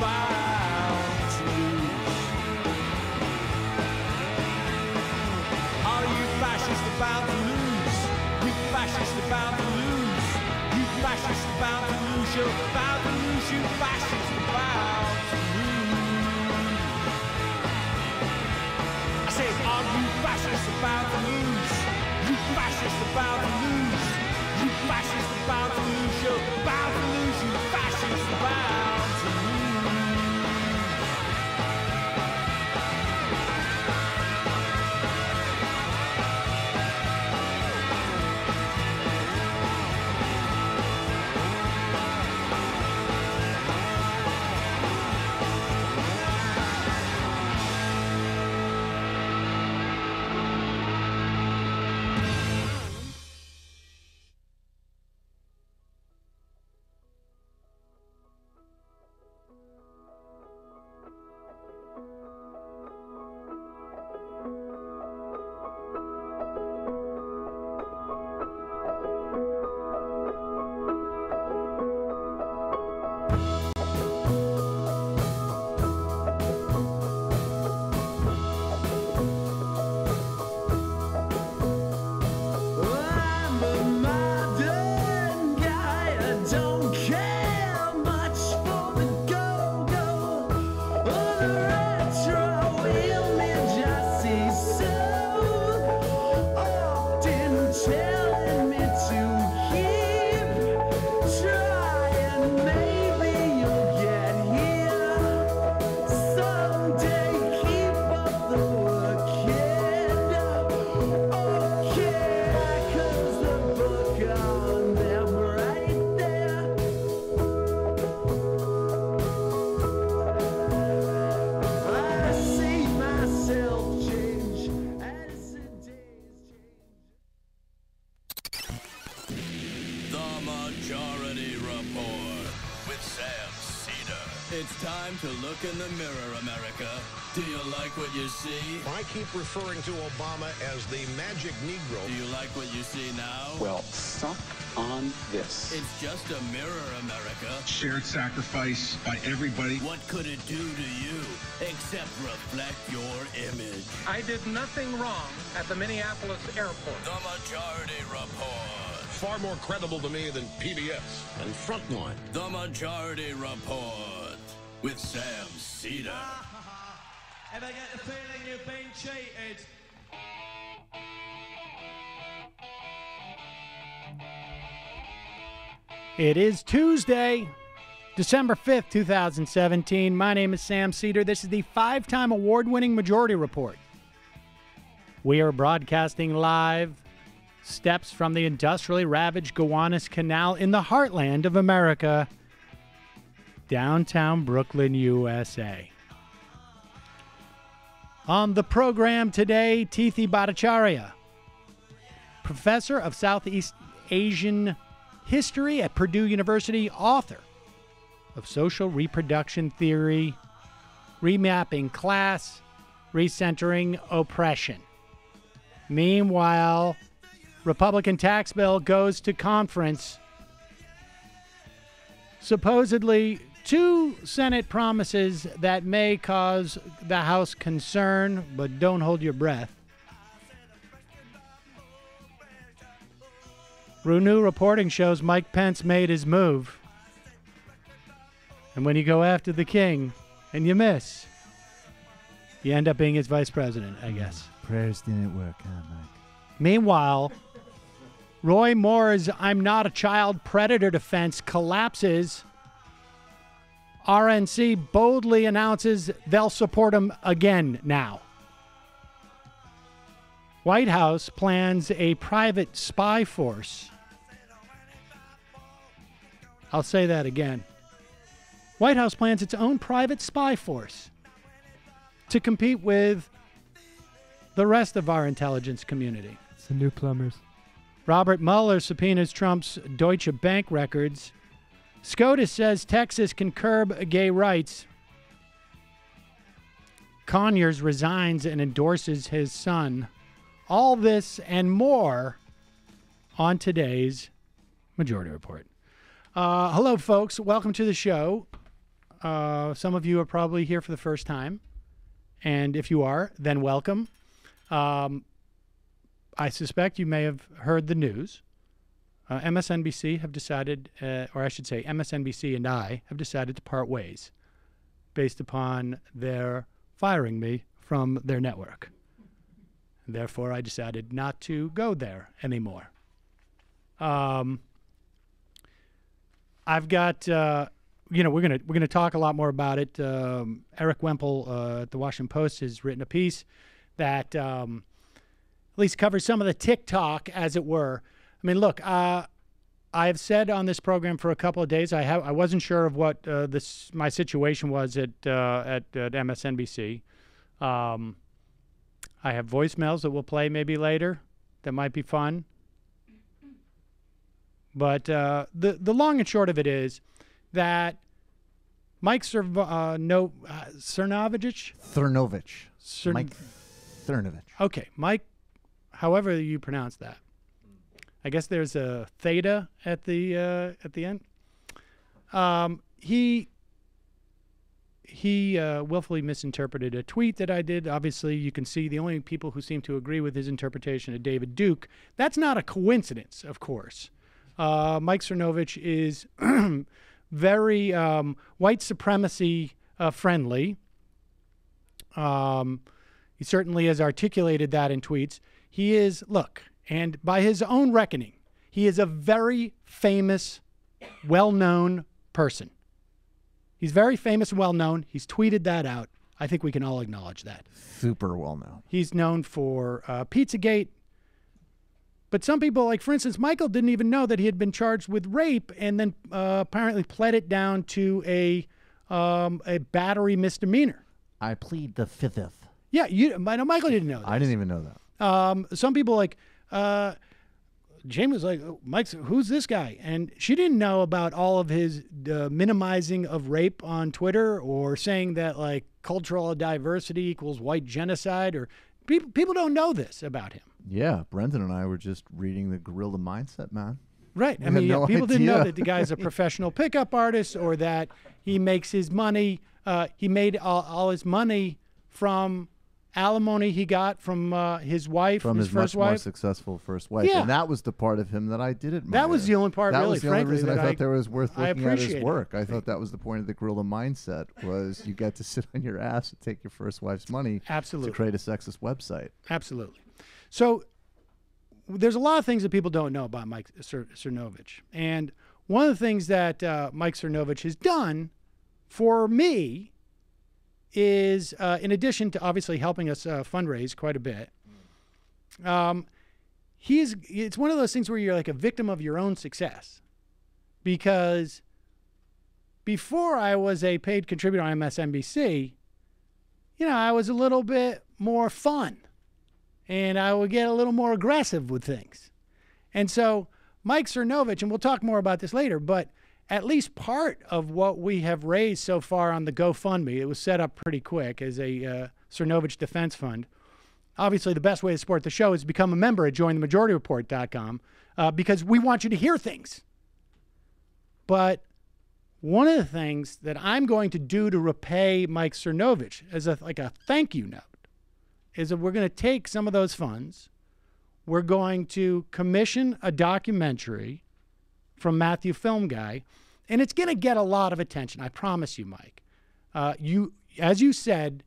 bound to lose. Are you fascists about to lose? You fascists about to lose. You fascists about to lose. You're about to lose. You fascists about to lose. I said, are you fascists about to lose? You fascists about to lose. You fascists about to lose. You're about to lose. You fascists about to lose. To look in the mirror, America. Do you like what you see? I keep referring to Obama as the magic Negro. Do you like what you see now? Well, suck on this. It's just a mirror, America. Shared sacrifice by everybody. What could it do to you except reflect your image? I did nothing wrong at the Minneapolis airport. The Majority Report. Far more credible to me than PBS and Frontline. The Majority Report. With Sam Seder. Ever get the feeling you've been cheated? It is Tuesday, December 5th, 2017. My name is Sam Seder. This is the 5-time award-winning Majority Report. We are broadcasting live steps from the industrially ravaged Gowanus Canal in the heartland of America, downtown Brooklyn, USA. On the program today, Tithi Bhattacharya, professor of Southeast Asian history at Purdue University, author of Social Reproduction Theory, Remapping Class, Recentering Oppression. Meanwhile, Republican tax bill goes to conference. Supposedly, 2 Senate promises that may cause the House concern, but don't hold your breath. New reporting shows Mike Pence made his move. And when you go after the king and you miss, you end up being his vice president, I guess. Prayers didn't work, huh, Mike? Meanwhile, Roy Moore's I'm not a child predator defense collapses. RNC boldly announces they'll support him again now. White House plans a private spy force. I'll say that again. White House plans its own private spy force to compete with the rest of our intelligence community. It's the new plumbers. Robert Mueller subpoenas Trump's Deutsche Bank records. SCOTUS says Texas can curb gay rights. Conyers resigns and endorses his son. All this and more on today's Majority Report. Hello, folks. Welcome to the show. some of you are probably here for the first time. And if you are, then welcome. I suspect you may have heard the news. MSNBC have decided, or I should say MSNBC and I have decided to part ways based upon their firing me from their network. Therefore, I decided not to go there anymore. I've got, we're gonna talk a lot more about it. Eric Wemple at the Washington Post has written a piece that at least covers some of the TikTok, as it were. I mean, look, I've said on this program for a couple of days I wasn't sure of what my situation was at MSNBC. I have voicemails that we'll play maybe later that might be fun. But the long and short of it is that Mike Cernovich? Cernovich. Mike Cernovich. Okay, Mike, however you pronounce that. I guess there's a theta at the end. He willfully misinterpreted a tweet that I did. Obviously, you can see the only people who seem to agree with his interpretation are David Duke. That's not a coincidence, of course. Mike Cernovich is very white supremacy friendly. He certainly has articulated that in tweets. He is, look, and by his own reckoning, he is a very famous, well-known person. He's very famous and well-known. He's tweeted that out. I think we can all acknowledge that. Super well-known. He's known for Pizzagate. But some people, like, for instance, Michael didn't even know that he had been charged with rape and then apparently pled it down to a battery misdemeanor. I plead the fifth. Yeah, Michael didn't know that. I didn't even know that. Some people like, Jamie was like, oh, Mike's, who's this guy? And she didn't know about all of his minimizing of rape on Twitter or saying that, like, cultural diversity equals white genocide. Or people don't know this about him. Yeah, Brendan and I were just reading the Guerrilla Mindset, man. Right. I mean, people didn't know that the guy's a professional pickup artist or that he makes his money. He made all his money from alimony he got from his wife, from his first much more wife. Successful first wife. Yeah. And that was the part of him that I did admire. That was the only part, that really, was the frankly, only reason that I thought there was worth looking at his work. it. I thought that was the point of the Guerrilla Mindset, was you get to sit on your ass and take your first wife's money. Absolutely. To create a sexist website. Absolutely. So there's a lot of things that people don't know about Mike Cernovich. And one of the things that Mike Cernovich has done for me is, in addition to obviously helping us fundraise quite a bit, it's one of those things where you're like a victim of your own success. Because before I was a paid contributor on MSNBC, I was a little bit more fun. And I would get a little more aggressive with things. And so Mike Cernovich, and we'll talk more about this later, but at least part of what we have raised so far on the GoFundMe, it was set up pretty quick as a Cernovich Defense Fund. Obviously, the best way to support the show is to become a member at jointhemajority.report.com because we want you to hear things. But one of the things that I'm going to do to repay Mike Cernovich as a thank you note is that we're going to take some of those funds. We're going to commission a documentary from Matthew Film Guy, and it's going to get a lot of attention. I promise you, Mike. As you said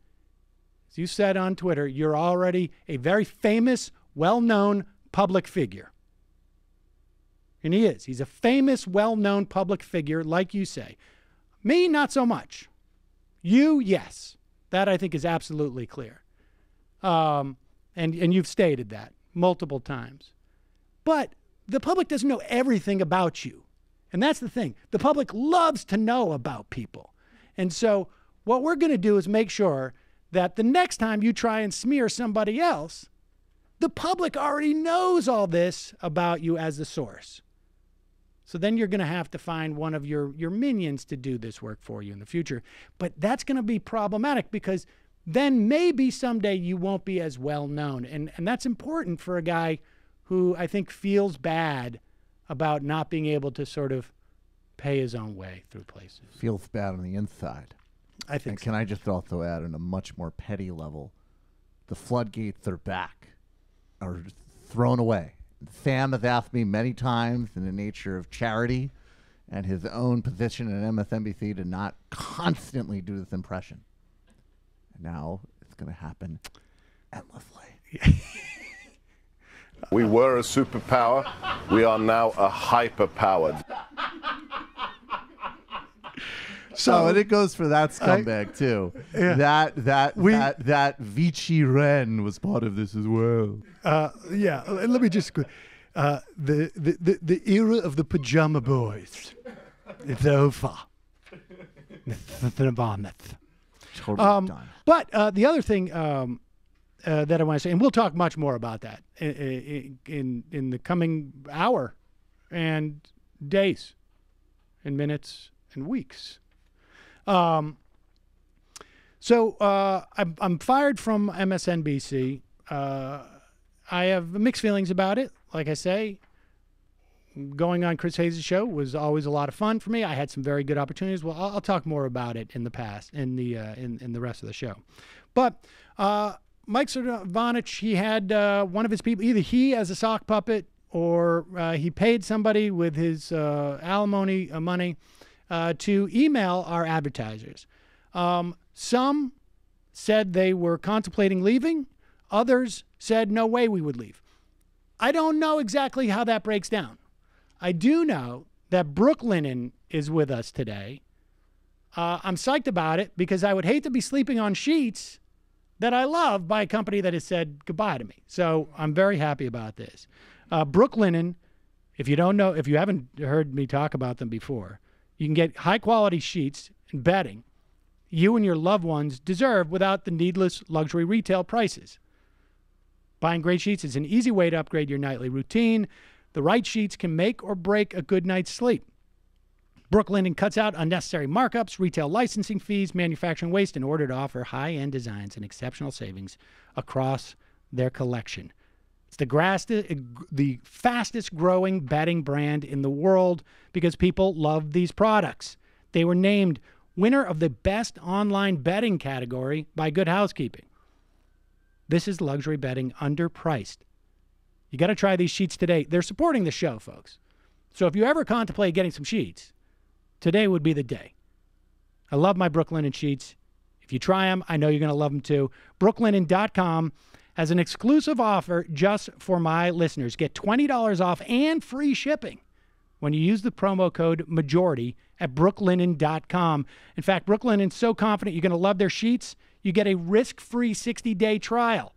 on Twitter, you're already a very famous, well-known public figure. And he is. He's a famous, well-known public figure, like you say. Me, not so much. You, yes. That, I think, is absolutely clear. And you've stated that multiple times. But the public doesn't know everything about you. And that's the thing. The public loves to know about people. And so what we're going to do is make sure that the next time you try and smear somebody else, the public already knows all this about you as the source. So then you're going to have to find one of your minions to do this work for you in the future. But that's going to be problematic because then maybe someday you won't be as well known. And that's important for a guy who I think feels bad about not being able to sort of pay his own way through places. Feels bad on the inside. I think And can I just also add on a much more petty level, the floodgates are back, are thrown away. Sam has asked me many times in the nature of charity and his own position at MSNBC to not constantly do this impression. And now it's going to happen endlessly. We were a superpower. We are now a hyper-powered. So and it goes for that scumbag too. Yeah. That Vichy Ren was part of this as well. Yeah, let me just the era of the pajama boys. It's over. Totally done. But the other thing that I want to say, and we'll talk much more about that in the coming hour and days and minutes and weeks. So I'm fired from MSNBC. I have mixed feelings about it. Like I say, going on Chris Hayes' show was always a lot of fun for me. I had some very good opportunities. Well, I'll talk more about it in the past, in the rest of the show. But Mike Cernovich, he had one of his people, either he as a sock puppet or he paid somebody with his alimony money to email our advertisers. Some said they were contemplating leaving. Others said no way we would leave. I don't know exactly how that breaks down. I do know that Brooklinen is with us today. I'm psyched about it because I would hate to be sleeping on sheets that I love by a company that has said goodbye to me. So I'm very happy about this. Brooklinen, if you don't know, if you haven't heard me talk about them before, you can get high-quality sheets and bedding you and your loved ones deserve without the needless luxury retail prices. Buying great sheets is an easy way to upgrade your nightly routine. The right sheets can make or break a good night's sleep. Brooklinen cuts out unnecessary markups, retail licensing fees, manufacturing waste in order to offer high-end designs and exceptional savings across their collection. It's the fastest-growing bedding brand in the world because people love these products. They were named winner of the best online bedding category by Good Housekeeping. This is luxury bedding underpriced. You got to try these sheets today. They're supporting the show, folks. So if you ever contemplate getting some sheets, today would be the day. I love my Brooklinen sheets. If you try them, I know you're going to love them too. Brooklinen.com has an exclusive offer just for my listeners. Get $20 off and free shipping when you use the promo code MAJORITY at brooklinen.com. In fact, Brooklinen's so confident you're going to love their sheets, you get a risk-free 60-day trial.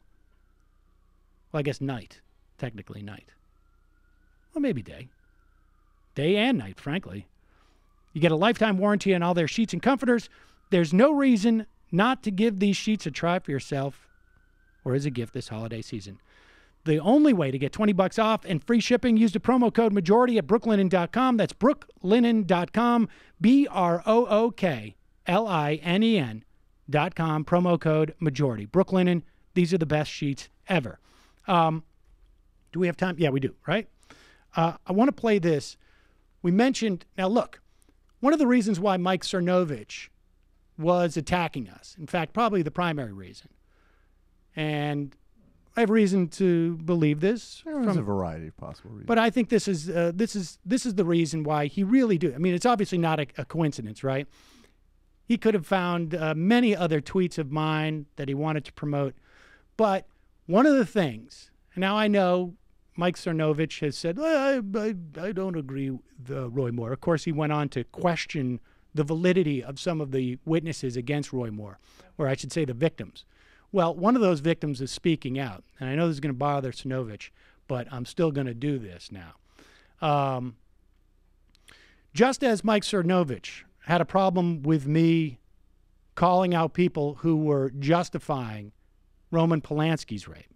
Well, I guess night. Technically night. Well, maybe day. Day and night, frankly. You get a lifetime warranty on all their sheets and comforters. There's no reason not to give these sheets a try for yourself or as a gift this holiday season. The only way to get $20 off and free shipping, use the promo code MAJORITY at brooklinen.com. That's brooklinen.com, BROOKLINEN.com, promo code MAJORITY. Brooklinen, these are the best sheets ever. Do we have time? Yeah, we do, right? I want to play this. We mentioned, now look, one of the reasons why Mike Cernovich was attacking us, in fact, probably the primary reason, and I have reason to believe this. There's a variety of possible reasons. But I think this is the reason why he really do. I mean, it's obviously not a coincidence, right? He could have found many other tweets of mine that he wanted to promote. But one of the things, and now I know Mike Cernovich has said, I don't agree with Roy Moore. Of course, he went on to question the validity of some of the witnesses against Roy Moore, or I should say the victims. Well, one of those victims is speaking out, and I know this is going to bother Cernovich, but I'm still going to do this now. Just as Mike Cernovich had a problem with me calling out people who were justifying Roman Polanski's rape,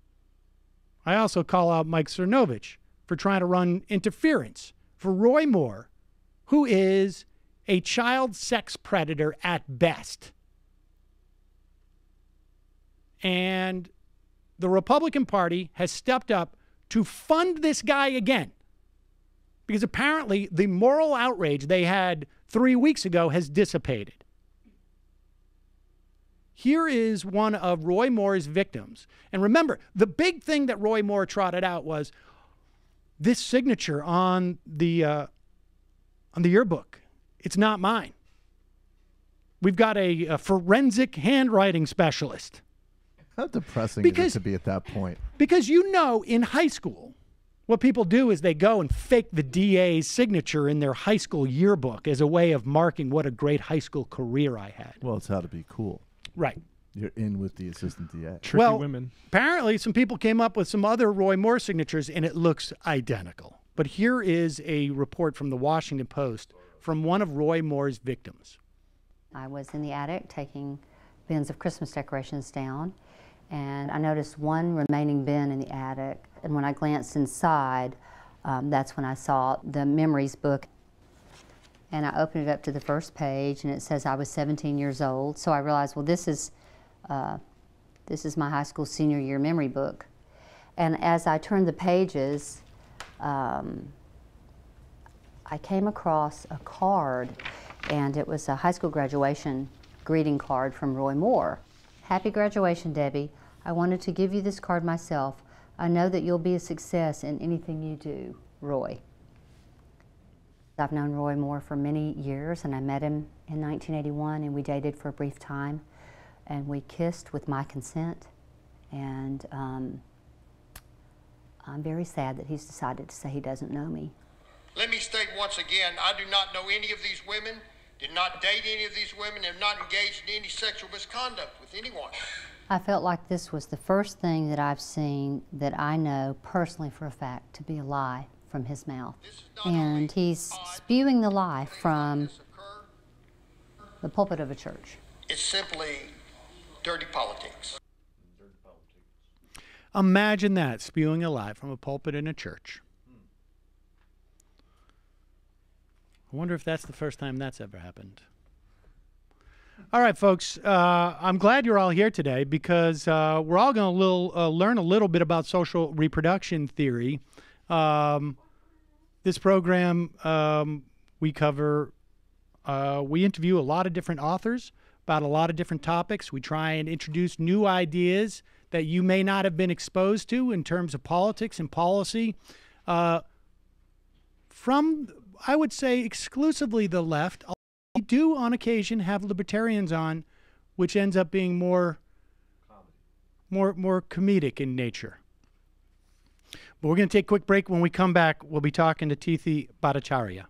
I also call out Mike Cernovich for trying to run interference for Roy Moore, who is a child sex predator at best. And the Republican Party has stepped up to fund this guy again. because apparently the moral outrage they had 3 weeks ago has dissipated. Here is one of Roy Moore's victims. And remember, the big thing that Roy Moore trotted out was this signature on the yearbook. It's not mine. We've got a forensic handwriting specialist. How depressing is it to be at that point? Because in high school, what people do is they go and fake the DA's signature in their high school yearbook as a way of marking what a great high school career I had. Well, it's how to be cool. Right. You're in with the assistant DA. Tricky women. Apparently some people came up with some other Roy Moore signatures, and it looks identical. But here is a report from the Washington Post from one of Roy Moore's victims. I was in the attic taking bins of Christmas decorations down, and I noticed one remaining bin in the attic. And when I glanced inside, that's when I saw the memories book. And I opened it up to the first page, and it says I was 17 years old. So I realized, well, this is my high school senior year memory book. And as I turned the pages, I came across a card, and it was a high school graduation greeting card from Roy Moore. Happy graduation, Debbie. I wanted to give you this card myself. I know that you'll be a success in anything you do, Roy. I've known Roy Moore for many years, and I met him in 1981, and we dated for a brief time, and we kissed with my consent, and I'm very sad that he's decided to say he doesn't know me. Let me state once again, I do not know any of these women, did not date any of these women, have not engaged in any sexual misconduct with anyone. I felt like this was the first thing that I've seen that I know personally for a fact to be a lie from his mouth. And he's spewing the lie from the pulpit of a church. It's simply dirty politics. Imagine that, spewing a lie from a pulpit in a church. I wonder if that's the first time that's ever happened. All right, folks, I'm glad you're all here today because we're all going to learn a little bit about social reproduction theory. This program, we interview a lot of different authors about a lot of different topics. We try and introduce new ideas that you may not have been exposed to in terms of politics and policy from, I would say, exclusively the left. We do on occasion have libertarians on, which ends up being more comedic in nature. But we're going to take a quick break. When we come back, we'll be talking to Tithi Bhattacharya.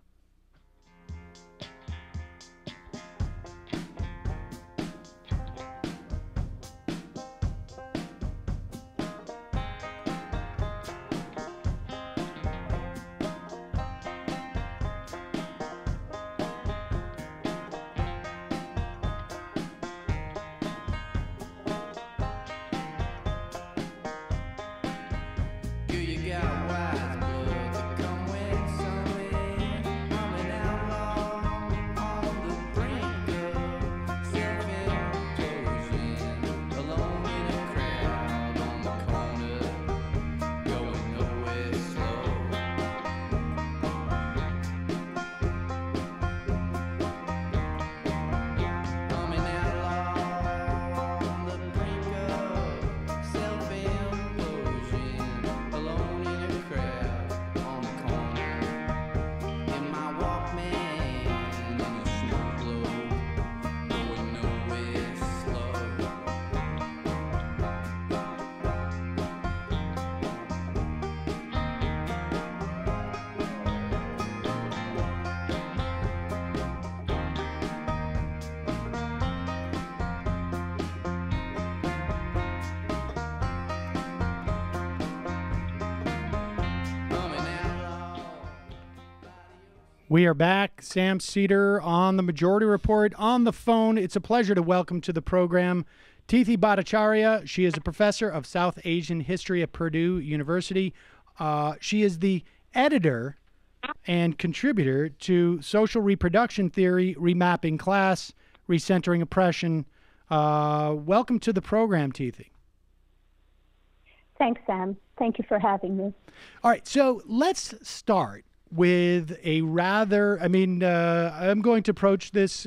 We are back. Sam Seder on the Majority Report on the phone. It's a pleasure to welcome to the program Tithi Bhattacharya. She is a professor of South Asian history at Purdue University. She is the editor and contributor to Social Reproduction Theory, Remapping Class, Recentering Oppression. Welcome to the program, Tithi. Thanks, Sam. Thank you for having me. All right, so let's start with a rather, I'm going to approach this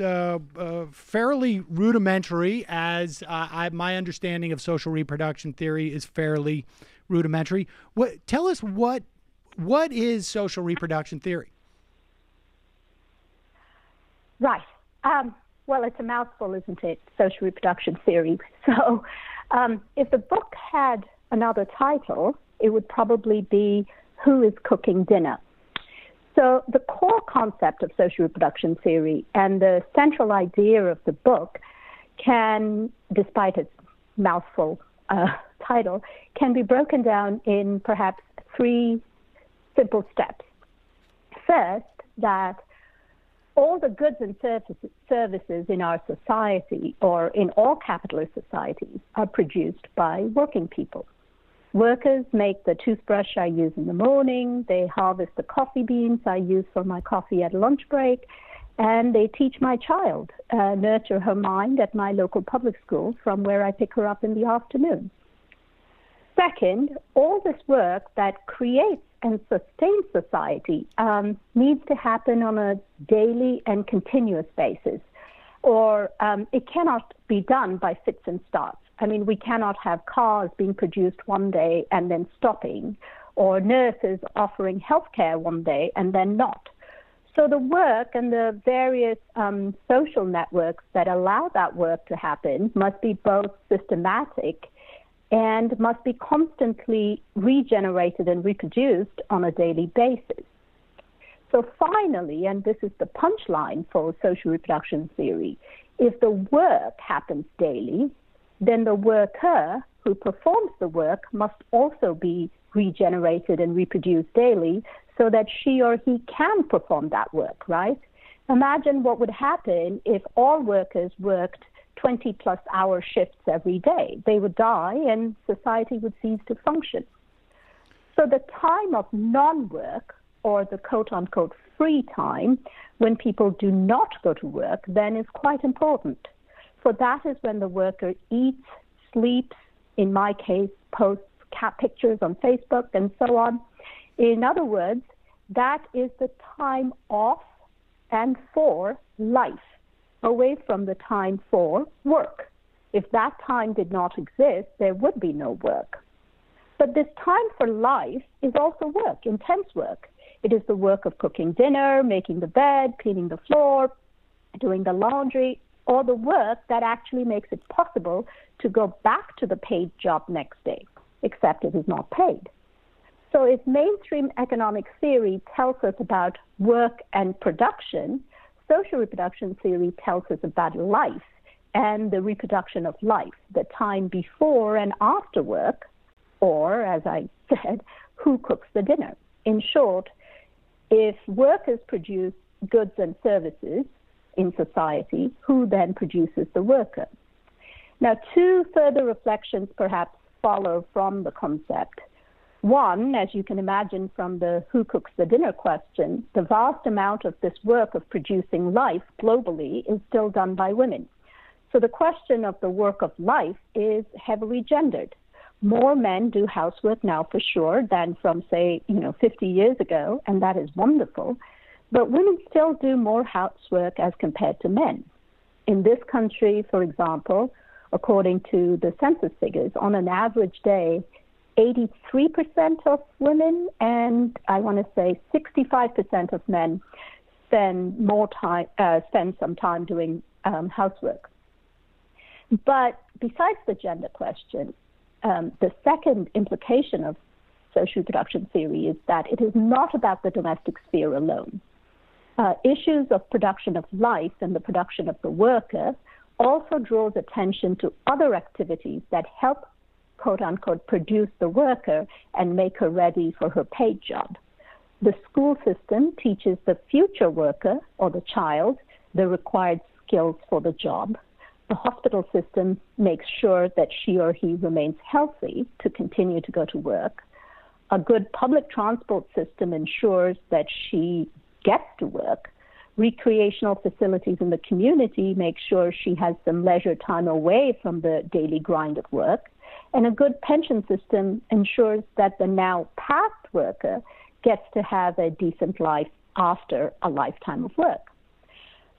fairly rudimentary, as my understanding of social reproduction theory is fairly rudimentary. Tell us what is social reproduction theory? Right. Well, it's a mouthful, isn't it? Social reproduction theory. So if the book had another title, it would probably be Who is Cooking Dinner? So the core concept of social reproduction theory and the central idea of the book can, despite its mouthful title, can be broken down in perhaps 3 simple steps. First, that all the goods and services in our society, or in all capitalist societies, are produced by working people. Workers make the toothbrush I use in the morning, they harvest the coffee beans I use for my coffee at lunch break, and they teach my child, nurture her mind at my local public school from where I pick her up in the afternoon. Second, all this work that creates and sustains society needs to happen on a daily and continuous basis, or it cannot be done by fits and starts. I mean, we cannot have cars being produced one day and then stopping, or nurses offering healthcare one day and then not. So the work and the various social networks that allow that work to happen must be both systematic and must be constantly regenerated and reproduced on a daily basis. So finally, and this is the punchline for social reproduction theory, if the work happens daily, then the worker who performs the work must also be regenerated and reproduced daily so that she or he can perform that work, right? Imagine what would happen if all workers worked 20-plus hour shifts every day. They would die and society would cease to function. So the time of non-work, or the quote-unquote free time, when people do not go to work, then is quite important. For that is when the worker eats, sleeps, in my case, posts cat pictures on Facebook and so on. In other words, that is the time off and for life, away from the time for work. If that time did not exist, there would be no work. But this time for life is also work, intense work. It is the work of cooking dinner, making the bed, cleaning the floor, doing the laundry, or the work that actually makes it possible to go back to the paid job next day, except it is not paid. So if mainstream economic theory tells us about work and production, social reproduction theory tells us about life and the reproduction of life, the time before and after work, or, as I said, who cooks the dinner. In short, if workers produce goods and services in society, who then produces the worker? Now, 2 further reflections perhaps follow from the concept. One, as you can imagine from the who cooks the dinner question, the vast amount of this work of producing life globally is still done by women. So the question of the work of life is heavily gendered. More men do housework now for sure than from, say, 50 years ago, and that is wonderful. But women still do more housework as compared to men. In this country, for example, according to the census figures, on an average day, 83% of women and I want to say 65% of men spend some time doing housework. But besides the gender question, the second implication of social reproduction theory is that it is not about the domestic sphere alone. Issues of production of life and the production of the worker also draws attention to other activities that help, quote-unquote, produce the worker and make her ready for her paid job. The school system teaches the future worker or the child the required skills for the job. The hospital system makes sure that she or he remains healthy to continue to go to work. A good public transport system ensures that she gets to work. Recreational facilities in the community make sure she has some leisure time away from the daily grind of work. And a good pension system ensures that the now past worker gets to have a decent life after a lifetime of work.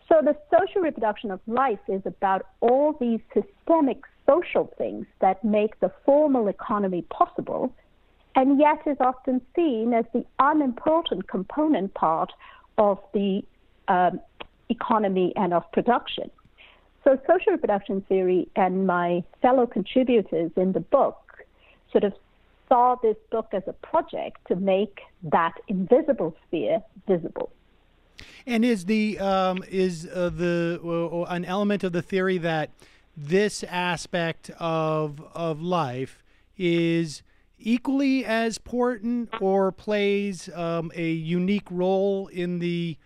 So the social reproduction of life is about all these systemic social things that make the formal economy possible, and yet is often seen as the unimportant component part of the economy and of production. So social reproduction theory and my fellow contributors in the book sort of saw this book as a project to make that invisible sphere visible. And is an element of the theory that this aspect of life is equally as important or plays a unique role in the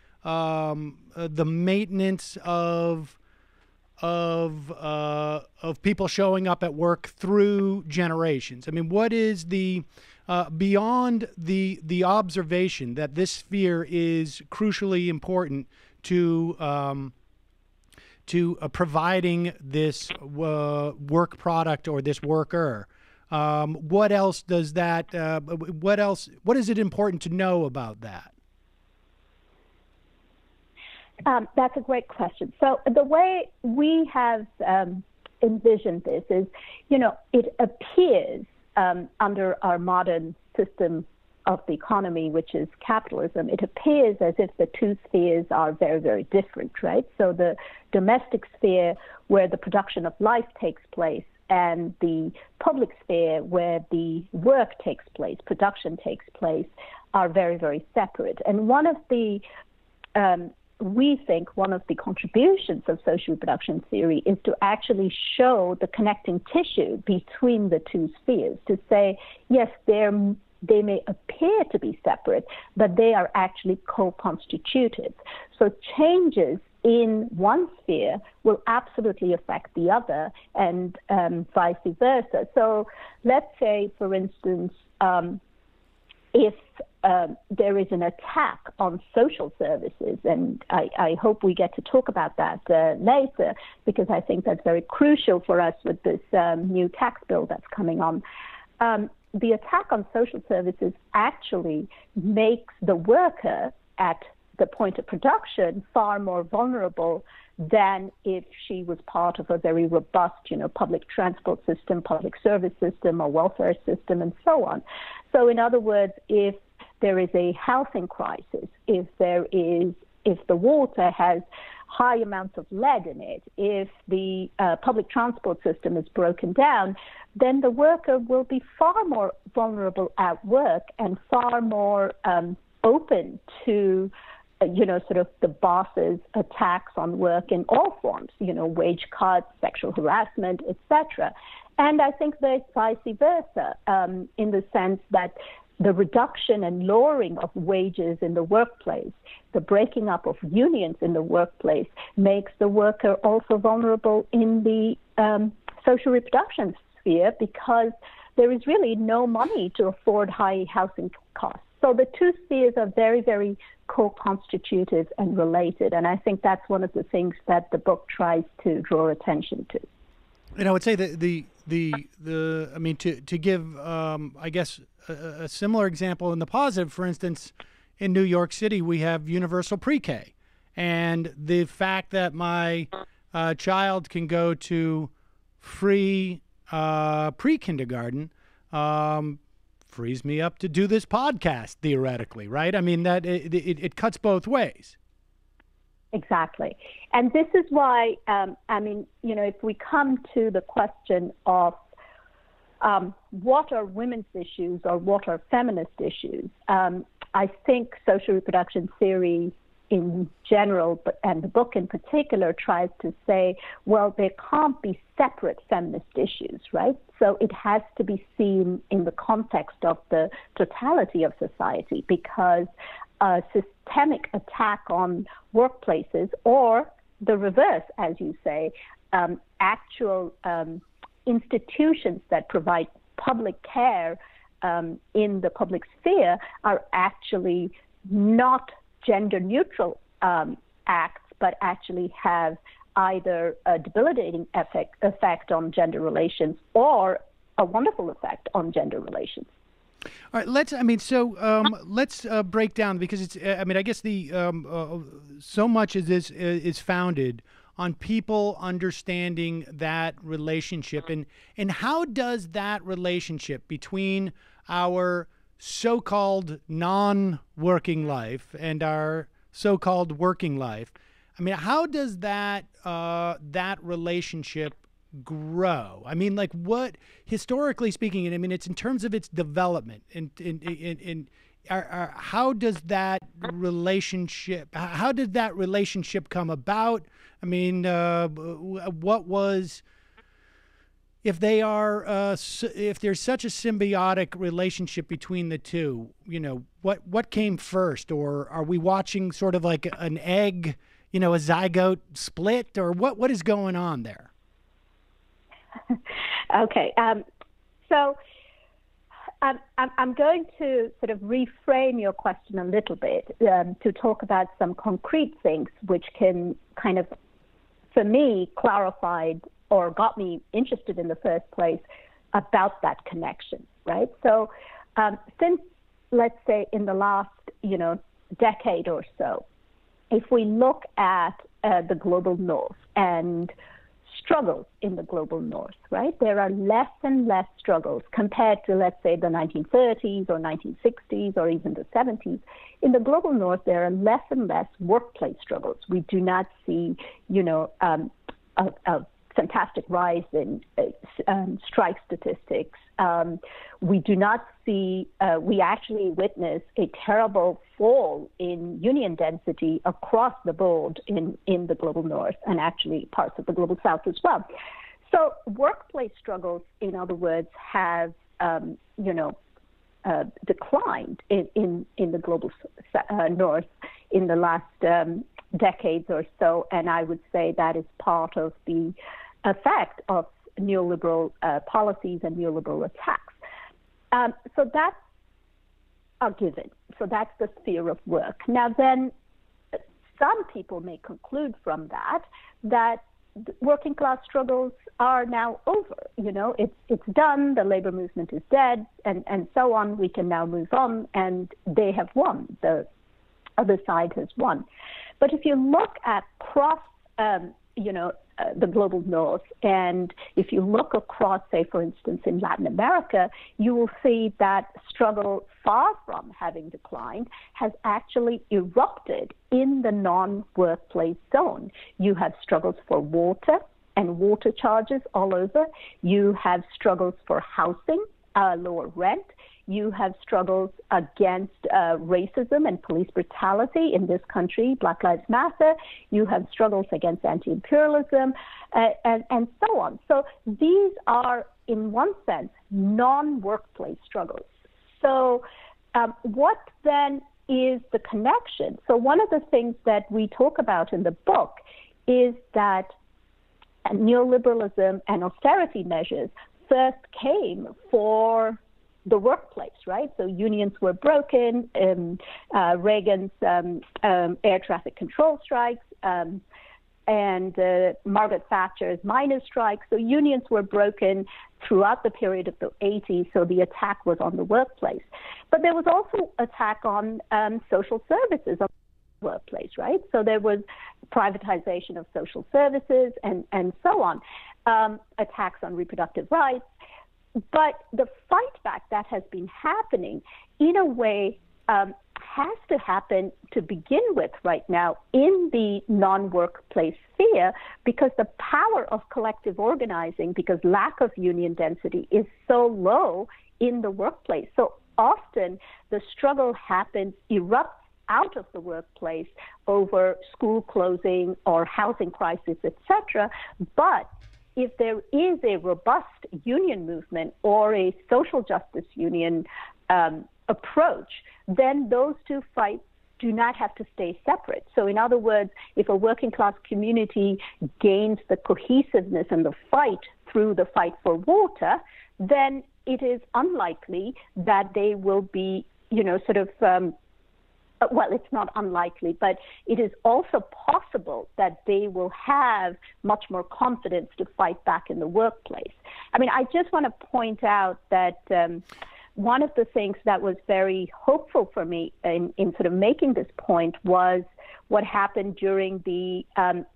maintenance of people showing up at work through generations? I mean, what is the beyond the observation that this sphere is crucially important to providing this work product or this worker? What else does that? What is it important to know about that? That's a great question. So the way we have envisioned this is, it appears under our modern system of the economy, which is capitalism, it appears as if the two spheres are very, very different, right? So the domestic sphere where the production of life takes place and the public sphere where the work takes place, production takes place, are very, very separate. And one of the we think one of the contributions of social reproduction theory is to actually show the connecting tissue between the two spheres, to say, yes, they may appear to be separate, but they are actually co-constituted. So changes in one sphere will absolutely affect the other, and vice versa. So let's say, for instance, if there is an attack on social services, and I hope we get to talk about that later, because I think that's very crucial for us with this new tax bill that's coming on. The attack on social services actually makes the worker at the point of production far more vulnerable than if she was part of a very robust, public transport system, public service system, or welfare system, and so on. So in other words, if there is a housing crisis, if the water has high amounts of lead in it, if the public transport system is broken down, then the worker will be far more vulnerable at work and far more open to sort of the boss's attacks on work in all forms, wage cuts, sexual harassment, etc. And I think that vice versa, in the sense that the reduction and lowering of wages in the workplace, the breaking up of unions in the workplace, makes the worker also vulnerable in the social reproduction sphere, because there is really no money to afford high housing costs. So the two spheres are very, very co-constitutive and related, and I think that's one of the things that the book tries to draw attention to. And I would say that to give I guess a similar example in the positive, for instance, in New York City we have universal pre-K, and the fact that my child can go to free pre-kindergarten frees me up to do this podcast, theoretically, right? I mean, that it cuts both ways. Exactly. And this is why, if we come to the question of what are women's issues or what are feminist issues, I think social reproduction theory in general, and the book in particular, tries to say, well, there can't be separate feminist issues, right? So it has to be seen in the context of the totality of society, because a systemic attack on workplaces, or the reverse, as you say, actual institutions that provide public care in the public sphere, are actually not gender-neutral acts, but actually have either a debilitating effect on gender relations or a wonderful effect on gender relations. All right, let's break down, because it's. I mean, I guess the so much of this is founded on people understanding that relationship, and how does that relationship between our so-called non-working life and our so-called working life, I mean, how does that that relationship grow? I mean, like, what, historically speaking, and I mean, it's in terms of its development, how does that relationship come about? I mean, what was, if they are if there's such a symbiotic relationship between the two, you know, what came first? Or are we watching sort of like an egg, you know, a zygote split, or what is going on there? Okay, so I'm going to sort of reframe your question a little bit to talk about some concrete things which can kind of, for me, clarified or got me interested in the first place about that connection, right? So since, let's say, in the last, decade or so, if we look at the global north and struggles in the global north, right? There are less and less struggles compared to, let's say, the 1930s or 1960s or even the 70s. In the global north, there are less and less workplace struggles. We do not see, a fantastic rise in strike statistics. We do not see, we actually witness a terrible fall in union density across the board in the global north and actually parts of the global south as well. So workplace struggles, in other words, have, declined in the global north in the last decades or so. And I would say that is part of the effect of neoliberal policies and neoliberal attacks. So that's a given. So that's the sphere of work. Now then, some people may conclude from that working class struggles are now over. It's done, the labor movement is dead, and so on. We can now move on, and they have won. The other side has won. But if you look at across, the global north, and if you look across, say, for instance, in Latin America, you will see that struggle, far from having declined, has actually erupted in the non-workplace zone. You have struggles for water and water charges all over. You have struggles for housing, lower rent. You have struggles against racism and police brutality in this country, Black Lives Matter. You have struggles against anti-imperialism, and so on. So these are, in one sense, non-workplace struggles. So what then is the connection? So one of the things that we talk about in the book is that neoliberalism and austerity measures first came for the workplace, right? So unions were broken, Reagan's air traffic control strikes, and Margaret Thatcher's miners' strikes. So unions were broken throughout the period of the 80s, so the attack was on the workplace. But there was also attack on social services of the workplace, right? So there was privatization of social services and so on, attacks on reproductive rights. But the fight back that has been happening, in a way, has to happen to begin with right now in the non-workplace sphere, because the power of collective organizing, because lack of union density, is so low in the workplace. So often the struggle erupts out of the workplace over school closing or housing crisis, etc. But if there is a robust union movement or a social justice union approach, then those two fights do not have to stay separate. So in other words, if a working class community gains the cohesiveness and the fight through the fight for water, then it is unlikely that they will be, well, it's not unlikely, but it is also possible that they will have much more confidence to fight back in the workplace. I mean, I just want to point out that one of the things that was very hopeful for me in sort of making this point was what happened during the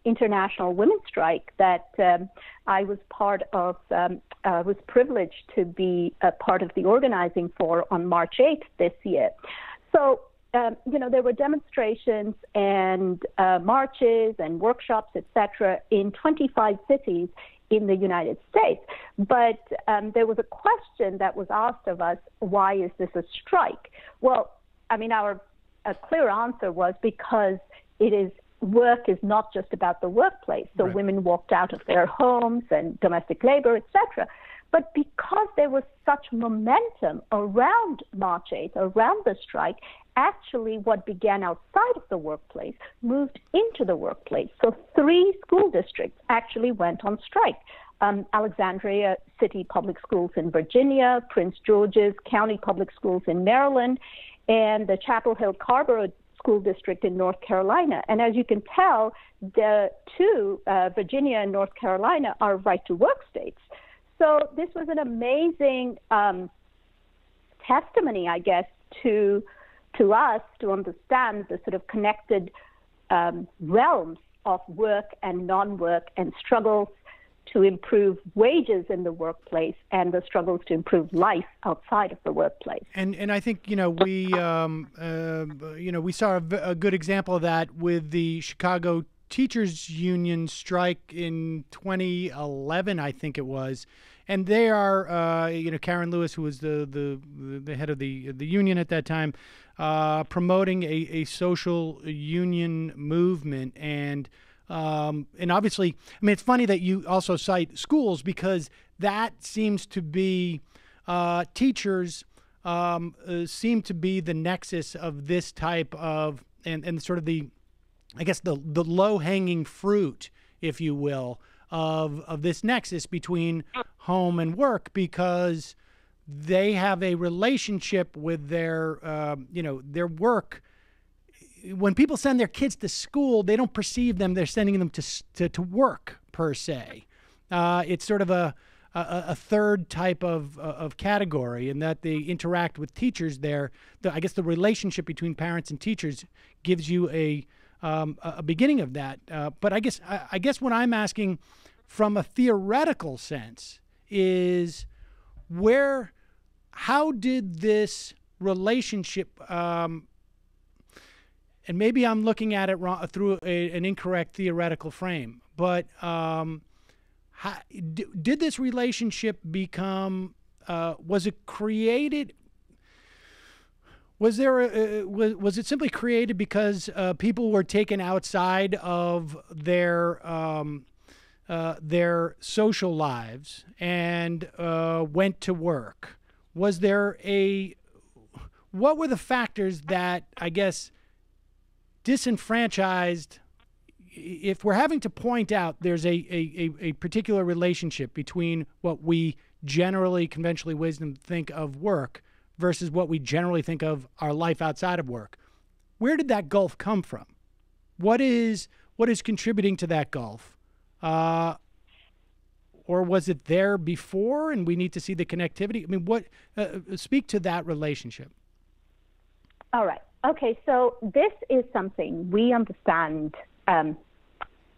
international women's strike that I was part of, was privileged to be a part of the organizing for on March 8th this year. So, there were demonstrations and marches and workshops, etc., in 25 cities in the United States. But there was a question that was asked of us, why is this a strike? Well, I mean, our clear answer was because work is not just about the workplace. So right. Women walked out of their homes and domestic labor, etc. But because there was such momentum around March 8th, around the strike, actually what began outside of the workplace moved into the workplace. So 3 school districts actually went on strike. Alexandria City Public Schools in Virginia, Prince George's County Public Schools in Maryland, and the Chapel Hill Carrboro School District in North Carolina. And as you can tell, the 2, Virginia and North Carolina, are right-to-work states. So this was an amazing testimony, I guess, to us to understand the sort of connected realms of work and non-work and struggles to improve wages in the workplace and the struggles to improve life outside of the workplace. And I think we saw a good example of that with the Chicago Teachers Union strike in 2011, I think it was. And they are, Karen Lewis, who was the head of the union at that time, promoting a social union movement. And obviously, I mean, it's funny that you also cite schools, because that seems to be teachers seem to be the nexus of this type of and sort of the low-hanging fruit, if you will, of this nexus between home and work, because they have a relationship with their work. When people send their kids to school, they don't perceive they're sending them to work per se. It's sort of a third type of category, in that they interact with teachers there. I guess the relationship between parents and teachers gives you a beginning of that. But I guess what I'm asking from a theoretical sense is how did this relationship, and maybe I'm looking at it wrong, through an incorrect theoretical frame, but did this relationship become, was it created? Was it simply created because people were taken outside of their social lives and went to work? What were the factors that, I guess, disenfranchised? If we're having to point out there's a particular relationship between what we generally, conventionally wisdom think of work versus what we generally think of our life outside of work, where did that gulf come from? What is contributing to that gulf? Or was it there before and we need to see the connectivity? I mean, speak to that relationship. All right. Okay, so this is something we understand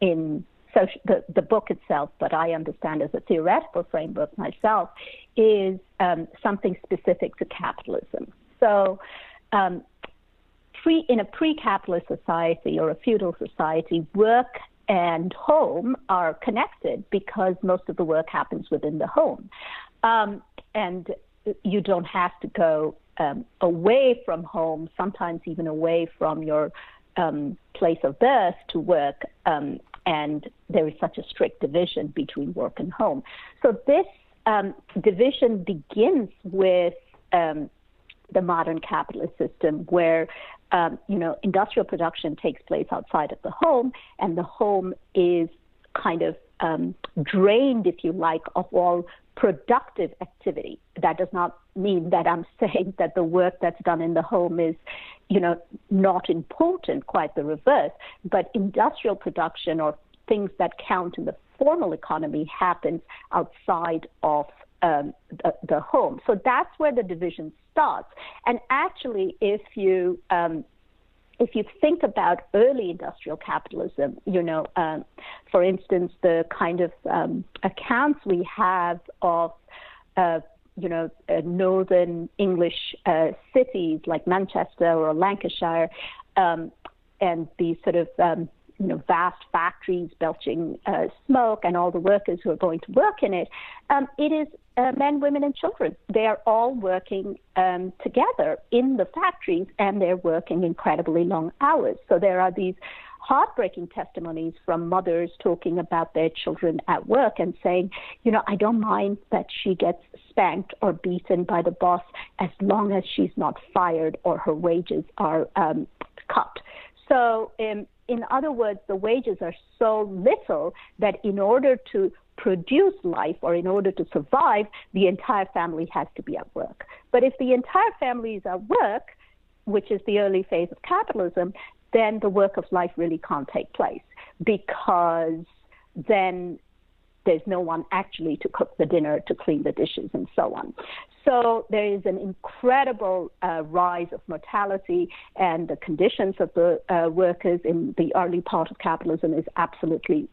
in the book itself, but I understand as a theoretical framework myself, is something specific to capitalism. So in a pre-capitalist society or a feudal society, work and home are connected because most of the work happens within the home. And you don't have to go away from home, sometimes even away from your place of birth to work, and there is such a strict division between work and home. So this division begins with the modern capitalist system, where industrial production takes place outside of the home, and the home is kind of drained, if you like, of all productive activity. That does not mean that I'm saying that the work that's done in the home is, not important, quite the reverse. But industrial production, or things that count in the formal economy, happens outside of the home. So that's where the division starts. And actually, if you think about early industrial capitalism, for instance, the kind of accounts we have of northern English cities like Manchester or Lancashire, and these sort of vast factories belching smoke, and all the workers who are going to work in it. It is men, women, and children. They are all working together in the factories, and they're working incredibly long hours. So there are these heartbreaking testimonies from mothers talking about their children at work and saying, I don't mind that she gets spanked or beaten by the boss as long as she's not fired or her wages are cut. So in other words, the wages are so little that in order to produce life or in order to survive, the entire family has to be at work. But if the entire family is at work, which is the early phase of capitalism, then the work of life really can't take place, because then there's no one actually to cook the dinner, to clean the dishes, and so on. So there is an incredible rise of mortality, and the conditions of the workers in the early part of capitalism is absolutely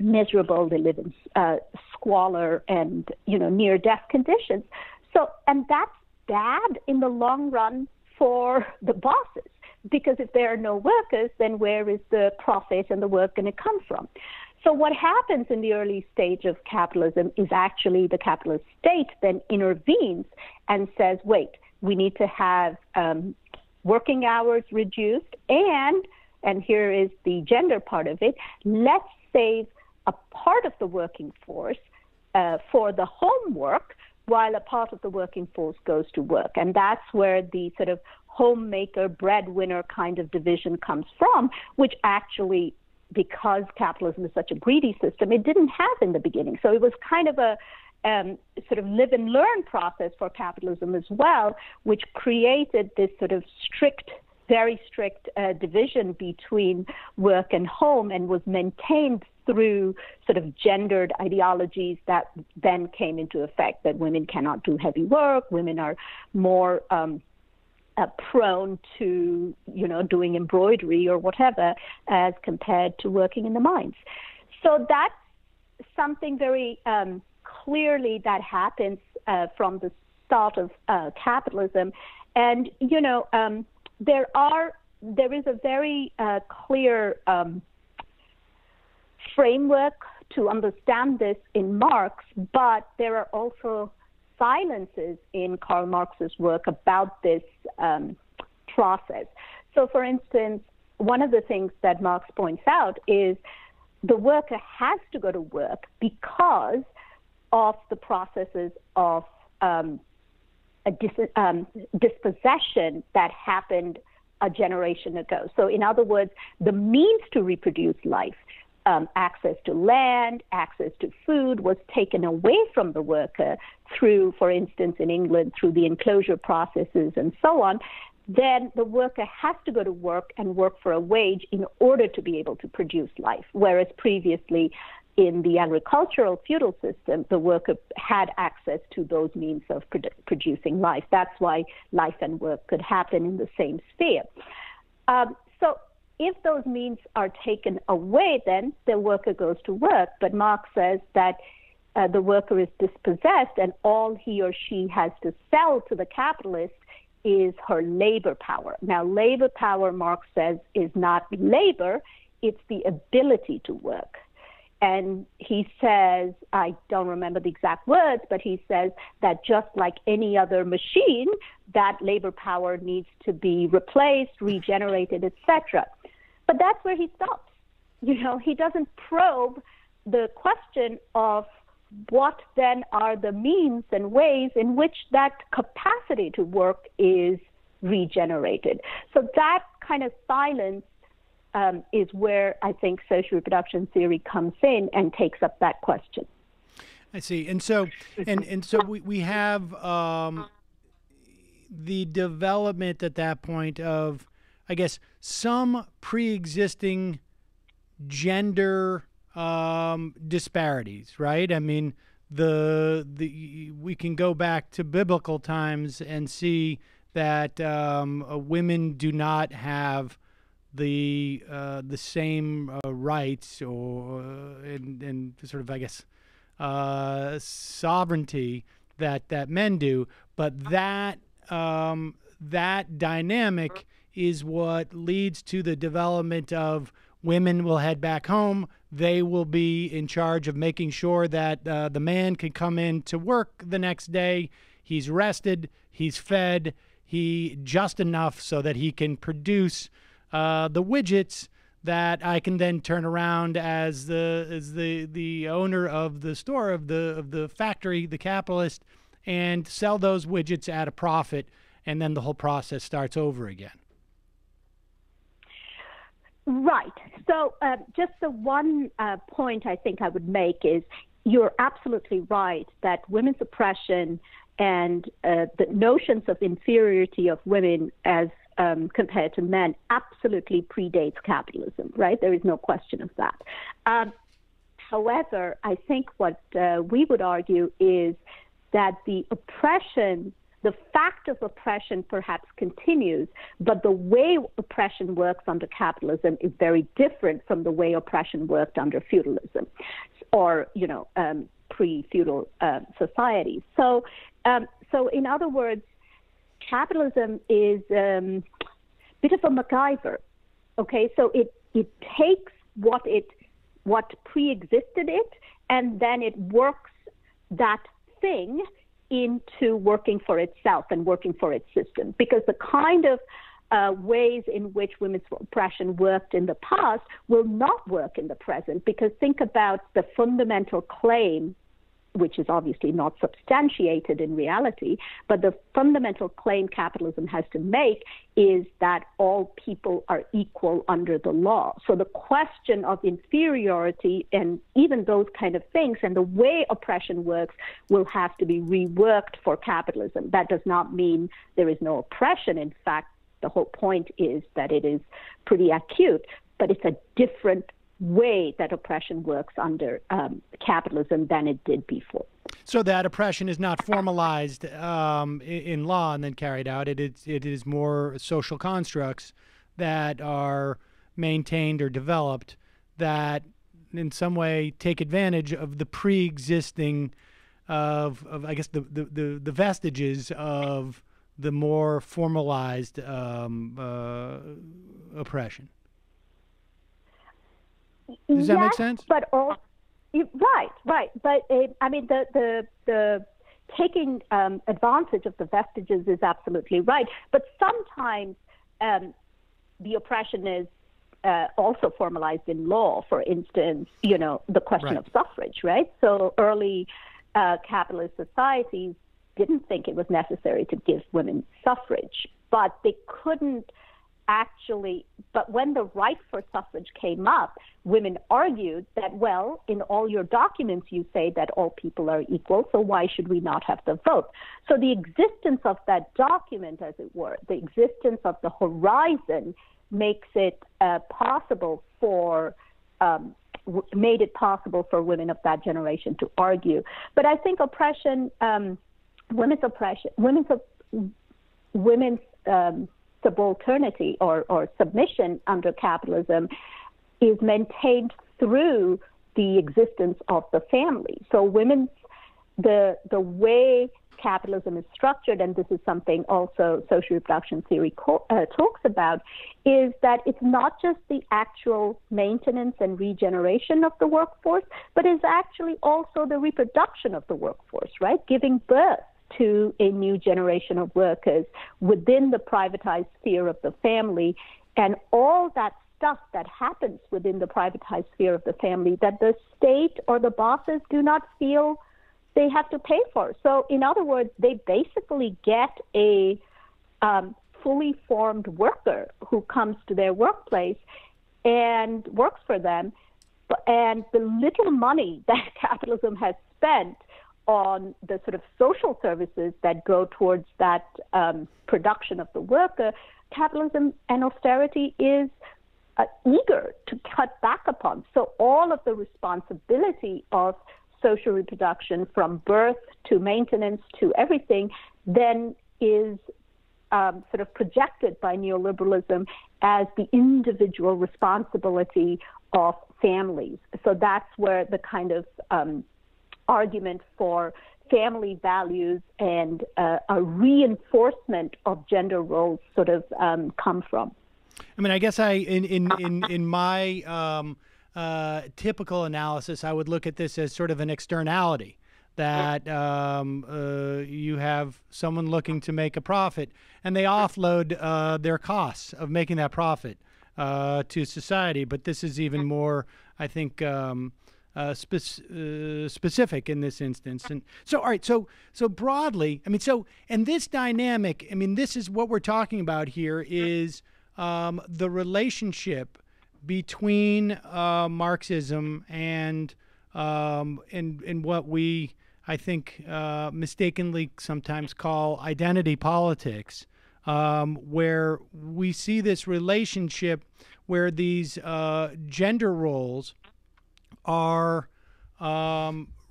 miserable. They live in squalor and near-death conditions. So, and that's bad in the long run for the bosses, because if there are no workers, then where is the profit and the work going to come from? So what happens in the early stage of capitalism is actually the capitalist state then intervenes and says, wait, we need to have working hours reduced, and here is the gender part of it, let's save a part of the working force for the homework, while a part of the working force goes to work. And that's where the sort of homemaker, breadwinner kind of division comes from, which actually, because capitalism is such a greedy system, it didn't have in the beginning. So it was kind of a sort of live and learn process for capitalism as well, which created this sort of very strict division between work and home, and was maintained through sort of gendered ideologies that then came into effect, that women cannot do heavy work, women are more prone to, doing embroidery or whatever, as compared to working in the mines. So that's something very clearly that happens from the start of capitalism. And, there is a very clear framework to understand this in Marx, but there are also silences in Karl Marx's work about this process. So, for instance, one of the things that Marx points out is the worker has to go to work because of the processes of dispossession that happened a generation ago. So, in other words, the means to reproduce life, access to land, access to food, was taken away from the worker through, for instance, in England, through the enclosure processes and so on. Then the worker has to go to work and work for a wage in order to be able to produce life, whereas previously in the agricultural feudal system, the worker had access to those means of producing life. That's why life and work could happen in the same sphere. So if those means are taken away, then the worker goes to work. But Marx says that the worker is dispossessed, and all he or she has to sell to the capitalist is her labor power. Now, labor power, Marx says, is not labor, it's the ability to work. And he says, I don't remember the exact words, but he says that just like any other machine, that labor power needs to be replaced, regenerated, etc. But that's where he stops. He doesn't probe the question of what then are the means and ways in which that capacity to work is regenerated. So that kind of silence is where I think social reproduction theory comes in and takes up that question. I see. And so we have the development at that point of, I guess, some pre-existing gender disparities, right? I mean, we can go back to biblical times and see that women do not have the same rights and sort of, I guess, sovereignty that men do, but that dynamic is what leads to the development of women will head back home. They will be in charge of making sure that the man can come in to work the next day. He's rested, he's fed, he just enough so that he can produce the widgets that I can then turn around as the owner of the store, of the factory, the capitalist, and sell those widgets at a profit, and then the whole process starts over again. Right. So just the one point I think I would make is you're absolutely right that women's oppression and the notions of inferiority of women as compared to men absolutely predates capitalism, right? There is no question of that. However, I think what we would argue is that the oppression, the fact of oppression perhaps continues, but the way oppression works under capitalism is very different from the way oppression worked under feudalism or, pre-feudal societies. So in other words, capitalism is a bit of a MacGyver. Okay, so it takes what pre-existed it, and then it works that thing into working for itself and working for its system. Because the kind of ways in which women's oppression worked in the past will not work in the present. Because think about the fundamental claim, which is obviously not substantiated in reality, but the fundamental claim capitalism has to make is that all people are equal under the law. So the question of inferiority and even those kind of things and the way oppression works will have to be reworked for capitalism. That does not mean there is no oppression. In fact, the whole point is that it is pretty acute, but it's a different way that oppression works under capitalism than it did before. So that oppression is not formalized in law and then carried out. It is more social constructs that are maintained or developed that in some way take advantage of the pre-existing of I guess the vestiges of the more formalized oppression. Does that make sense? But right. But I mean, the taking advantage of the vestiges is absolutely right. But sometimes the oppression is also formalized in law. For instance, the question of suffrage, right? So early capitalist societies didn't think it was necessary to give women suffrage, but they couldn't actually, but when the right for suffrage came up, women argued that, well, in all your documents you say that all people are equal, so why should we not have the vote? So the existence of that document, as it were, the existence of the horizon makes it possible for made it possible for women of that generation to argue. But I think oppression, women's subalternity or submission under capitalism is maintained through the existence of the family. So the way capitalism is structured, and this is something also social reproduction theory talks about, is that it's not just the actual maintenance and regeneration of the workforce, but is actually also the reproduction of the workforce, right? Giving birth to a new generation of workers within the privatized sphere of the family, and all that stuff that happens within the privatized sphere of the family that the state or the bosses do not feel they have to pay for. So in other words, they basically get a fully formed worker who comes to their workplace and works for them, and the little money that capitalism has spent on the sort of social services that go towards that production of the worker, capitalism and austerity is eager to cut back upon. So all of the responsibility of social reproduction from birth to maintenance to everything then is sort of projected by neoliberalism as the individual responsibility of families. So that's where the kind of argument for family values and a reinforcement of gender roles sort of come from. I mean, I guess in my typical analysis, I would look at this as sort of an externality, that you have someone looking to make a profit, and they offload their costs of making that profit to society. But this is even more, I think, specific in this instance. And so, all right, so broadly, I mean, and this dynamic, I mean, this is what we're talking about here is the relationship between Marxism and what we, I think, mistakenly sometimes call identity politics, where we see this relationship where these gender roles are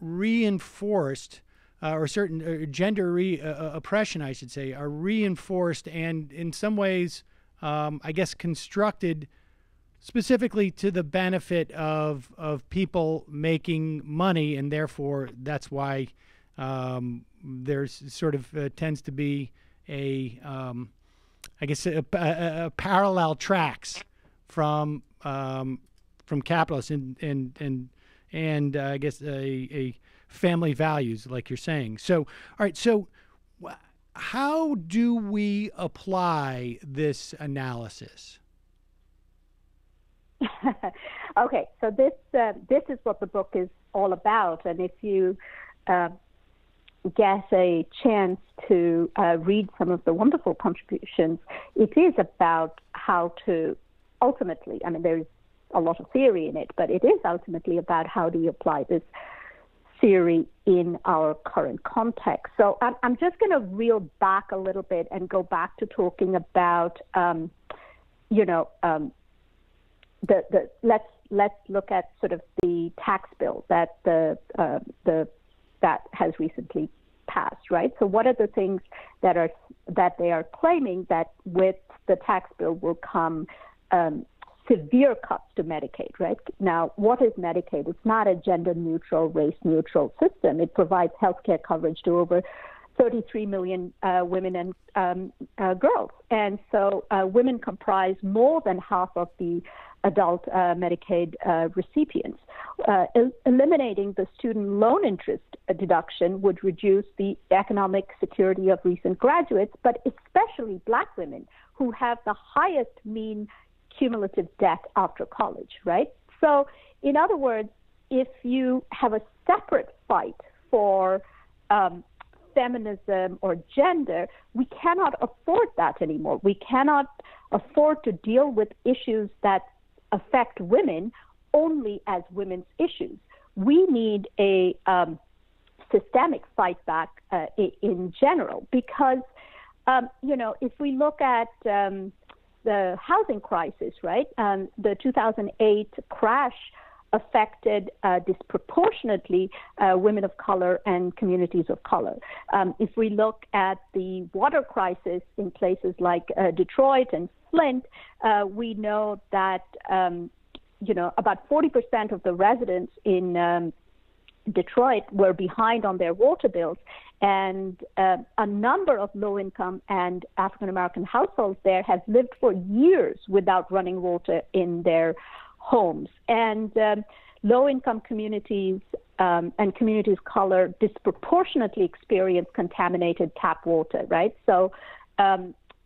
reinforced, or certain gender oppression, I should say, are reinforced and in some ways, I guess, constructed specifically to the benefit of people making money, and therefore that's why there's sort of tends to be a parallel tracks from capitalists and I guess a family values, like you're saying. So, all right, so how do we apply this analysis? Okay, so this is what the book is all about, and if you get a chance to read some of the wonderful contributions, it is about how to ultimately, I mean, there's a lot of theory in it, but it is ultimately about how do you apply this theory in our current context. So I'm just going to reel back a little bit and go back to talking about, let's look at sort of the tax bill that that has recently passed, right? So what are the things that they are claiming that with the tax bill will come severe cuts to Medicaid, right? Now, what is Medicaid? It's not a gender-neutral, race-neutral system. It provides health care coverage to over 33 million women and girls. And so women comprise more than half of the adult Medicaid recipients. Eliminating the student loan interest deduction would reduce the economic security of recent graduates, but especially Black women who have the highest mean cumulative debt after college, right? So, in other words, if you have a separate fight for feminism or gender, we cannot afford that anymore. We cannot afford to deal with issues that affect women only as women's issues. We need a systemic fight back in general because, if we look at the housing crisis, right? The 2008 crash affected disproportionately women of color and communities of color. If we look at the water crisis in places like Detroit and Flint, we know that about 40% of the residents in Detroit were behind on their water bills, and a number of low-income and African-American households there have lived for years without running water in their homes. And low-income communities and communities of color disproportionately experience contaminated tap water, right? So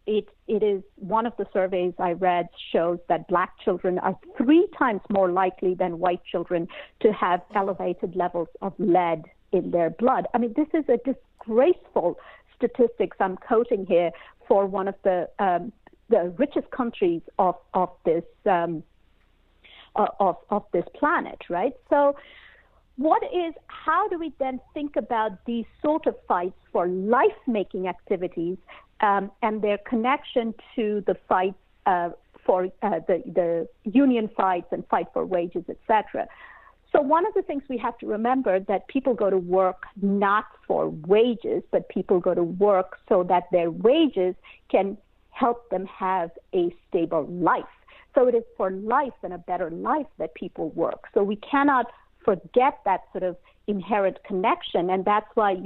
it is one of the surveys I read shows that Black children are 3 times more likely than white children to have elevated levels of lead in their blood. I mean, this is a disgraceful statistics I'm quoting here for one of the richest countries of this planet, right? So how do we then think about these sort of fights for life-making activities and their connection to the fights for the union fights and fight for wages, etc.? So one of the things we have to remember that people go to work not for wages, but people go to work so that their wages can help them have a stable life. So it is for life and a better life that people work. So we cannot forget that sort of inherent connection. And that's why,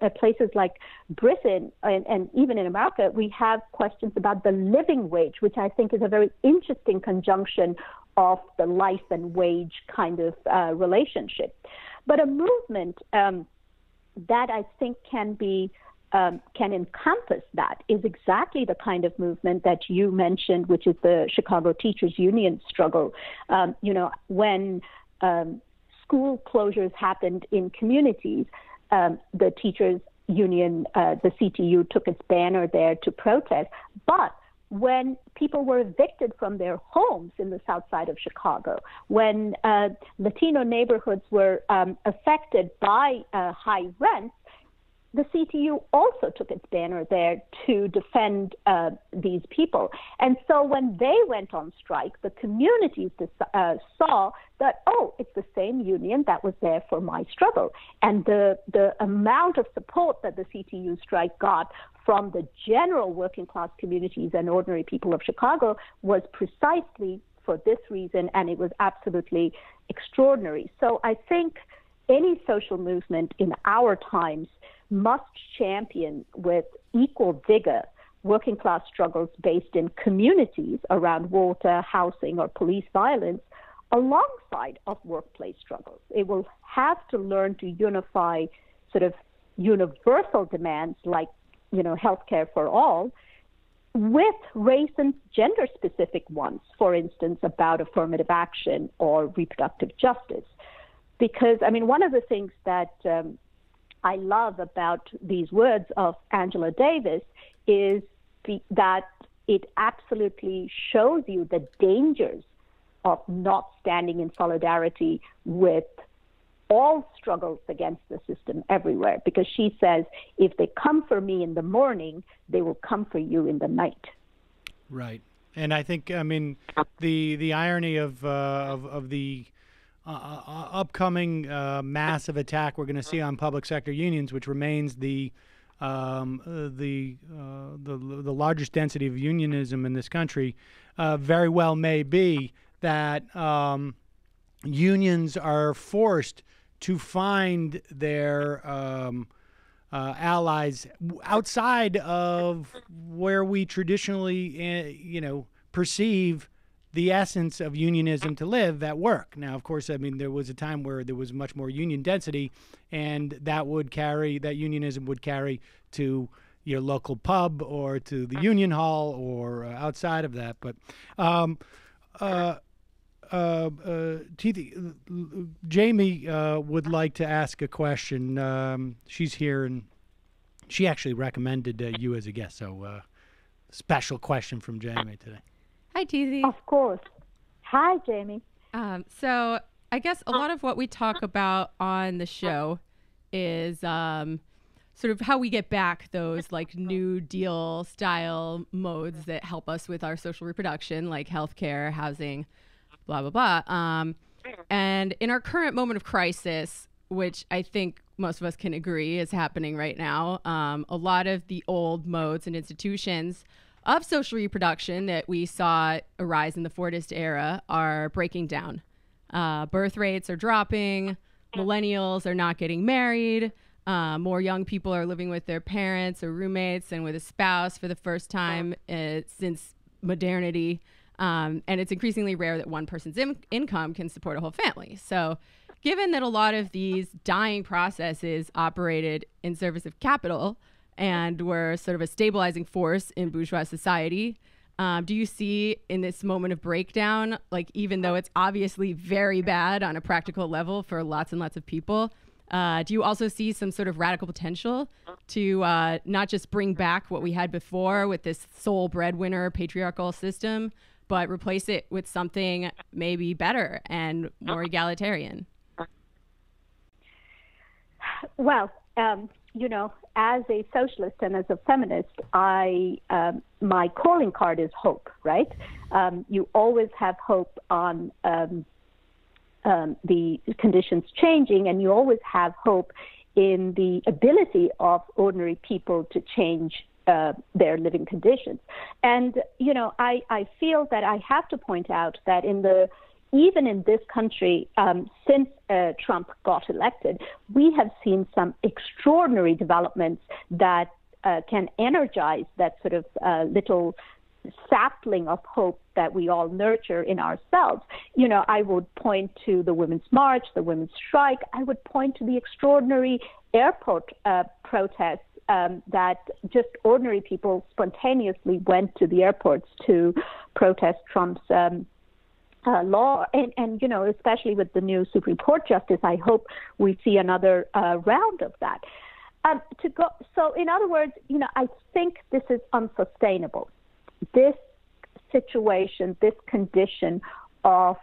at places like Britain and even in America, we have questions about the living wage, which I think is a very interesting conjunction of the life and wage kind of relationship. But a movement that I think can encompass that is exactly the kind of movement that you mentioned, which is the Chicago Teachers Union struggle. When school closures happened in communities, the teachers union, the CTU, took its banner there to protest. But when people were evicted from their homes in the south side of Chicago, when Latino neighborhoods were affected by high rents, the CTU also took its banner there to defend these people. And so when they went on strike, the communities saw that, oh, it's the same union that was there for my struggle. And the amount of support that the CTU strike got from the general working class communities and ordinary people of Chicago was precisely for this reason, and it was absolutely extraordinary. So I think any social movement in our times must champion with equal vigor working class struggles based in communities around water, housing, or police violence, alongside of workplace struggles. It will have to learn to unify sort of universal demands like, healthcare for all, with race and gender-specific ones, for instance, about affirmative action or reproductive justice. Because, one of the things that I love about these words of Angela Davis is that it absolutely shows you the dangers of not standing in solidarity with all struggles against the system everywhere, because she says, if they come for me in the morning, they will come for you in the night. Right. And I think, the irony of the upcoming massive attack we're going to see on public sector unions, which remains the largest density of unionism in this country, very well may be that unions are forced to find their allies outside of where we traditionally, perceive the essence of unionism to live at work. Now, of course, there was a time where there was much more union density, and that unionism would carry to your local pub or to the union hall or outside of that. But Tithi, Jamie would like to ask a question. She's here, and she actually recommended you as a guest. So, special question from Jamie today. Hi, Tithi. Of course. Hi, Jamie. So I guess a lot of what we talk about on the show is sort of how we get back those like New Deal style modes that help us with our social reproduction, like healthcare, housing, blah, blah, blah. And in our current moment of crisis, which I think most of us can agree is happening right now, a lot of the old modes and institutions of social reproduction that we saw arise in the Fordist era are breaking down. Birth rates are dropping. Millennials are not getting married. More young people are living with their parents or roommates and with a spouse for the first time since modernity. And it's increasingly rare that one person's income can support a whole family. So given that a lot of these dying processes operated in service of capital and were sort of a stabilizing force in bourgeois society, do you see in this moment of breakdown, like even though it's obviously very bad on a practical level for lots and lots of people, do you also see some sort of radical potential to not just bring back what we had before with this sole breadwinner patriarchal system, but replace it with something maybe better and more egalitarian? Well, as a socialist and as a feminist, my calling card is hope, right? You always have hope on the conditions changing, and you always have hope in the ability of ordinary people to change their living conditions. And, I feel that I have to point out that even in this country, since Trump got elected, we have seen some extraordinary developments that can energize that sort of little sapling of hope that we all nurture in ourselves. I would point to the Women's March, the Women's Strike. I would point to the extraordinary airport protests that just ordinary people spontaneously went to the airports to protest Trump's law. And especially with the new Supreme Court justice, I hope we see another round of that. So in other words, I think this is unsustainable. This situation, this condition of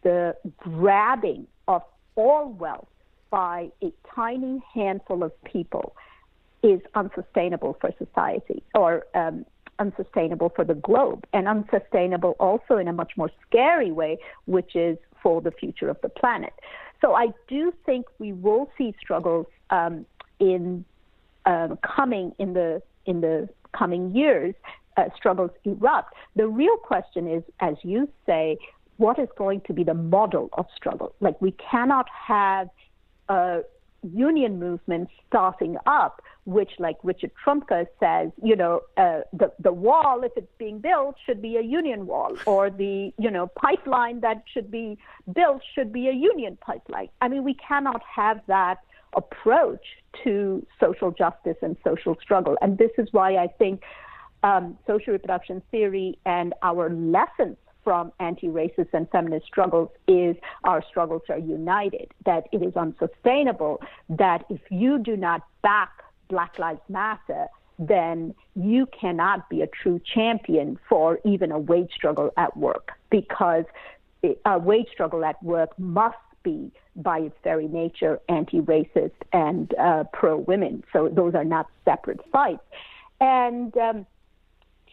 the grabbing of all wealth by a tiny handful of people is unsustainable for society, or unsustainable for the globe, and unsustainable also in a much more scary way, which is for the future of the planet. So I do think we will see struggles coming in the coming years. Struggles erupt. The real question is, as you say, what is going to be the model of struggle? Like, we cannot have a union movement starting up, which, like Richard Trumka says, the wall, if it's being built, should be a union wall, or the, pipeline that should be built should be a union pipeline. I mean, we cannot have that approach to social justice and social struggle. And this is why I think social reproduction theory and our lessons from anti-racist and feminist struggles is our struggles are united, that it is unsustainable, that if you do not back Black Lives Matter, then you cannot be a true champion for even a wage struggle at work, because a wage struggle at work must be, by its very nature, anti-racist and pro-women. So those are not separate fights. And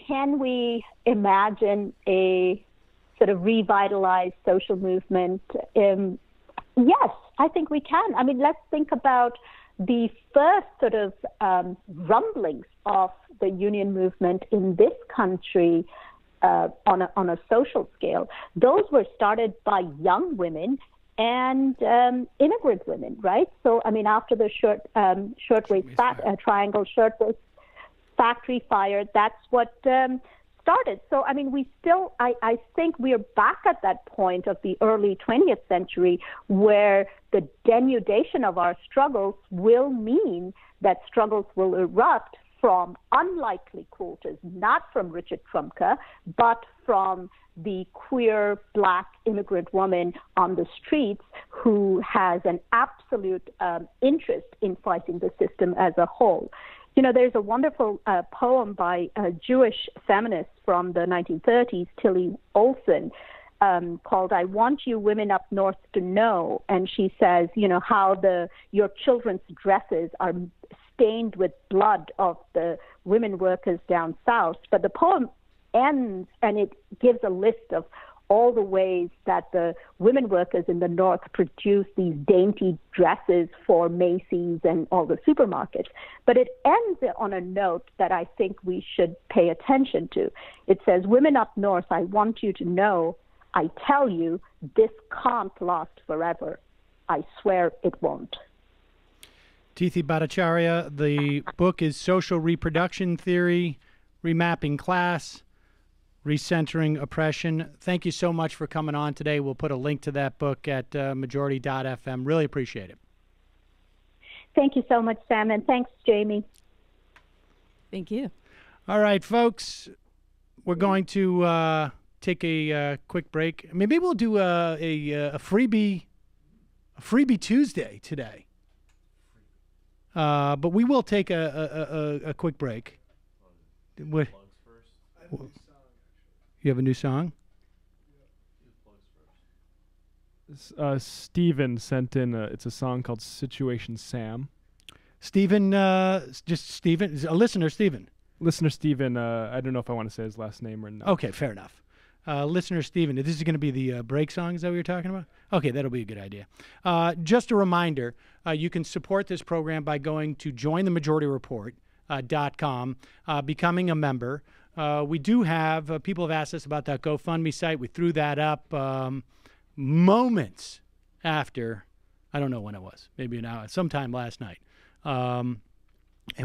can we imagine a sort of revitalized social movement? Yes, I think we can. I mean, let's think about the first sort of rumblings of the union movement in this country on a social scale. Those were started by young women and immigrant women, right? So, I mean, after the shirtwaist triangle shirtwaist factory fire, that's what started. So, I mean, I think we are back at that point of the early 20th century where the denudation of our struggles will mean that struggles will erupt from unlikely quotas, not from Richard Trumka, but from the queer Black immigrant woman on the streets who has an absolute interest in fighting the system as a whole. There's a wonderful poem by a Jewish feminist from the 1930s, Tilly Olson, called "I Want You Women Up North to Know." And she says, how your children's dresses are stained with blood of the women workers down south. But the poem ends, and it gives a list of all the ways that the women workers in the North produce these dainty dresses for Macy's and all the supermarkets. But it ends on a note that I think we should pay attention to. It says, "Women up north, I want you to know, I tell you, this can't last forever. I swear it won't." Tithi Bhattacharya, the book is Social Reproduction Theory, Remapping Class, Recentering Oppression. Thank you so much for coming on today. We'll put a link to that book at majority.fm. Really appreciate it. Thank you so much, Sam, and thanks, Jamie. Thank you. All right, folks, we're going to take a quick break. Maybe we'll do a freebie Tuesday today. But we will take a quick break. What? You have a new song? Steven sent in, it's a song called Situation Sam. Steven, just Steven, a listener, Steven. Listener Steven, I don't know if I want to say his last name or not. Okay, fair enough. Listener Steven, this is going to be the break song. Is that what you're talking about? Okay, that'll be a good idea. Just a reminder, you can support this program by going to jointhemajority.report.com, becoming a member. We do have, people have asked us about that GoFundMe site. We threw that up moments after, I don't know when it was, maybe an hour, sometime last night. And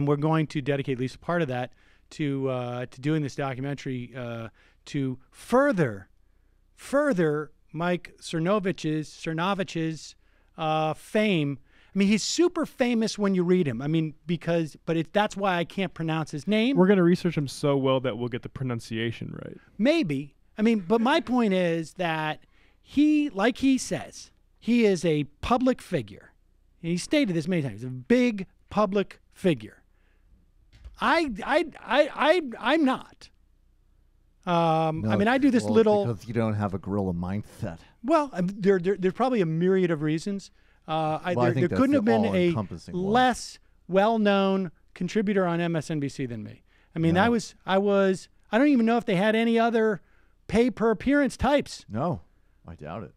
we're going to dedicate at least part of that to doing this documentary to further Mike Cernovich's fame. I mean, he's super famous when you read him. I mean, that's why I can't pronounce his name. We're going to research him so well that we'll get the pronunciation right. Maybe. I mean, but my point is that like he says, he is a public figure. He stated this many times, a big public figure. I'm not. I mean, I do this because you don't have a gorilla mindset. Well, there's probably a myriad of reasons. There couldn't have been a less well-known contributor on MSNBC than me. I mean, I don't even know if they had any other pay-per-appearance types. No, I doubt it.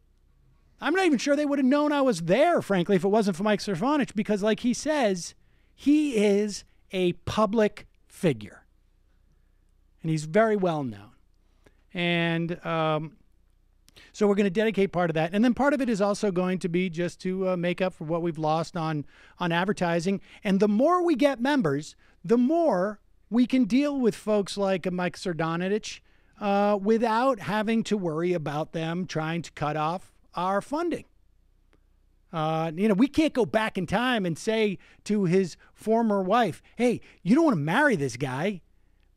I'm not even sure they would have known I was there, frankly, if it wasn't for Mike Cernovich, because like he says, he is a public figure. And he's very well known. And so we're going to dedicate part of that. And then part of it is also going to be just to make up for what we've lost on advertising. And the more we get members, the more we can deal with folks like Mike Cernovich without having to worry about them trying to cut off our funding. We can't go back in time and say to his former wife, hey, you don't want to marry this guy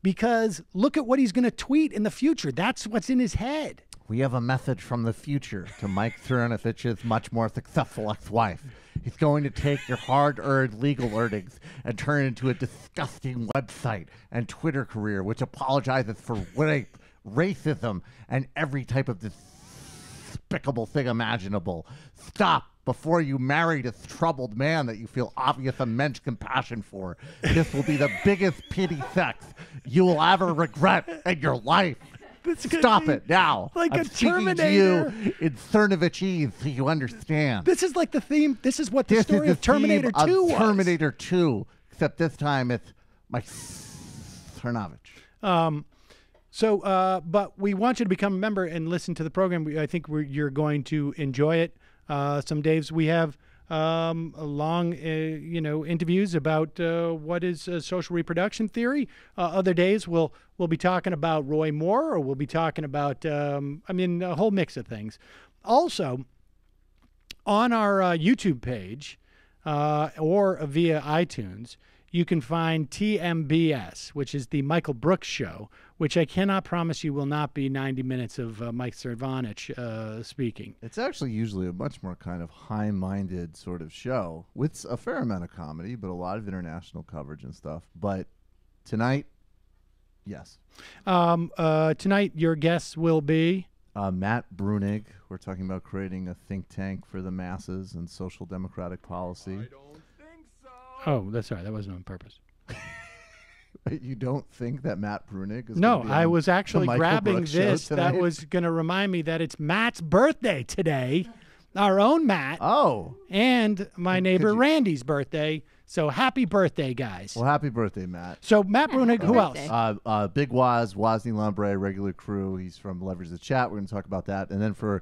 because look at what he's going to tweet in the future. That's what's in his head. We have a message from the future to Mike Cernovich's much more successful ex-wife. He's going to take your hard-earned legal earnings and turn it into a disgusting website and Twitter career which apologizes for rape, racism, and every type of despicable thing imaginable. Stop before you marry this troubled man that you feel obvious immense compassion for. This will be the biggest pity sex you will ever regret in your life. Stop it now. Like I'm a speaking Terminator. to you in Cernovichese so you understand. This is like the theme. This is what the story of Terminator 2 was. Terminator 2, except this time it's Mike Cernovich. But we want you to become a member and listen to the program. I think you're going to enjoy it. Some days we have long, interviews about what is social reproduction theory. Other days we'll be talking about Roy Moore, or we'll be talking about, a whole mix of things. Also, on our YouTube page or via iTunes, you can find TMBS, which is the Michael Brooks Show, which I cannot promise you will not be 90 minutes of Mike Cernovich speaking. It's actually usually a much more kind of high-minded sort of show with a fair amount of comedy, but a lot of international coverage and stuff. But tonight, yes. Tonight, your guests will be? Matt Brunig. We're talking about creating a think tank for the masses and social democratic policy. Oh, that's right. That wasn't on purpose. You don't think that Matt Brunig is No, gonna be I on was actually the Michael grabbing Brooks show this. tonight? That was going to remind me that it's Matt's birthday today. Our own Matt. Oh. And my neighbor Randy's birthday. So happy birthday, guys. Well, happy birthday, Matt. So Matt Brunig, who else? Big Waz, Wozni Lambre, regular crew. He's from Leverage the Chat. We're going to talk about that. And then we're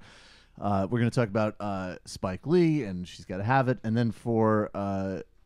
going to talk about Spike Lee, and She's Gotta Have It. And then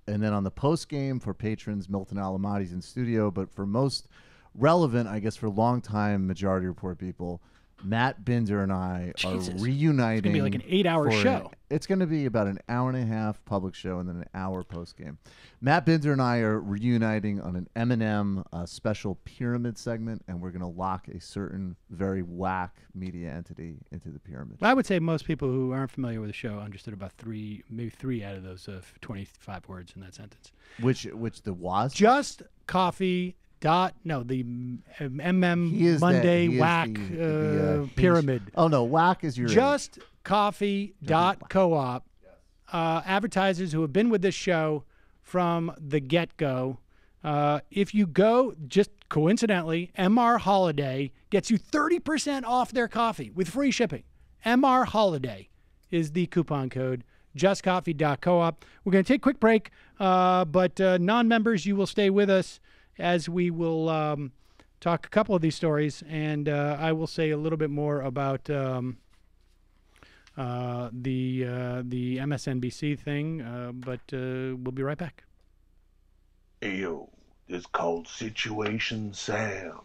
and then on the post game for patrons, Milton Alamati's in studio. But for most relevant, I guess, for longtime Majority Report people, Matt Binder and I are reuniting. It's going to be like an 8-hour show. It's going to be about an hour and a half public show and then an hour post game. Matt Binder and I are reuniting on an M&M special pyramid segment, and we're going to lock a certain very whack media entity into the pyramid. I would say most people who aren't familiar with the show understood about maybe three out of those 25 words in that sentence. Which the was? Just coffee. The Monday whack pyramid. Oh no, whack is your Just coffee.coop. Advertisers who have been with this show from the get-go. If you go, just coincidentally, MR Holiday gets you 30% off their coffee with free shipping. MR Holiday is the coupon code. JustCoffee.coop. We're going to take a quick break, but non-members, you will stay with us as we will talk a couple of these stories, and I will say a little bit more about the MSNBC thing, but we'll be right back. Hey, yo, this called Situation Sam.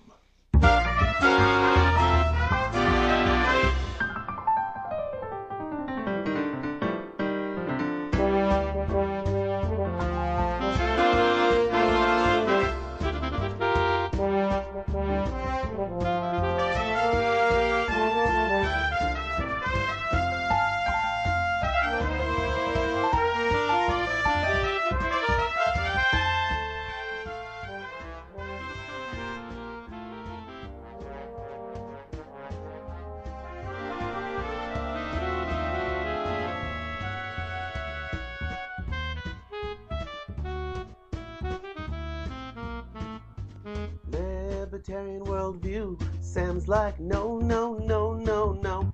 Libertarian worldview. Sam's like, no, no, no, no, no.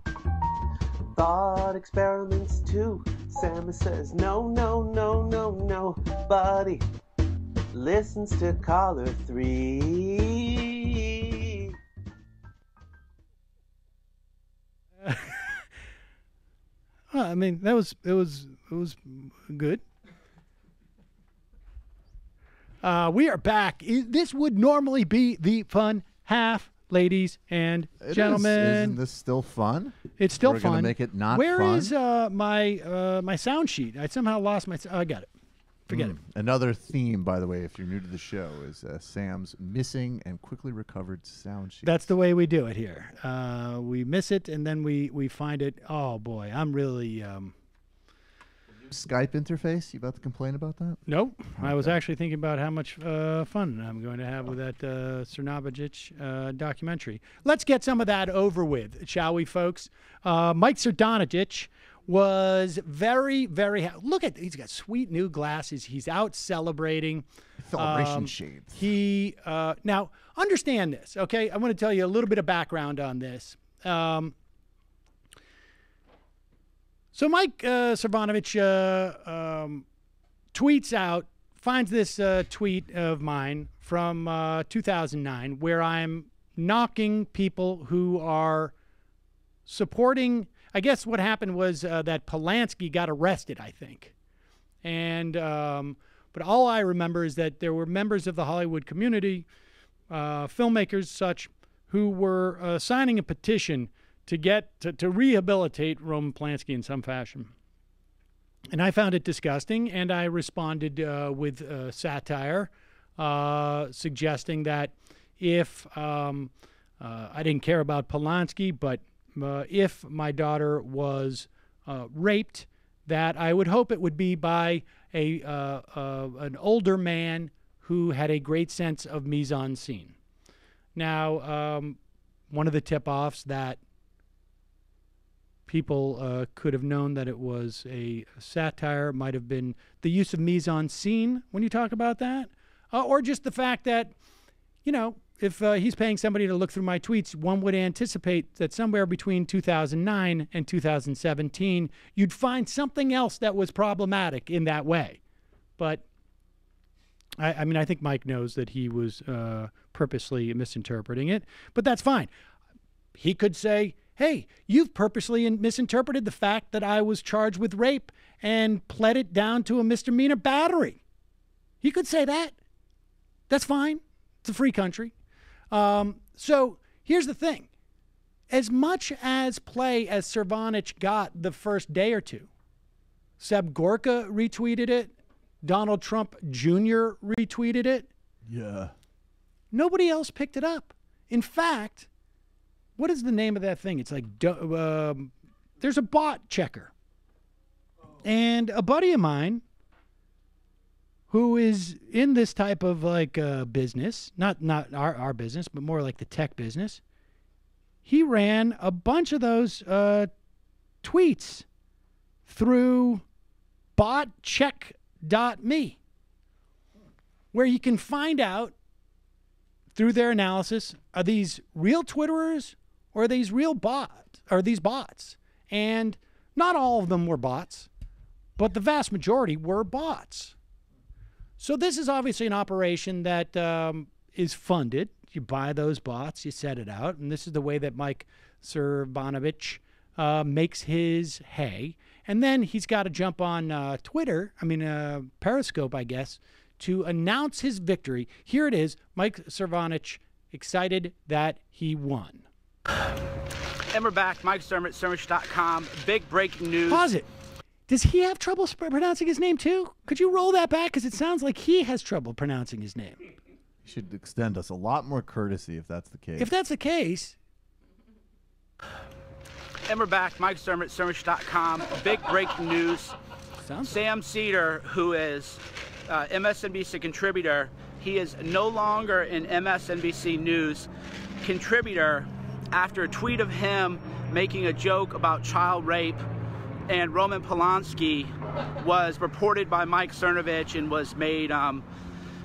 Thought experiments too. Sam says, no, no, no, no, no. Buddy listens to caller 3. I mean, it was good. We are back. This would normally be the fun half, ladies and gentlemen. Isn't this still fun? It's still We're fun. We're going to make it not Where fun. Where is my sound sheet? I somehow lost my... I got it. Forget it. Another theme, by the way, if you're new to the show, is Sam's missing and quickly recovered sound sheet. That's the way we do it here. We miss it, and then we find it. Oh, boy. I'm really... Skype interface? You about to complain about that? Nope. Okay. I was actually thinking about how much fun I'm going to have with that Cernovich documentary. Let's get some of that over with, shall we, folks? Mike Cernovich was very, very... Look at... He's got sweet new glasses. He's out celebrating. Celebration shades. He... now, understand this, okay? I want to tell you a little bit of background on this. So Mike Cernovich tweets out, finds this tweet of mine from 2009 where I'm knocking people who are supporting... I guess what happened was that Polanski got arrested, I think. And but all I remember is that there were members of the Hollywood community, filmmakers such, who were signing a petition to get to rehabilitate Roman Polanski in some fashion. And I found it disgusting, and I responded with satire, suggesting that if I didn't care about Polanski, but if my daughter was raped, that I would hope it would be by an older man who had a great sense of mise-en-scene. Now, one of the tip-offs that people could have known that it was a satire might have been the use of mise-en-scene when you talk about that, or just the fact that, you know, if he's paying somebody to look through my tweets, one would anticipate that somewhere between 2009 and 2017, you'd find something else that was problematic in that way. But, I mean, I think Mike knows that he was purposely misinterpreting it, but that's fine. He could say, hey, you've purposely misinterpreted the fact that I was charged with rape and pled it down to a misdemeanor battery. He could say that. That's fine. It's a free country. So here's the thing. As much as play as Cernovich got the first day or two, Seb Gorka retweeted it, Donald Trump Jr. retweeted it. Yeah. Nobody else picked it up. In fact, what is the name of that thing? It's like, there's a bot checker. And a buddy of mine who is in this type of like business, not our business, but more like the tech business, he ran a bunch of those tweets through botcheck.me. where you can find out through their analysis, are these real Twitterers or are these real bots? Are these bots? And not all of them were bots, but the vast majority were bots. So this is obviously an operation that is funded. You buy those bots, you set it out, and this is the way that Mike Cernovich makes his hay. And then he's got to jump on Periscope, I guess, to announce his victory. Here it is, Mike Cernovich, excited that he won. And we're back, Mike Cernovich, Cernovich.com. Big breaking news. Pause it. Does he have trouble pronouncing his name too? Could you roll that back? Because it sounds like he has trouble pronouncing his name. You should extend us a lot more courtesy if that's the case. If that's the case. And we're back, Mike Cernovich, Cernovich.com. Big breaking news. Sam Seder, who is MSNBC contributor, he is no longer an MSNBC News contributor after a tweet of him making a joke about child rape and Roman Polanski was reported by Mike Cernovich and was made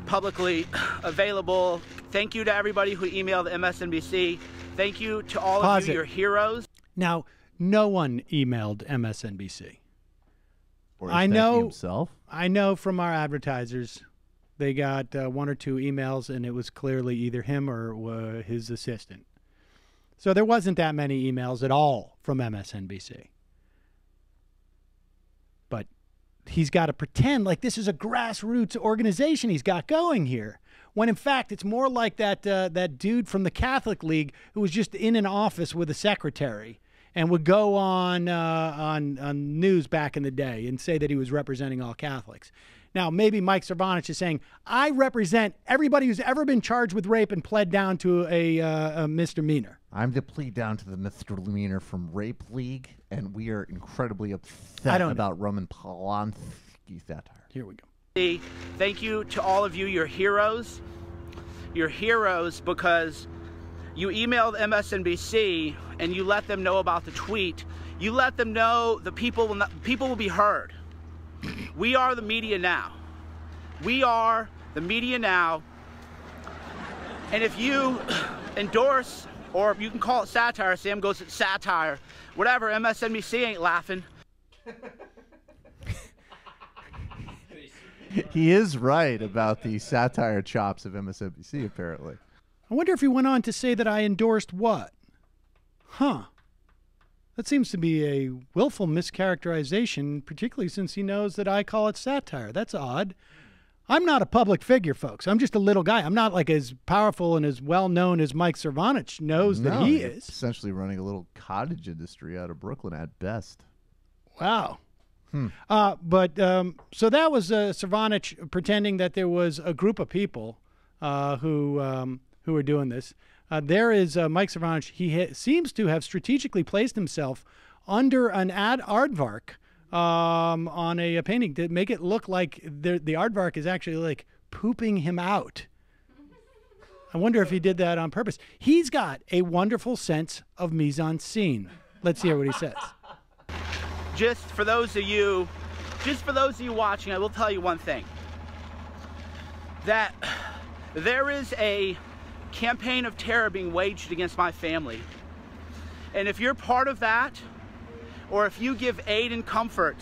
publicly available. Thank you to everybody who emailed MSNBC. Thank you to all of you, your heroes. Now, no one emailed MSNBC. Or I know himself. I know from our advertisers, they got one or two emails, and it was clearly either him or his assistant. So there wasn't that many emails at all from MSNBC. But he's got to pretend like this is a grassroots organization he's got going here, when in fact it's more like that dude from the Catholic League who was just in an office with a secretary and would go on news back in the day and say that he was representing all Catholics. Now, maybe Mike Cernovich is saying, I represent everybody who's ever been charged with rape and pled down to a misdemeanor. I'm to plead down to the misdemeanor from Rape League, and we are incredibly upset about Roman Polanski satire. Here we go. Thank you to all of you, your heroes. Your heroes, because you emailed MSNBC and you let them know about the tweet. You let them know the people will be heard. We are the media now. We are the media now. And if you endorse, or you can call it satire, Sam goes, it's satire, whatever, MSNBC ain't laughing. He is right about the satire chops of MSNBC, apparently. I wonder if he went on to say that I endorsed what? Huh. That seems to be a willful mischaracterization, particularly since he knows that I call it satire. That's odd. I'm not a public figure, folks. I'm just a little guy. I'm not like as powerful and as well-known as Mike Cernovich knows that he is. Essentially running a little cottage industry out of Brooklyn at best. Wow. So that was Cernovich pretending that there was a group of people who were doing this. There is Mike Cernovich. He seems to have strategically placed himself under an aardvark on a painting to make it look like the aardvark is actually like pooping him out. I wonder if he did that on purpose. He's got a wonderful sense of mise-en-scene. Let's hear what he says. Just for those of you watching, I will tell you one thing. That there is a campaign of terror being waged against my family. And if you're part of that, or if you give aid and comfort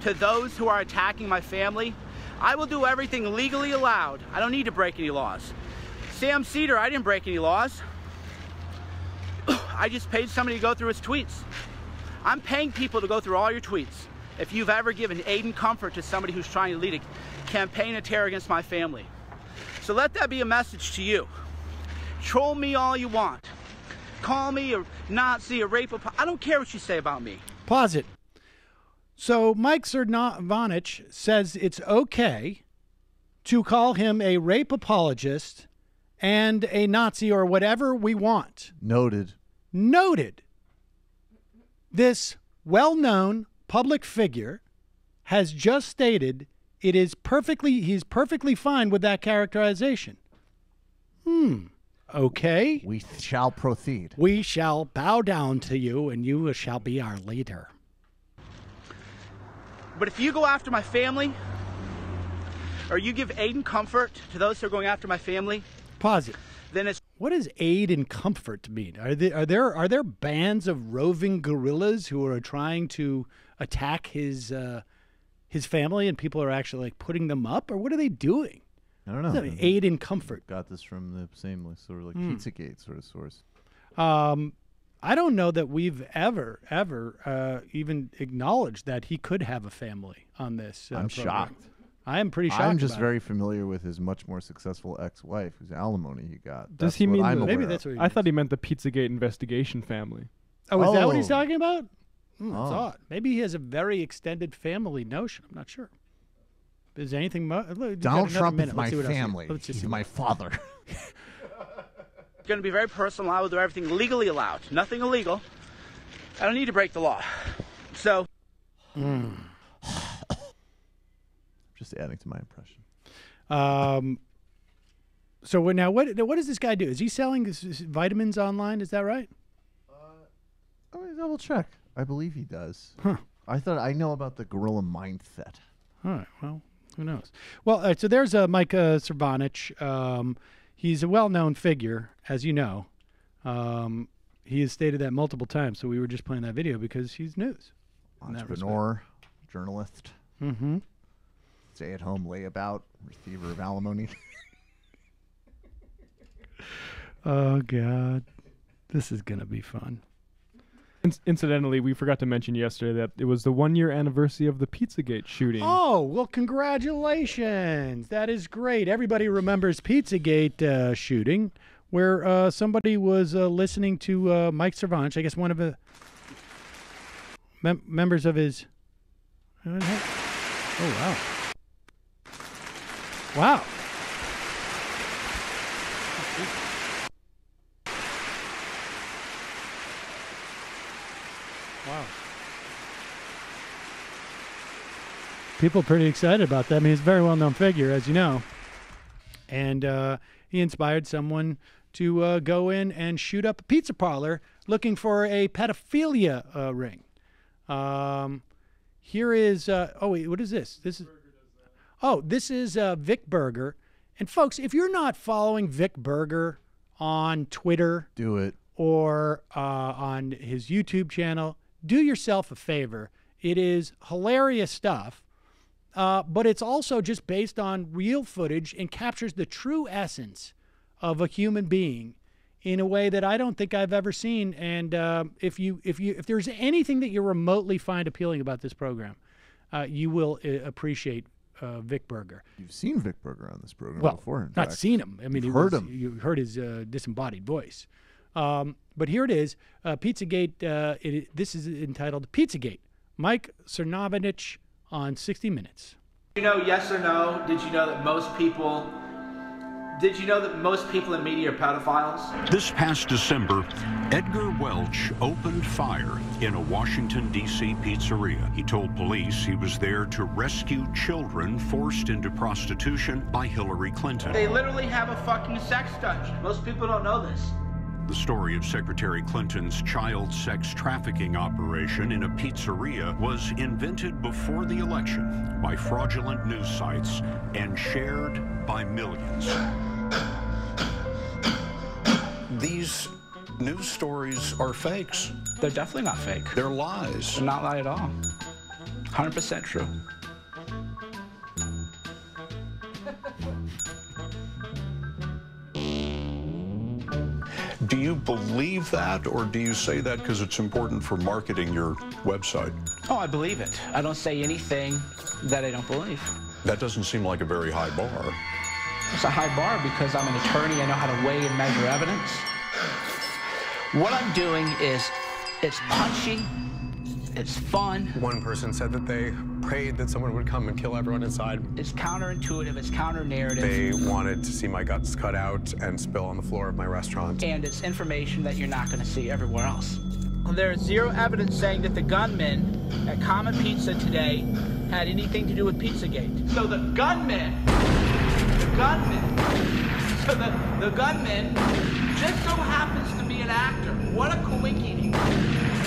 to those who are attacking my family, I will do everything legally allowed. I don't need to break any laws. Sam Seder, I didn't break any laws. I just paid somebody to go through his tweets. I'm paying people to go through all your tweets. If you've ever given aid and comfort to somebody who's trying to lead a campaign of terror against my family. So let that be a message to you. Troll me all you want. Call me a Nazi, a rape, I don't care what you say about me. Pause it. So Mike Cernovich says it's okay to call him a rape apologist and a Nazi or whatever we want. Noted. Noted. This well-known public figure has just stated he's perfectly fine with that characterization. Okay. We shall proceed. We shall bow down to you, and you shall be our leader. But if you go after my family, or you give aid and comfort to those who are going after my family, Pause it. then it's What does aid and comfort mean? Are there bands of roving guerrillas who are trying to attack his family, and people are actually like putting them up, or what are they doing? I don't know. What does that mean? Aid and comfort. Got this from the same sort of like Pizzagate sort of source. I don't know that we've ever even acknowledged that he could have a family on this. I'm program. shocked. I am pretty shocked. I'm just about very familiar with his much more successful ex-wife, whose alimony he got. Does he mean maybe that's what he I thought he meant the Pizzagate investigation family. Oh, is that what he's talking about? That's Oh. odd. Maybe he has a very extended family notion. I'm not sure. Is there anything? Donald Trump is my family. He's my father. going to be very personal. I will do everything legally allowed. Nothing illegal. I don't need to break the law. So. Just adding to my impression. So now, what does this guy do? Is he selling his vitamins online? Is that right? Let me double check. I believe he does. Huh. I know about the gorilla mindset. All right. Well, who knows? Well, all right, so there's Mike Cernovich. He's a well-known figure, as you know. He has stated that multiple times. So we were just playing that video because he's news. Entrepreneur, journalist. Mm-hmm. Stay-at-home layabout, receiver of alimony. Oh, God. This is going to be fun. Incidentally, we forgot to mention yesterday that it was the 1-year anniversary of the Pizzagate shooting. Oh, well, congratulations. That is great. Everybody remembers Pizzagate shooting, where somebody was listening to Mike Cernovich, I guess one of the members of his... Oh, wow. Wow. Wow. People are pretty excited about that. I mean, he's a very well-known figure, as you know. And he inspired someone to go in and shoot up a pizza parlor looking for a pedophilia ring. Here is... oh, wait, what is this? This is Vic Berger. And, folks, if you're not following Vic Berger on Twitter... Do it. Or on his YouTube channel... Do yourself a favor. It is hilarious stuff, but it's also just based on real footage and captures the true essence of a human being in a way that I don't think I've ever seen. And if there's anything that you remotely find appealing about this program, you will appreciate Vic Berger. You've seen Vic Berger on this program before. Not seen him. I mean, you've heard him. You heard his disembodied voice. But here it is, Pizzagate. This is entitled Pizzagate. Mike Cernovich on 60 Minutes. You know, yes or no? Did you know that most people in media are pedophiles? This past December, Edgar Welch opened fire in a Washington, D.C. pizzeria. He told police he was there to rescue children forced into prostitution by Hillary Clinton. They literally have a fucking sex dungeon. Most people don't know this. The story of Secretary Clinton's child sex trafficking operation in a pizzeria was invented before the election by fraudulent news sites and shared by millions. These news stories are fakes. They're definitely not fake. They're lies. They're not lie at all. 100% true. Do you believe that, or do you say that because it's important for marketing your website? Oh, I believe it. I don't say anything that I don't believe. That doesn't seem like a very high bar. It's a high bar because I'm an attorney. I know how to weigh and measure evidence. What I'm doing is, it's punchy, it's fun. One person said that they prayed that someone would come and kill everyone inside. It's counterintuitive, it's counter-narrative. They wanted to see my guts cut out and spill on the floor of my restaurant. And it's information that you're not going to see everywhere else. There's zero evidence saying that the gunman at Common Pizza today had anything to do with Pizzagate. So the gunman just so happens to be an actor. What a coinky.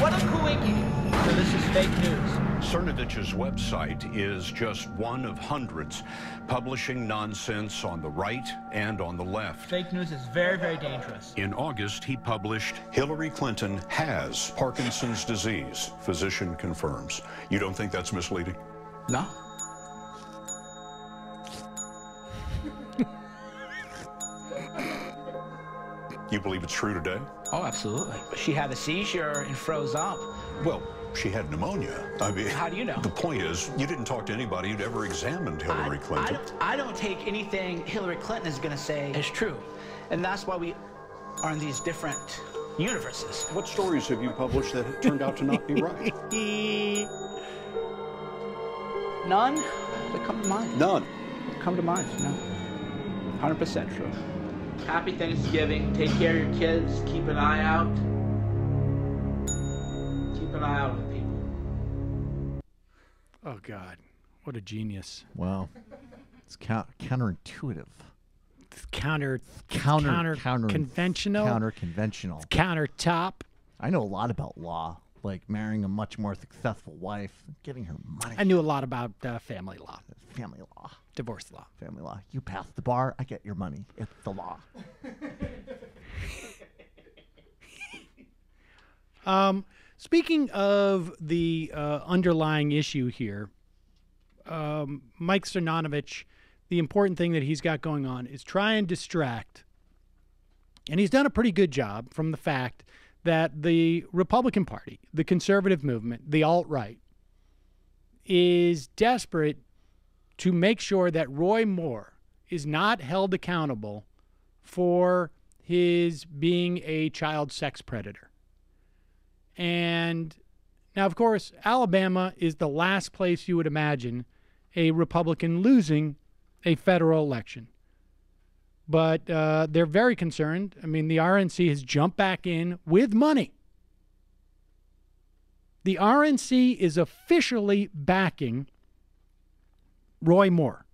What a coinky. So this is fake news. Cernovich's website is just one of hundreds publishing nonsense on the right and on the left. Fake news is very, very dangerous. In August, he published Hillary Clinton has Parkinson's disease. Physician confirms. You don't think that's misleading? No. You believe it's true today? Oh, absolutely. She had a seizure and froze up. Well, she had pneumonia. I mean, how do you know? The point is, you didn't talk to anybody who'd ever examined Hillary Clinton. I don't take anything Hillary Clinton is going to say as true. And that's why we are in these different universes. What stories have you published that turned out to not be right? None that come to mind. None. Come to mind, no. 100% true. Happy Thanksgiving. Take care of your kids. Keep an eye out. Keep an eye out on people. Oh, God. What a genius. Wow. It's counterintuitive. It's counter conventional. It's countertop. I know a lot about law, like marrying a much more successful wife, getting her money. I knew a lot about family law. Family law. Divorce law. Family law. You pass the bar, I get your money. It's the law. Speaking of the underlying issue here, Mike Cernovich, the important thing that he's got going on is try and distract, and he's done a pretty good job from the fact that the Republican Party, the conservative movement, the alt-right, is desperate to make sure that Roy Moore is not held accountable for his being a child sex predator. And now, of course, Alabama is the last place you would imagine a Republican losing a federal election. But they're very concerned. I mean, the RNC has jumped back in with money. The RNC is officially backing Roy Moore.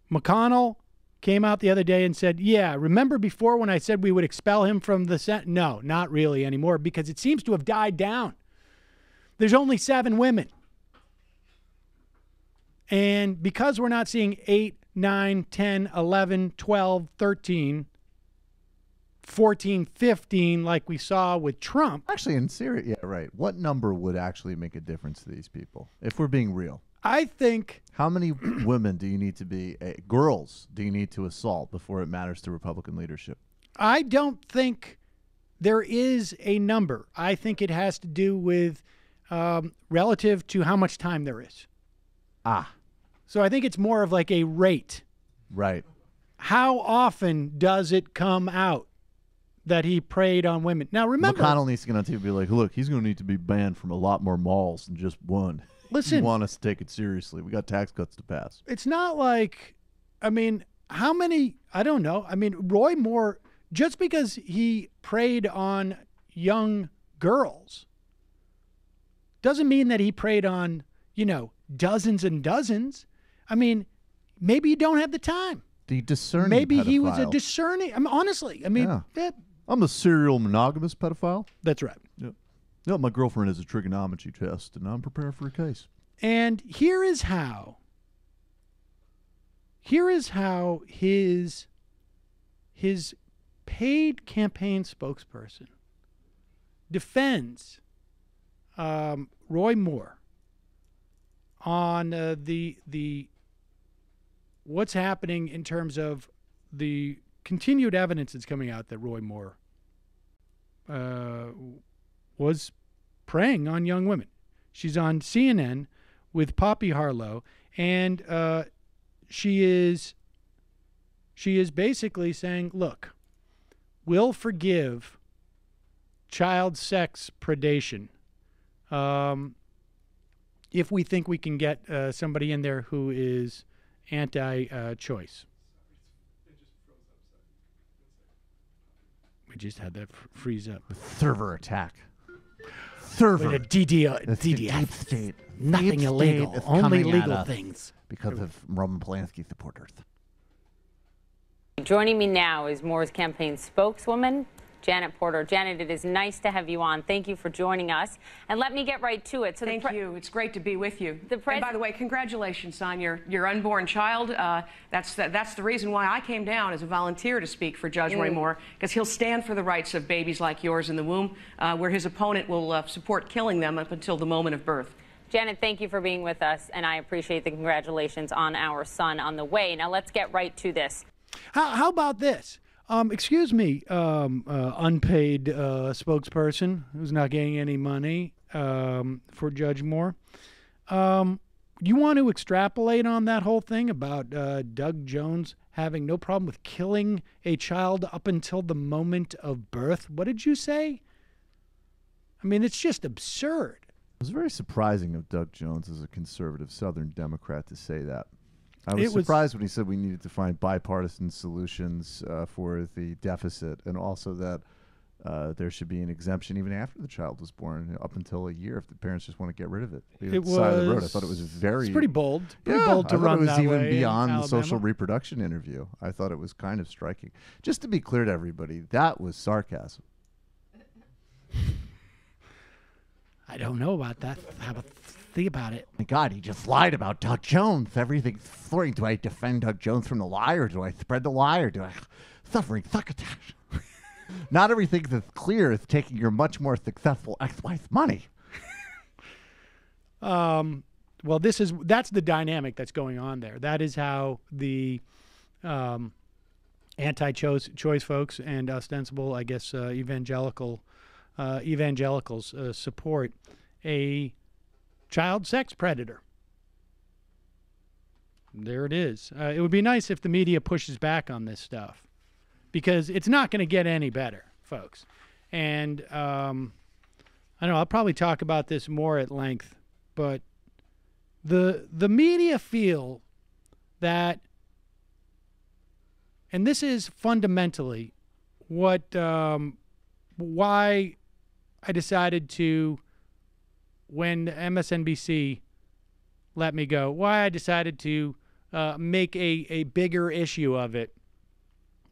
McConnell came out the other day and said, yeah, remember before when I said we would expel him from the Senate? No, not really anymore, because it seems to have died down. There's only 7 women. And because we're not seeing 8, 9, 10, 11, 12, 13, 14, 15 like we saw with Trump. Actually, in Syria, yeah, right. What number would actually make a difference to these people, if we're being real? I think... How many women do you need to be, girls do you need to assault before it matters to Republican leadership? I don't think there is a number. I think it has to do with relative to how much time there is. So I think it's more of like a rate. Right. How often does it come out that he preyed on women? Now, remember... McConnell needs to get on TV and be like, look, he's going to need to be banned from a lot more malls than just one. Listen. You want us to take it seriously. We got tax cuts to pass. It's not like, I mean, how many, I don't know. I mean, Roy Moore, just because he preyed on young girls doesn't mean that he preyed on, dozens and dozens. I mean, maybe you don't have the time. The discerning Maybe pedophile. he was a discerning, honestly, I'm a serial monogamous pedophile. That's right. Yep. No, my girlfriend has a trigonometry test, and I'm prepared for a case. And here is how his paid campaign spokesperson defends Roy Moore on the what's happening in terms of the continued evidence that's coming out that Roy Moore was preying on young women. She's on CNN with Poppy Harlow, and she is basically saying, look, we'll forgive child sex predation if we think we can get somebody in there who is anti-choice. We just had that freeze up. Server attack. Server. With a DDoS. The deep state. Nothing Deep illegal. state is Only coming at legal us things. Because of Roman Polanski supporters. Joining me now is Moore's campaign spokeswoman, Janet Porter. Janet, it is nice to have you on. Thank you for joining us. And let me get right to it. So Thank you. It's great to be with you. And by the way, congratulations on your unborn child. That's the reason why I came down as a volunteer to speak for Judge Roy Moore, because he'll stand for the rights of babies like yours in the womb, where his opponent will support killing them up until the moment of birth. Janet, thank you for being with us, and I appreciate the congratulations on our son on the way. Now let's get right to this. How about this? Excuse me, unpaid spokesperson who's not getting any money for Judge Moore. You want to extrapolate on that whole thing about Doug Jones having no problem with killing a child up until the moment of birth? What did you say? I mean, it's just absurd. It was very surprising of Doug Jones as a conservative Southern Democrat to say that. I was surprised when he said we needed to find bipartisan solutions for the deficit, and also that there should be an exemption even after the child was born, up until a year, if the parents just want to get rid of it. It was, side of the road. I thought it was very... It's pretty bold. Pretty bold to run that way. It was even beyond the Alabama. social reproduction interview. I thought it was kind of striking. Just to be clear to everybody, that was sarcasm. I don't know about that. Have a think about it. My God, he just lied about Doug Jones. Everything's flooring. Do I defend Doug Jones from the lie, or do I spread the lie, or do I suffering succotash? Not everything that's clear is taking your much more successful ex-wife's money. Well, that's the dynamic that's going on there. That is how the anti-choice folks and ostensible, I guess, evangelicals support a child sex predator. There it is. It would be nice if the media pushes back on this stuff, because it's not going to get any better, folks. And I know I'll probably talk about this more at length, but the media feel that, and this is fundamentally what why I decided to, when MSNBC let me go, why I decided to make a bigger issue of it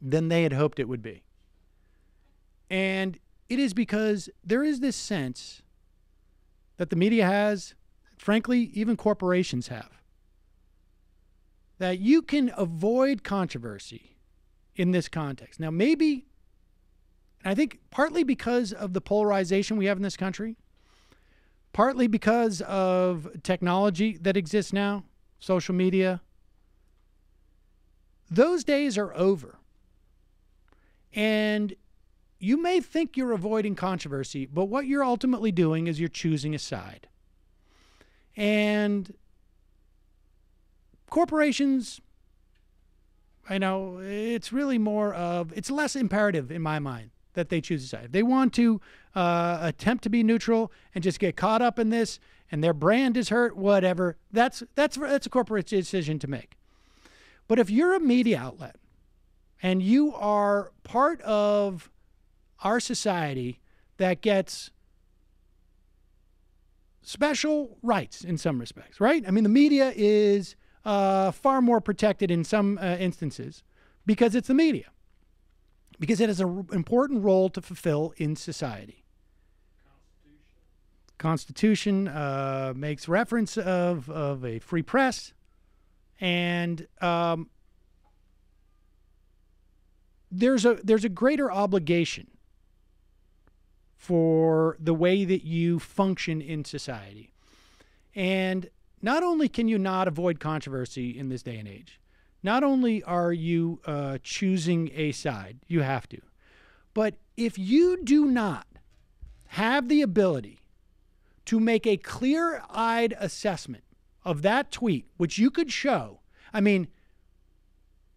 than they had hoped it would be. And it is because there is this sense that the media has, frankly, even corporations have, that you can avoid controversy in this context. Now, maybe, I think partly because of the polarization we have in this country, partly because of technology that exists now, social media, those days are over. And you may think you're avoiding controversy, but what you're ultimately doing is you're choosing a side. And corporations, I know, it's really more of, it's less imperative in my mind that they choose a side. If they want to attempt to be neutral and just get caught up in this and their brand is hurt, whatever, that's a corporate decision to make. But if you're a media outlet and you are part of our society that gets special rights in some respects, right? I mean, the media is far more protected in some instances because it's the media, because it has an important role to fulfill in society. Constitution makes reference of a free press, and there's a greater obligation for the way that you function in society. And not only can you not avoid controversy in this day and age, not only are you choosing a side, you have to, but if you do not have the ability to make a clear-eyed assessment of that tweet, which you could show, I mean,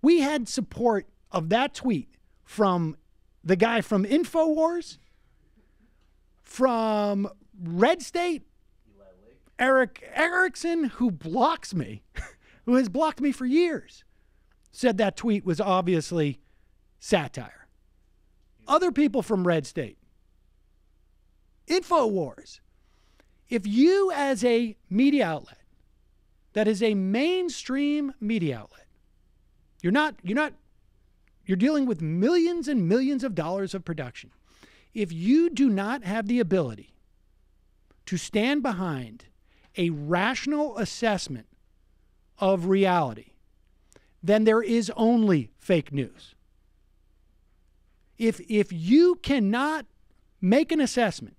we had support of that tweet from the guy from InfoWars, from Red State, Eric Erickson, who blocks me, who has blocked me for years, said that tweet was obviously satire. Other people from Red State, InfoWars. If you, as a media outlet that is a mainstream media outlet, you're dealing with millions and millions of dollars of production. If you do not have the ability to stand behind a rational assessment of reality, then there is only fake news. If you cannot make an assessment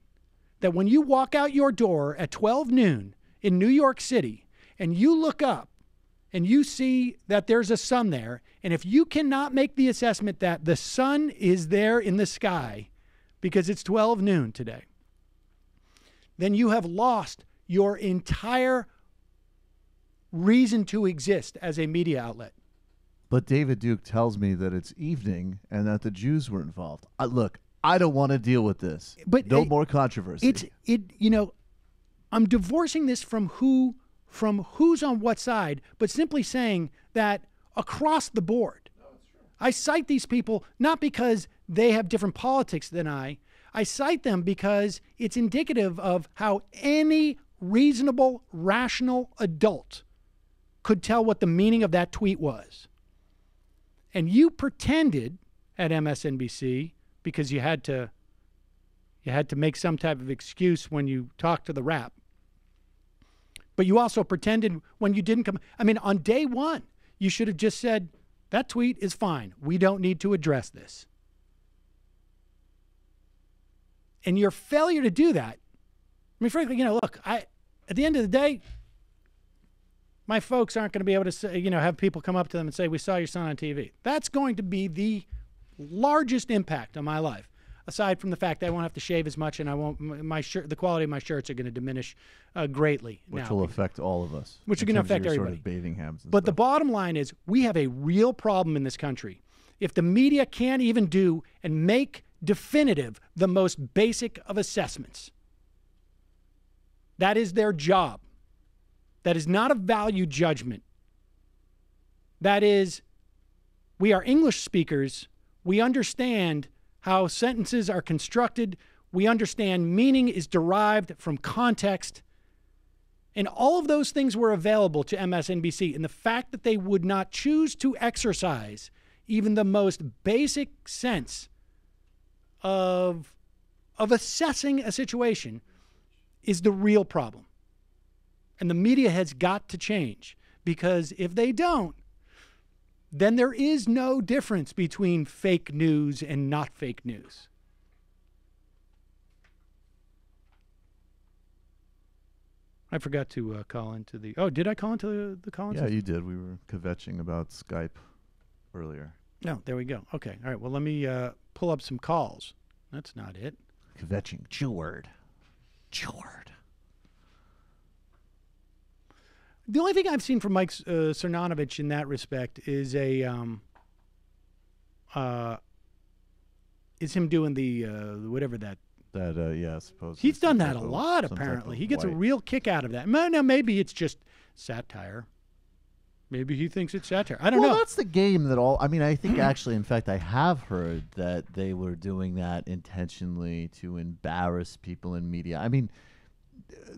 that when you walk out your door at 12 noon in New York City and you look up and you see that there's a sun there, and if you cannot make the assessment that the sun is there in the sky because it's 12 noon today, then you have lost your entire reason to exist as a media outlet. But David Duke tells me that it's evening and that the Jews were involved. Look, I don't want to deal with this. But no more controversy. I'm divorcing this from who's on what side, but simply saying that across the board, I cite these people not because they have different politics than I cite them because it's indicative of how any reasonable, rational adult could tell what the meaning of that tweet was. And you pretended at MSNBC because you had to make some type of excuse when you talked to the rap. But you also pretended when you didn't come. I mean, on day one, you should have just said, that tweet is fine. We don't need to address this. And your failure to do that, I mean, frankly, look, at the end of the day, my folks aren't going to be able to say, have people come up to them and say, we saw your son on TV. That's going to be the largest impact on my life, aside from the fact that I won't have to shave as much and the quality of my shirts are going to diminish greatly. Which will affect all of us. Which are going to affect everybody. Sort of bathing hams and but stuff. The bottom line is we have a real problem in this country. If the media can't even do and make definitive the most basic of assessments, that is their job. That is not a value judgment. That is, we are English speakers. We understand how sentences are constructed. We understand meaning is derived from context. And all of those things were available to MSNBC. And the fact that they would not choose to exercise even the most basic sense of assessing a situation is the real problem. And the media has got to change, because if they don't, then there is no difference between fake news and not fake news. I forgot to call into the... Oh, did I call into the call? Yeah, you did. We were kvetching about Skype earlier. No, there we go. Okay. All right. Well, let me pull up some calls. That's not it. Kvetching. Jeward. The only thing I've seen from Mike Cernovich in that respect is him doing the whatever that. Yeah, supposedly. He's done that a lot, apparently. He gets a real kick out of that. No, maybe it's just satire. Maybe he thinks it's satire. I don't know. Well, that's the game that I think actually, in fact, I have heard that they were doing that intentionally to embarrass people in media. I mean,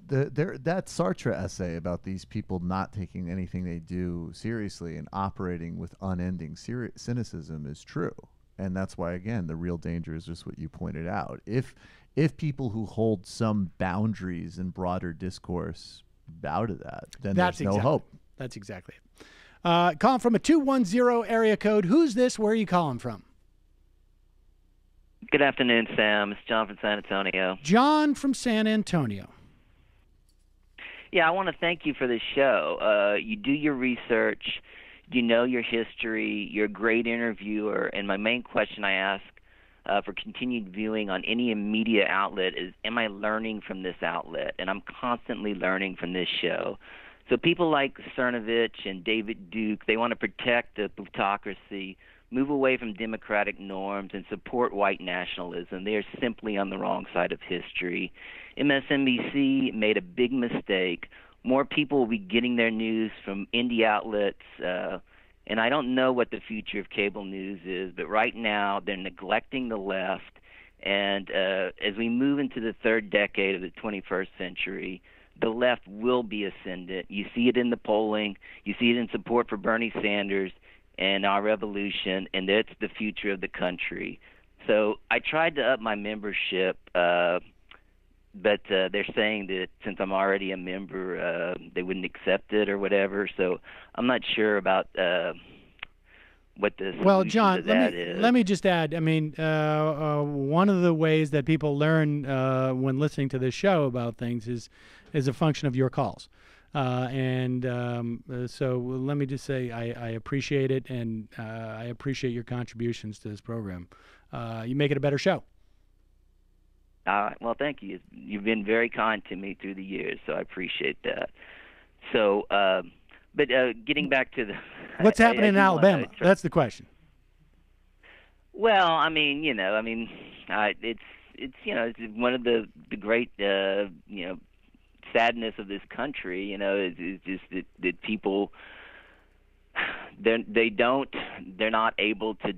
that Sartre essay about these people not taking anything they do seriously and operating with unending cynicism is true. And that's why, again, the real danger is just what you pointed out. If people who hold some boundaries in broader discourse bow to that, then there's no hope. That's exactly it. Calling from a 210 area code. Who's this? Where are you calling from? Good afternoon, Sam. It's John from San Antonio. John from San Antonio. Yeah, I want to thank you for this show. You do your research. You know your history. You're a great interviewer. And my main question I ask for continued viewing on any media outlet is, am I learning from this outlet? And I'm constantly learning from this show. So people like Cernovich and David Duke, they want to protect the plutocracy, move away from democratic norms, and support white nationalism. They are simply on the wrong side of history. MSNBC made a big mistake. More people will be getting their news from indie outlets, and I don't know what the future of cable news is, but right now they're neglecting the left. And as we move into the third decade of the 21st century, the left will be ascendant. You see it in the polling. You see it in support for Bernie Sanders and our revolution, and that's the future of the country. So I tried to up my membership, but they're saying that since I'm already a member, they wouldn't accept it or whatever. So I'm not sure about what the solution John, to that is. let me just add. I mean, one of the ways that people learn when listening to this show about things is a function of your calls. So let me just say I appreciate it, and I appreciate your contributions to this program. You make it a better show. Well, thank you. You've been very kind to me through the years, so I appreciate that. So, but getting back to the what's happening in Alabama? That's the question. Well, I mean, it's one of the great sadness of this country, is just that people they're not able to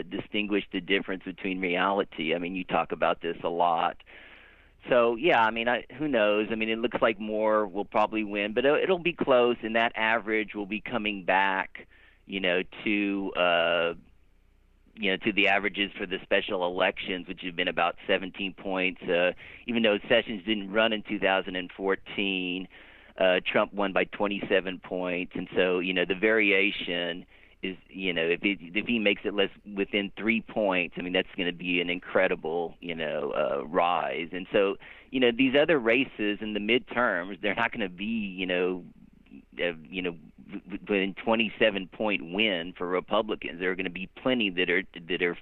distinguish the difference between reality. I mean, you talk about this a lot. So yeah, I mean, who knows? I mean, it looks like Moore will probably win, but it'll be close, and that average will be coming back, to the averages for the special elections, which have been about 17 points. Even though Sessions didn't run in 2014, Trump won by 27 points. And so, the variation is, if he makes it within 3 points, I mean, that's going to be an incredible, rise. And so, these other races in the midterms, they're not going to be, within 27-point win for Republicans. There are going to be plenty that are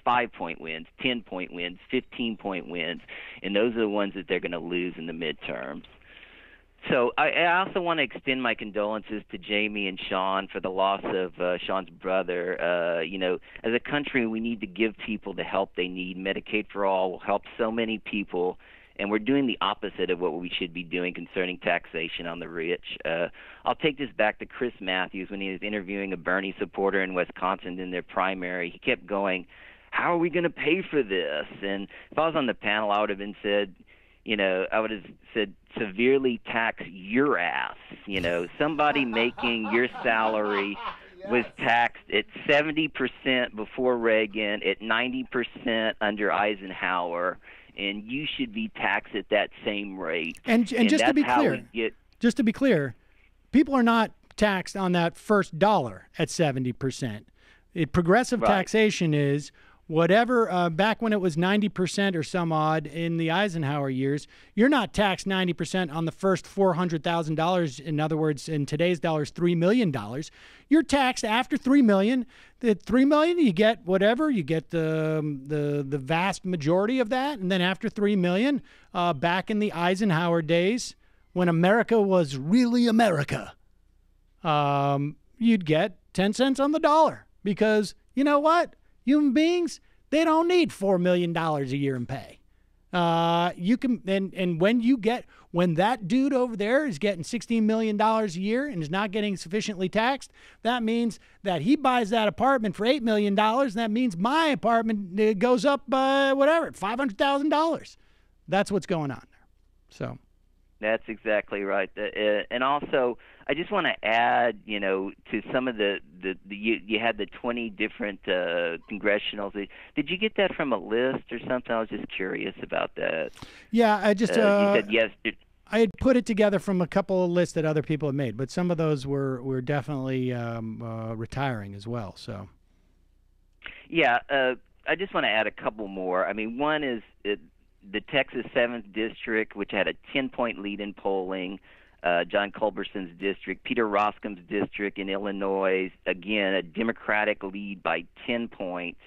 5-point wins, 10-point wins, 15-point wins, and those are the ones that they're going to lose in the midterms. So I also want to extend my condolences to Jamie and Sean for the loss of Sean's brother. As a country, we need to give people the help they need. Medicaid for All will help so many people, and we're doing the opposite of what we should be doing concerning taxation on the rich. I'll take this back to Chris Matthews when he was interviewing a Bernie supporter in Wisconsin in their primary. He kept going, "How are we going to pay for this?" And if I was on the panel, I would have said, severely tax your ass. Somebody making your salary was taxed at 70% before Reagan, at 90% under Eisenhower, and you should be taxed at that same rate. And just to be clear, people are not taxed on that first dollar at 70%. Progressive taxation is whatever, back when it was 90% or some odd in the Eisenhower years, you're not taxed 90% on the first $400,000. In other words, in today's dollars, $3 million. You're taxed after $3 million. The $3 million, you get whatever. You get the vast majority of that. And then after $3 million, back in the Eisenhower days, when America was really America, you'd get 10 cents on the dollar. Because you know what? Human beings, they don't need $4 million a year in pay. You can, and when that dude over there is getting $16 million a year and is not getting sufficiently taxed, that means that he buys that apartment for $8 million, and that means my apartment goes up by $500,000. That's what's going on there. So. That's exactly right. And also, I just want to add, to some of you had the 20 different congressionals. Did you get that from a list or something? I was just curious about that. Yeah, I just you said yes. I had put it together from a couple of lists that other people had made, but some of those were definitely retiring as well. So. Yeah, I just want to add a couple more. I mean, one is the Texas 7th District, which had a 10-point lead in polling, John Culberson's district, Peter Roskim's district in Illinois, again, a Democratic lead by 10 points,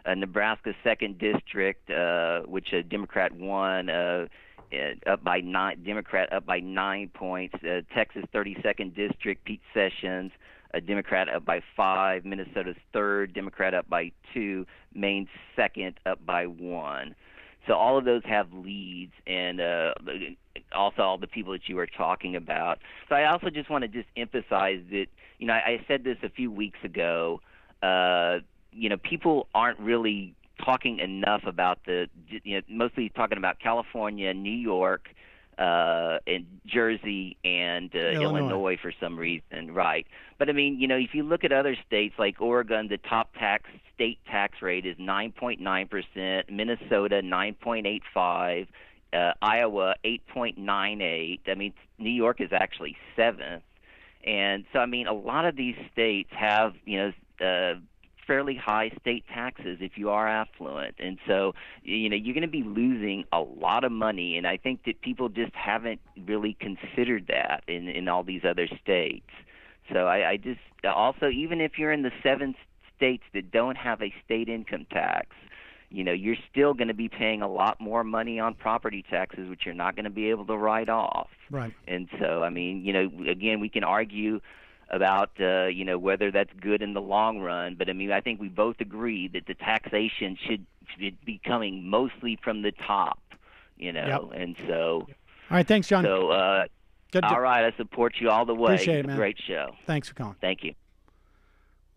Nebraska's 2nd District, which a Democrat won, Democrat up by 9 points, Texas 32nd District, Pete Sessions, a Democrat up by 5, Minnesota's 3rd, Democrat up by 2, Maine's 2nd up by 1. So all of those have leads, and also all the people that you were talking about. So I also just want to emphasize that, I said this a few weeks ago, people aren't really talking enough about mostly talking about California, New York, in Jersey and Illinois for some reason, right? But I mean, if you look at other states like Oregon, the top state tax rate is 9.9%, Minnesota 9.85%, Iowa 8.98%. I mean, New York is actually 7th, and so I mean, a lot of these states have fairly high state taxes if you are affluent, and so you're going to be losing a lot of money, and I think that people just haven't really considered that in all these other states. So I just also, even if you're in the 7 states that don't have a state income tax, you're still going to be paying a lot more money on property taxes, which you're not going to be able to write off. Right. And so I mean, again, we can argue about whether that's good in the long run, but I mean, I think we both agree that the taxation should be coming mostly from the top, Yep. and so. All right, thanks, John. So, all right, I support you all the way. Appreciate it, It's man. a great show. Thanks for calling. Thank you.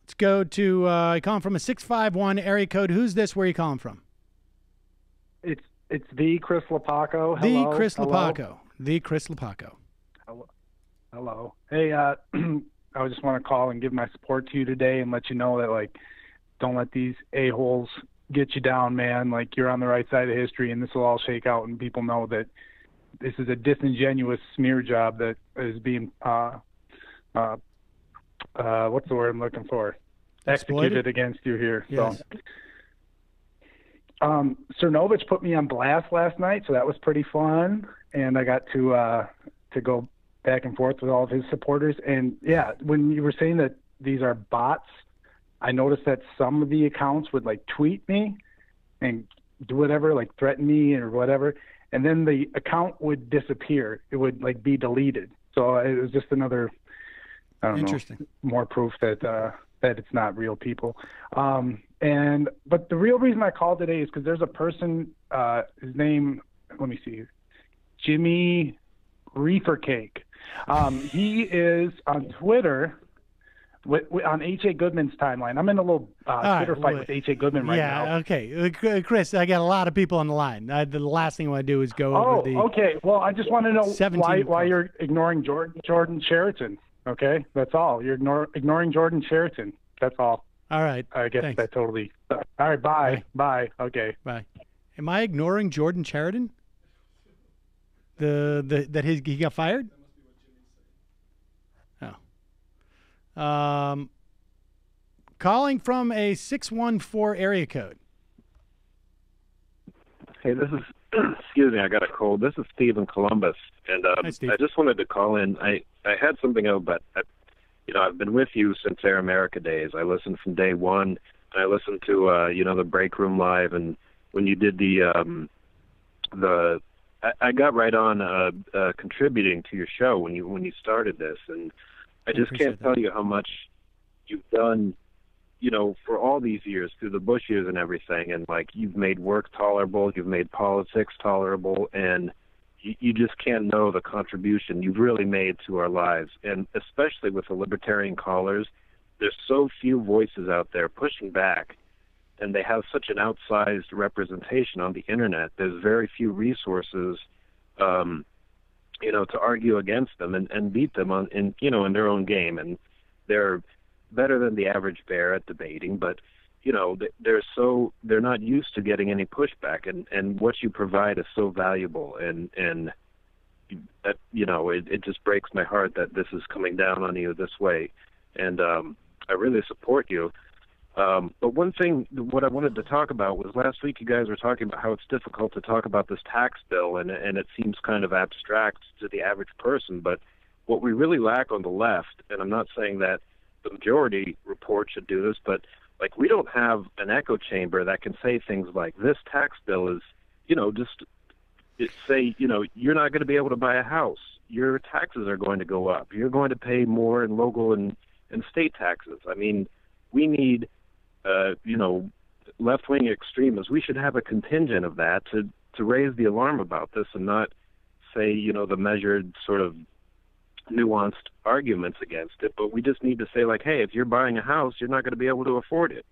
Let's go to calling from a 651 area code. Who's this? Where are you calling from? It's the Chris Lapaco. The Hello. Chris Hello. Lapaco. The Chris Lapaco. Hello. Hey, I just want to call and give my support to you today and let you know that, like, don't let these a-holes get you down, man. Like, you're on the right side of history, and this will all shake out, and people know that this is a disingenuous smear job that is being, what's the word I'm looking for? Executed against you here. Yes. So, Cernovich put me on blast last night, so that was pretty fun, and I got to go back and forth with all of his supporters. And yeah, when you were saying that these are bots, I noticed that some of the accounts would like tweet me and do whatever, like threaten me or whatever, and then the account would disappear. It would like be deleted. So it was just another, I don't know, more proof that that it's not real people. But the real reason I called today is because there's a person, his name, let me see, Jimmy Reefer Cake. He is on Twitter on H.A. Goodman's timeline. I'm in a little Twitter fight with H.A. Goodman right now. Yeah, okay. Chris, I got a lot of people on the line. The last thing I want to do is go over the... okay. Well, I just want to know why you're ignoring Jordan Sheraton. Okay? That's all. You're ignoring Jordan Sheraton. That's all. All right. I guess that totally... All right, bye. Bye. Okay. Bye. Am I ignoring Jordan Sheridan? He got fired? Oh. Calling from a 614 area code. Hey, this is, excuse me, I got a cold. This is Steve in Columbus, and Hi, Steve. I just wanted to call in. I had something out, but I've been with you since Air America days. I listened from day one, and I listened to the Break Room Live, and when you did I got right on contributing to your show when you started this, and I just can't tell you how much you've done, for all these years through the Bush years and everything, and like you've made work tolerable, you've made politics tolerable, and you just can't know the contribution you've really made to our lives, and especially with the libertarian callers. There's so few voices out there pushing back, and they have such an outsized representation on the internet. There's very few resources, to argue against them and beat them in their own game. And they're better than the average bear at debating, but they're not used to getting any pushback. And what you provide is so valuable, and that it just breaks my heart that this is coming down on you this way. And I really support you. But one thing, what I wanted to talk about was last week you guys were talking about how it's difficult to talk about this tax bill, and it seems kind of abstract to the average person. But what we really lack on the left, and I'm not saying that the majority report should do this, but like we don't have an echo chamber that can say things like this tax bill is, you're not going to be able to buy a house. Your taxes are going to go up. You're going to pay more in local and state taxes. I mean, we need left-wing extremists. We should have a contingent of that to raise the alarm about this and not say, the measured sort of nuanced arguments against it. But we just need to say, like, hey, if you're buying a house, you're not going to be able to afford it.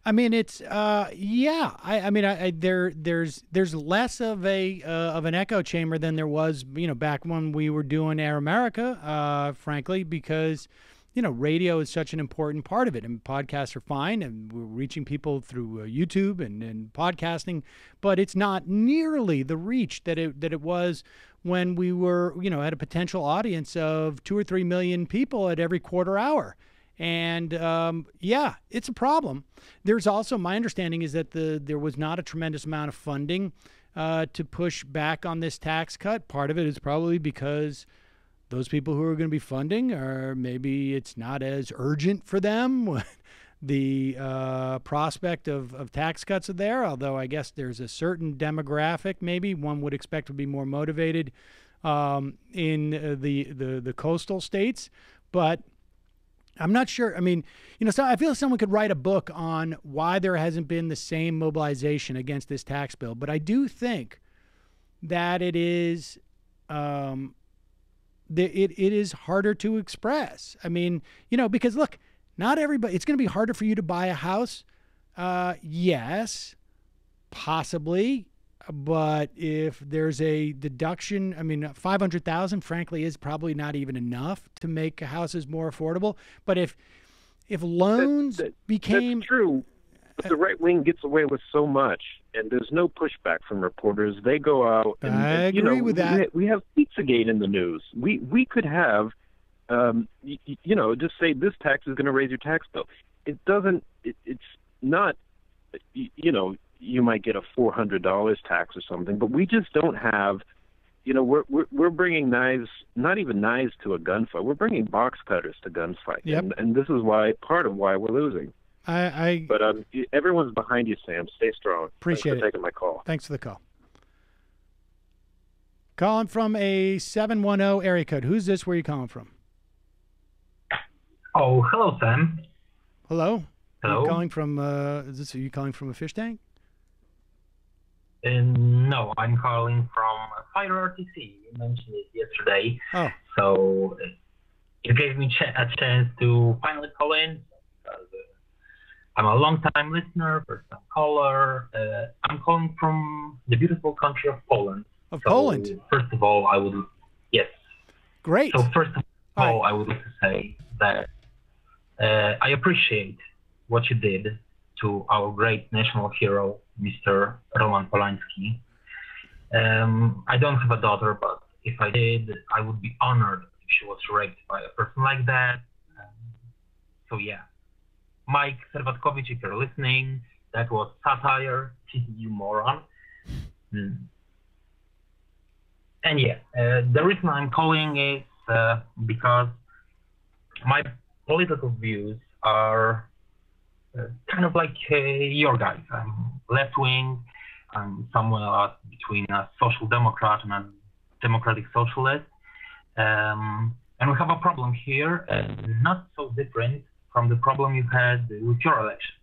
I mean, it's yeah. I mean, there's less of an echo chamber than there was, back when we were doing Air America, frankly, because radio is such an important part of it, and podcasts are fine, and we're reaching people through YouTube and podcasting, but it's not nearly the reach that it was when we were, at a potential audience of 2 or 3 million people at every quarter hour. And yeah, it's a problem. There's also, my understanding is that there was not a tremendous amount of funding to push back on this tax cut. Part of it is probably because those people who are going to be funding, or maybe it's not as urgent for them. The prospect of tax cuts are there, although I guess there's a certain demographic maybe one would expect would be more motivated in the coastal states, but I'm not sure. I mean, so I feel someone could write a book on why there hasn't been the same mobilization against this tax bill. But I do think that it is it is harder to express. I mean, because look, not everybody. It's going to be harder for you to buy a house. Yes, possibly. But if there's a deduction, I mean, $500,000, frankly, is probably not even enough to make houses more affordable. But if loans became... That's true. But the right wing gets away with so much, and there's no pushback from reporters. They go out and I agree with that. We have Pizzagate in the news. We could have, just say this tax is going to raise your tax bill. It doesn't. It's not. You might get a $400 tax or something, but we just don't have. We're bringing knives, not even knives to a gunfight. We're bringing box cutters to gunfight, and this is part of why we're losing. But everyone's behind you, Sam. Stay strong. Appreciate Thanks for taking my call. Thanks for the call. Calling from a 710 area code. Who's this? Where are you calling from? Oh, hello, Sam. Hello. Hello. Are you calling from? Are you calling from a fish tank? No, I'm calling from Fire RTC. You mentioned it yesterday. Oh. So it gave me a chance to finally call in. I'm a long-time listener, first-time caller. I'm calling from the beautiful country of Poland. Poland? First of all, yes. Great. So first of all, I would like to say that I appreciate what you did to our great national hero, Mr. Roman Polanski. I don't have a daughter, but if I did, I would be honored if she was raped by a person like that. So yeah. Mike Cernovich, if you're listening, that was satire, you moron. And yeah, the reason I'm calling is because my political views are kind of like your guys. I'm left-wing. I'm somewhere between a social democrat and a democratic socialist. And we have a problem here, not so different from the problem you had with your elections,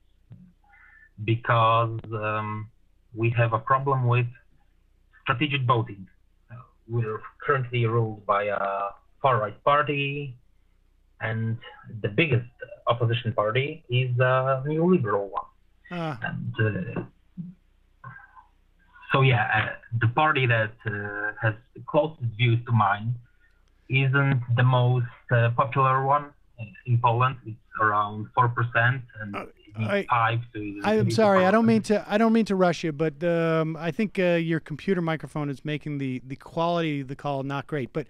because we have a problem with strategic voting. We're currently ruled by a far-right party, and the biggest opposition party is a neoliberal one. And, so yeah, the party that has the closest views to mine isn't the most popular one in Poland. It's around 4%, and I'm sorry. I don't mean to rush you, but I think your computer microphone is making the quality of the call not great. But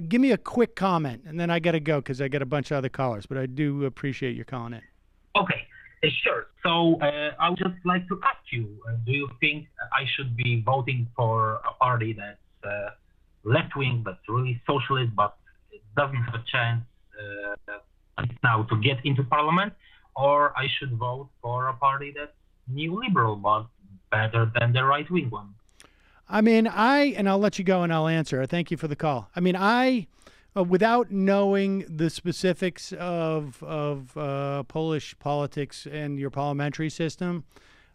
give me a quick comment, and then I got to go because I got a bunch of other callers. But I do appreciate your calling in. Okay, sure. So I would just like to ask you: do you think I should be voting for a party that's left-wing, but really socialist, but it doesn't have a chance now to get into parliament, or I should vote for a party that's neoliberal but better than the right-wing one? I mean, and I'll let you go and I'll answer. Thank you for the call. I mean, without knowing the specifics of Polish politics and your parliamentary system,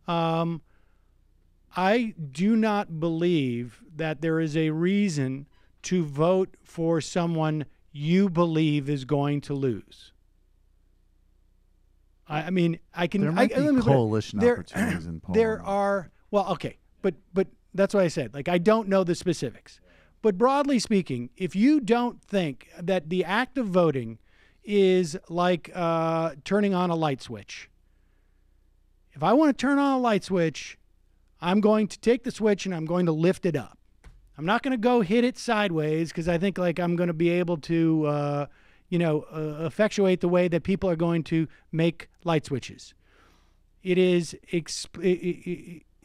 I do not believe that there is a reason to vote for someone you believe is going to lose. I mean, I can. There might be let me put it- coalition opportunities in Poland. There are. Well, okay, but that's what I said. Like, I don't know the specifics, but broadly speaking, if you don't think that the act of voting is like turning on a light switch, if I want to turn on a light switch, I'm going to take the switch and I'm going to lift it up. I'm not going to go hit it sideways because I think like I'm going to be able to, effectuate the way that people are going to make light switches. It is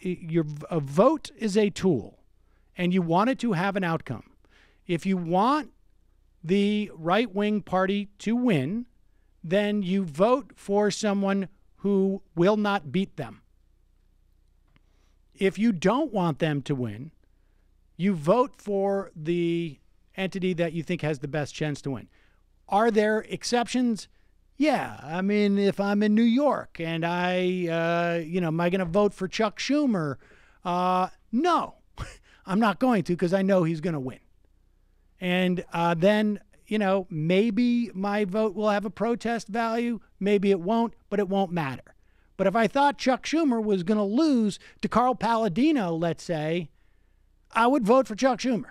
a vote is a tool, and you want it to have an outcome. If you want the right-wing party to win, then you vote for someone who will not beat them. If you don't want them to win, you vote for the entity that you think has the best chance to win. Are there exceptions? Yeah. I mean, if I'm in New York and am I going to vote for Chuck Schumer? No, I'm not going to, because I know he's going to win. And then, maybe my vote will have a protest value. Maybe it won't, but it won't matter. But if I thought Chuck Schumer was going to lose to Carl Palladino, let's say, I would vote for Chuck Schumer.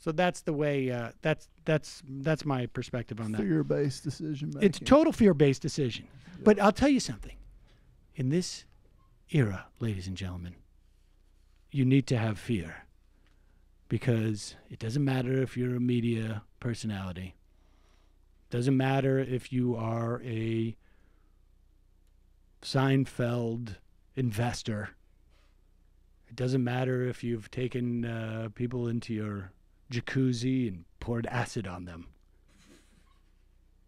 So that's the way. That's my perspective on that. Fear-based decision making. It's total fear-based decision. Yeah. But I'll tell you something. In this era, ladies and gentlemen, you need to have fear, because it doesn't matter if you're a media personality. It doesn't matter if you are a Seinfeld investor. It doesn't matter if you've taken people into your jacuzzi and poured acid on them.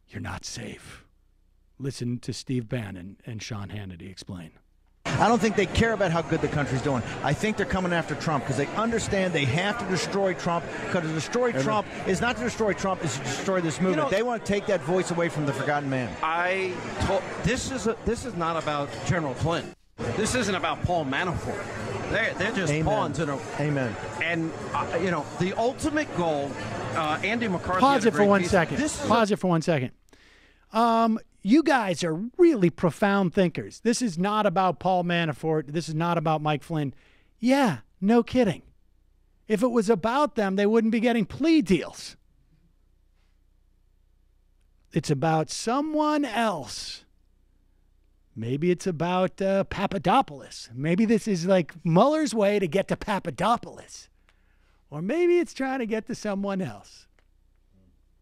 You're not safe. Listen to Steve Bannon and Sean Hannity explain. I don't think they care about how good the country's doing. I think they're coming after Trump because they understand they have to destroy Trump, because to destroy Trump is not to destroy Trump, is to destroy this movement. They want to take that voice away from the forgotten man. This is not about General Clinton. This isn't about Paul Manafort. They're just pawns in a... Amen. And, the ultimate goal, Andy McCarthy... Pause it for 1 second. Pause it for 1 second. You guys are really profound thinkers. This is not about Paul Manafort. This is not about Mike Flynn. Yeah, no kidding. If it was about them, they wouldn't be getting plea deals. It's about someone else. Maybe it's about Papadopoulos. Maybe this is like Mueller's way to get to Papadopoulos. Or maybe it's trying to get to someone else.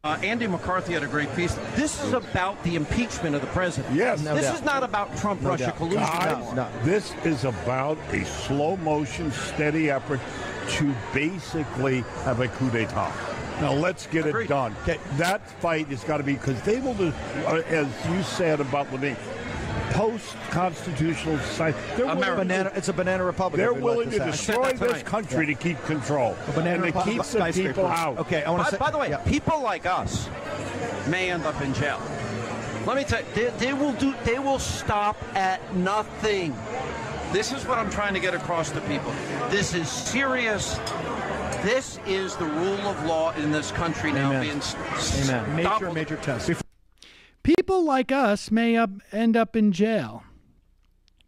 Andy McCarthy had a great piece. This is about the impeachment of the president. Yes. This is not about Trump-Russia collusion. Guys, this is about a slow-motion, steady effort to basically have a coup d'etat. Now, let's get it done. Okay. That fight has got to be, because they will do, as you said about Levine, post-constitutional society. It's a banana republic. They're willing to destroy this country to keep control and to keep the people out. Okay, I want to say. By the way, people like us may end up in jail. Let me tell you, they will stop at nothing. This is what I'm trying to get across to people. This is serious. This is the rule of law in this country now. Amen. Major test. People like us may end up in jail.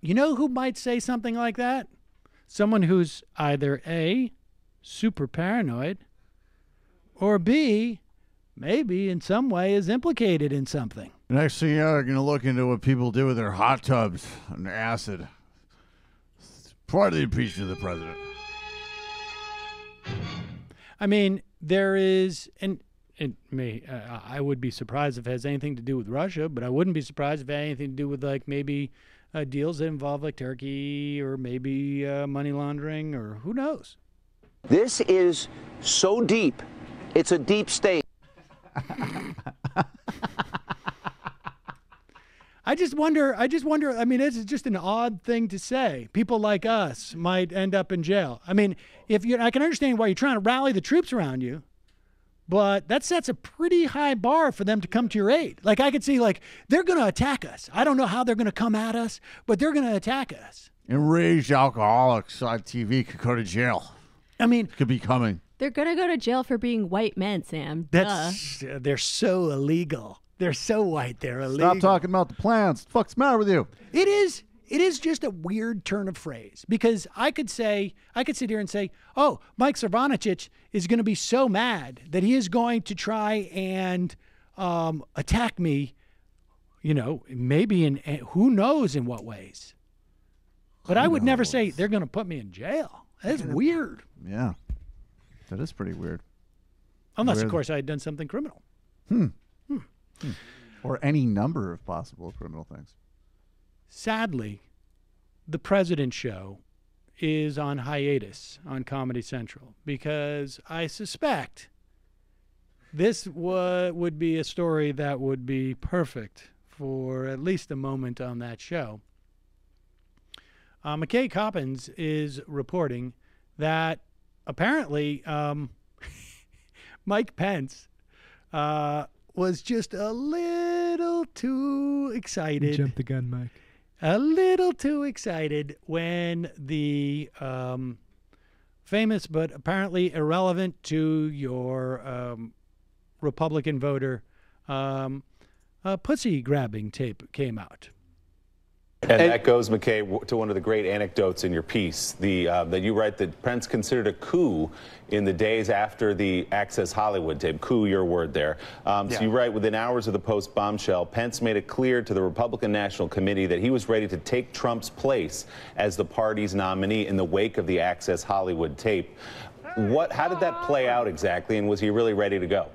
You know who might say something like that? Someone who's either A, super paranoid, or B, maybe in some way is implicated in something. Next thing you know, they're going to look into what people do with their hot tubs and their acid. It's part of the impeachment of the president. I mean, there is... I would be surprised if it has anything to do with Russia, but I wouldn't be surprised if it had anything to do with like maybe deals that involve like Turkey or maybe money laundering, or who knows. This is so deep. It's a deep state. I just wonder, I mean, this is just an odd thing to say. People like us might end up in jail. I mean, I can understand why you're trying to rally the troops around you, but that sets a pretty high bar for them to come to your aid. Like, I could see, like, they're going to attack us. I don't know how they're going to come at us, but they're going to attack us. Enraged alcoholics on TV could go to jail. I mean, could be coming. They're going to go to jail for being white men, Sam. They're so illegal. They're so white. They're illegal. Stop talking about the plans. The fuck's the matter with you? It is just a weird turn of phrase, because I could sit here and say, oh, Mike Cernovich is going to be so mad that he is going to try and attack me, maybe in who knows in what ways. But I would never say they're going to put me in jail. That's weird. Yeah. That is pretty weird. Unless, of course, I had done something criminal. Or any number of possible criminal things. Sadly, the President Show is on hiatus on Comedy Central because I suspect this would be a story that would be perfect for at least a moment on that show. McKay Coppins is reporting that apparently Mike Pence was just a little too excited. Jump the gun, Mike. A little too excited when the famous but apparently irrelevant to your Republican voter pussy grabbing tape came out. And that goes, McKay, to one of the great anecdotes in your piece, that you write that Pence considered a coup in the days after the Access Hollywood tape. Coup, your word there. So you write, within hours of the Post bombshell, Pence made it clear to the Republican National Committee that he was ready to take Trump's place as the party's nominee in the wake of the Access Hollywood tape. How did that play out exactly, and was he really ready to go?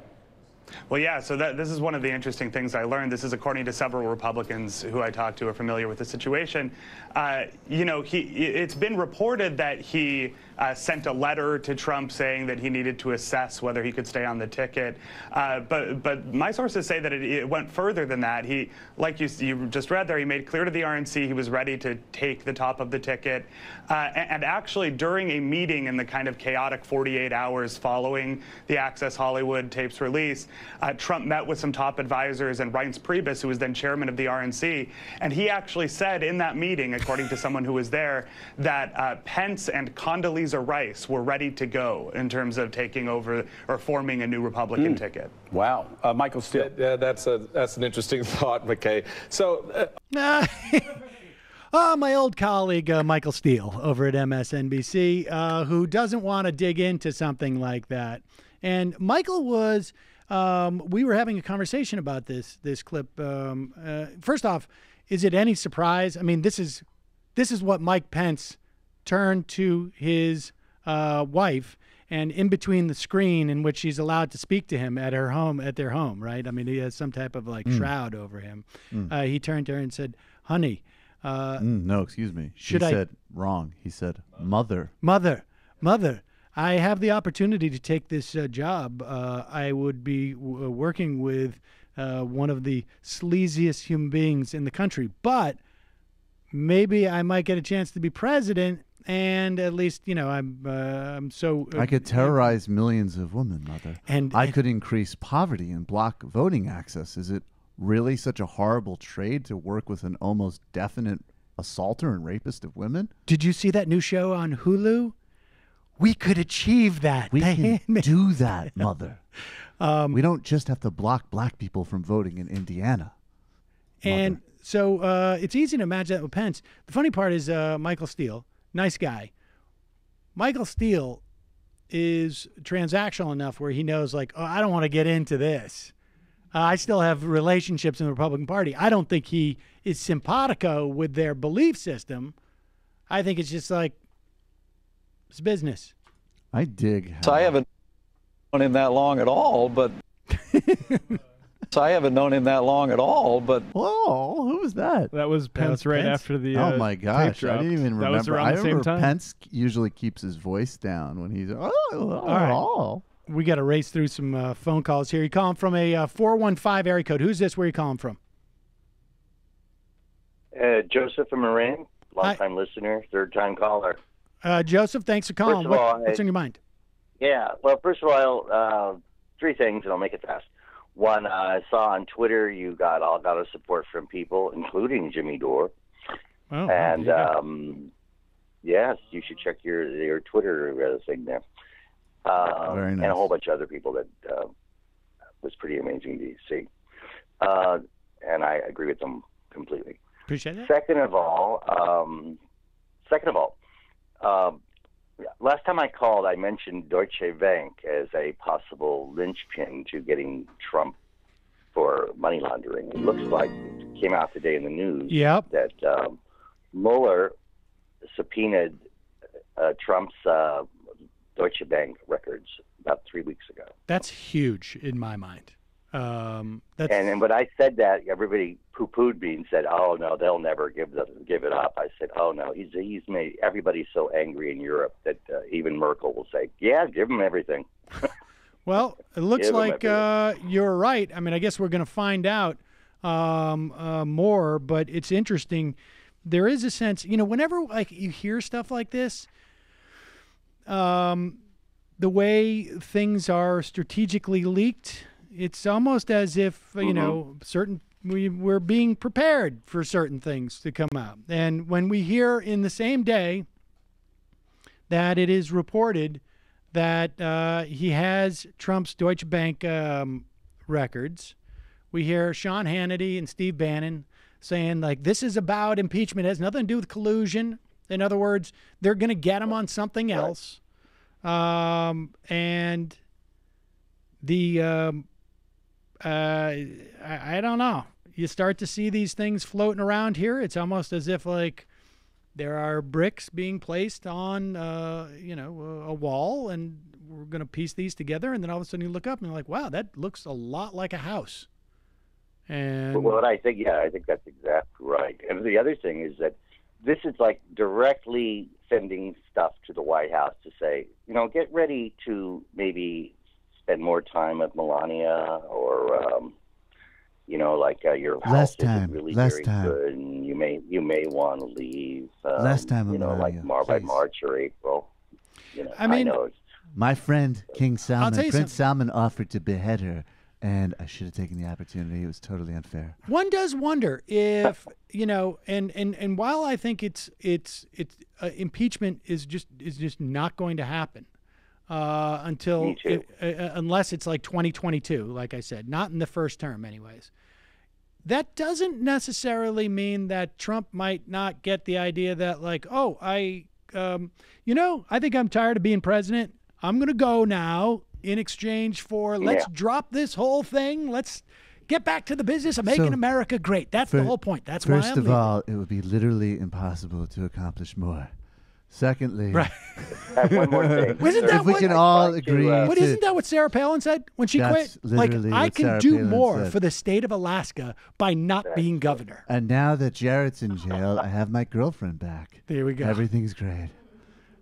Well, yeah, so this is one of the interesting things I learned. This is according to several Republicans who I talked to are familiar with the situation. It's been reported that he sent a letter to Trump saying that he needed to assess whether he could stay on the ticket. But my sources say that it went further than that. He, like you just read there, he made clear to the RNC he was ready to take the top of the ticket. And actually, during a meeting in the kind of chaotic 48 hours following the Access Hollywood tape's release, Trump met with some top advisors and Reince Priebus, who was then chairman of the RNC, and he actually said in that meeting, according to someone who was there, that Pence and Condoleezza Rice were ready to go in terms of taking over or forming a new Republican ticket. Wow. Michael Steele. Yeah, that's an interesting thought, McKay. So. My old colleague, Michael Steele, over at MSNBC, who doesn't want to dig into something like that. And Michael was, we were having a conversation about this clip. First off, is it any surprise? I mean, this is what Mike Pence turned to his wife, and in between the screen in which she's allowed to speak to him at their home, right? I mean, he has some type of like shroud over him. He turned to her and said, "Honey." No, excuse me. He said wrong. He said, "Mother." Mother. I have the opportunity to take this job. I would be working with one of the sleaziest human beings in the country, but maybe I might get a chance to be president, and at least, I'm so... I could terrorize millions of women, Mother. And I could increase poverty and block voting access. Is it really such a horrible trade to work with an almost definite assaulter and rapist of women? Did you see that new show on Hulu? We could achieve that. We can do that, Mother. We don't just have to block black people from voting in Indiana. And so it's easy to imagine that with Pence. The funny part is Michael Steele, nice guy. Michael Steele is transactional enough where he knows, like, oh, I don't want to get into this. I still have relationships in the Republican Party. I don't think he is simpatico with their belief system. I think it's just like, it's business. I dig. So I haven't known him that long at all, but... Whoa, who was that? That was Pence right after the oh my gosh, I didn't even remember. That was around the same time. Pence usually keeps his voice down when he's All right. We got to race through some phone calls here. You calling from a 415 area code. Who's this? Where are you calling from? Joseph from Marin, long-time listener, third-time caller. Joseph, thanks for calling. What's on your mind? Yeah, well, first of all, three things, and I'll make it fast. One, I saw on Twitter you got a lot of support from people, including Jimmy Dore. Oh, and yes, you should check your Twitter thing there. Very nice. And a whole bunch of other people that was pretty amazing to see. and I agree with them completely. Appreciate it. Second of all, last time I called, I mentioned Deutsche Bank as a possible linchpin to getting Trump for money laundering. It looks like it came out today in the news that Mueller subpoenaed Trump's Deutsche Bank records about 3 weeks ago. That's huge in my mind. And when I said that, everybody poo-pooed me and said, "Oh no, they'll never give it up." I said, "Oh no, he's made everybody so angry in Europe that even Merkel will say, yeah, give him everything." Well, it looks like you're right. I mean, I guess we're going to find out more, but it's interesting. There is a sense, whenever like you hear stuff like this, the way things are strategically leaked, it's almost as if, we're being prepared for certain things to come out. And when we hear in the same day that it is reported that he has Trump's Deutsche Bank records, we hear Sean Hannity and Steve Bannon saying, like, this is about impeachment. It has nothing to do with collusion. In other words, they're going to get him on something else. And the I don't know. You start to see these things floating around here. It's almost as if like there are bricks being placed on a wall, and we're going to piece these together. And then all of a sudden you look up and you're like, wow, that looks a lot like a house. And well, I think that's exactly right. And the other thing is that this is like directly sending stuff to the White House to say, get ready to maybe spend more time with Melania, or your health isn't really very good, and you may want to leave. Less time with Melania, by March or April. I mean, my friend King Salman, Prince Salman offered to behead her, and I should have taken the opportunity. It was totally unfair. One does wonder if and while I think it's impeachment is just not going to happen until unless it's like 2022, like I said, not in the first term, anyways. That doesn't necessarily mean that Trump might not get the idea that like, oh, I think I'm tired of being president. I'm going to go now in exchange for let's drop this whole thing. Let's get back to the business of making America great. That's the whole point. That's why I'm First of all, it would be literally impossible to accomplish more. Secondly, one more thing. Isn't that if we can all agree, isn't that what Sarah Palin said when she quit? Like, I can do more for the state of Alaska by not being governor. And now that Jarrett's in jail, I have my girlfriend back. There we go. Everything's great.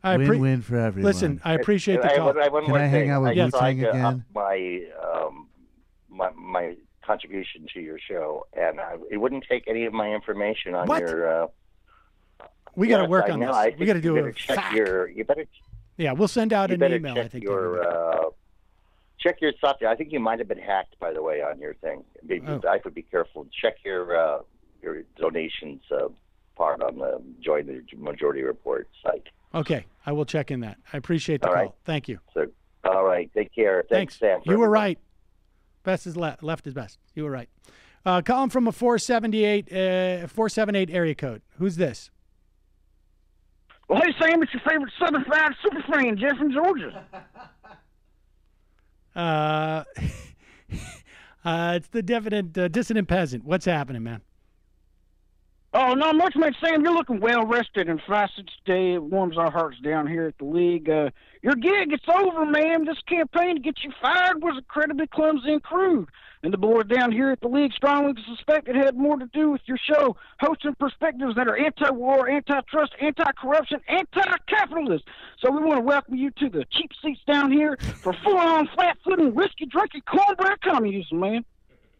Win-win for everyone. Listen, I appreciate the call. Can I hang out with Wu-Tang again? My contribution to your show, and it wouldn't take any of my information on your. We got to work on this. We got to do a fact. We'll send out an email. I think. Check your stuff. I think you might have been hacked, by the way, on your thing. I would be careful. Check your donations part on the Join the Majority Report site. Okay, I will check in that. I appreciate the call. Right. Thank you. So, all right, take care. Thanks, Sam. You were right. Best is left. Left is best. You were right. Calling from a 478 area code. Who's this? Well, hey, Sam, it's your favorite Southern Fried super fan, Jeff from Georgia. It's the dissonant peasant. What's happening, man? Oh, not much, man. Sam, you're looking well-rested and fasted today. It warms our hearts down here at the league. Your gig, it's over, man. This campaign to get you fired was incredibly clumsy and crude. And the board down here at the league strongly suspect it had more to do with your show, hosting perspectives that are anti-war, antitrust, anti-corruption, anti-capitalist. So we want to welcome you to the cheap seats down here for full-on flat-footing, whiskey-drinking, cornbread communism, man.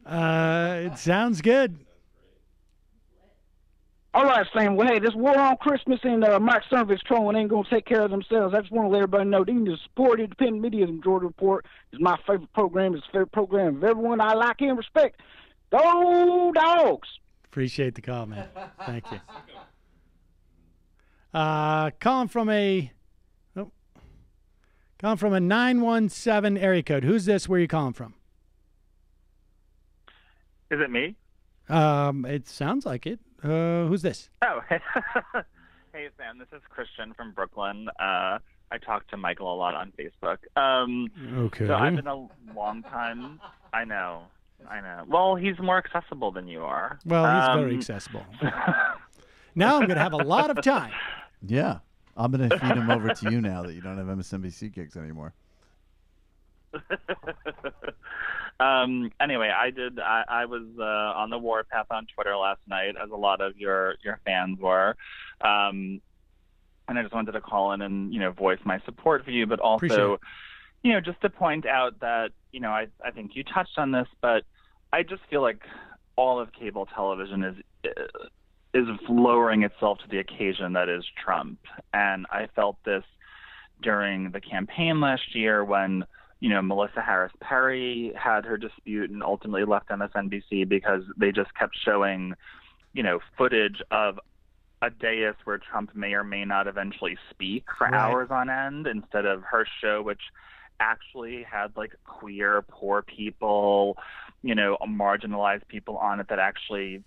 It sounds good. All right, Sam. Well, hey, this war on Christmas and Mike Cernovich trolling ain't going to take care of themselves. I just want to let everybody know that you can support independent media. The Majority Report is my favorite program. It's the favorite program of everyone I like and respect. Go Dogs! Appreciate the call, man. Thank you. Calling from a 917 area code. Who's this? Where are you calling from? Is it me? It sounds like it. Who's this? Oh, hey Sam, this is Christian from Brooklyn. I talk to Michael a lot on Facebook. Okay. So I've been a long time. I know. Well, he's more accessible than you are. Well, he's very accessible. Now I'm going to have a lot of time. Yeah. I'm going to feed him over to you now that you don't have MSNBC gigs anymore. Anyway, I was on the warpath on Twitter last night, as a lot of your fans were. And I just wanted to call in and, voice my support for you, but also, just to point out that, I think you touched on this, but I just feel like all of cable television is lowering itself to the occasion that is Trump. And I felt this during the campaign last year when, Melissa Harris Perry had her dispute and ultimately left MSNBC because they just kept showing, footage of a dais where Trump may or may not eventually speak for hours on end, instead of her show, which actually had like queer, poor people, marginalized people on it that actually,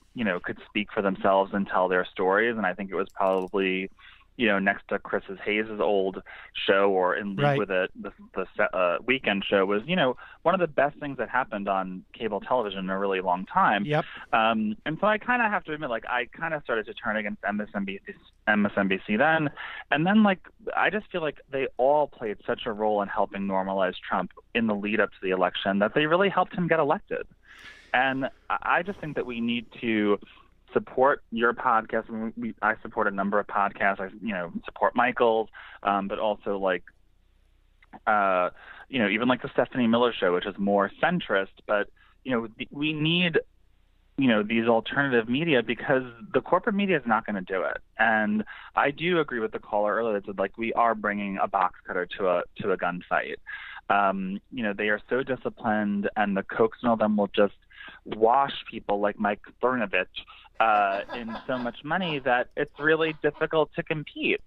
could speak for themselves and tell their stories. And I think it was probably, next to Chris's Hayes' old show, or in league with it, the weekend show was, one of the best things that happened on cable television in a really long time. Yep. And so I kind of have to admit, I kind of started to turn against MSNBC then. And then, I just feel like they all played such a role in helping normalize Trump in the lead up to the election that they really helped him get elected. And I just think that we need to support your podcast. I support a number of podcasts. I, support Michael's, but also even like the Stephanie Miller Show, which is more centrist. But we need these alternative media, because the corporate media is not going to do it. And I do agree with the caller earlier that said, we are bringing a box cutter to a gunfight. They are so disciplined, and the coaxing of them will just wash people like Mike Cernovich in so much money that it's really difficult to compete.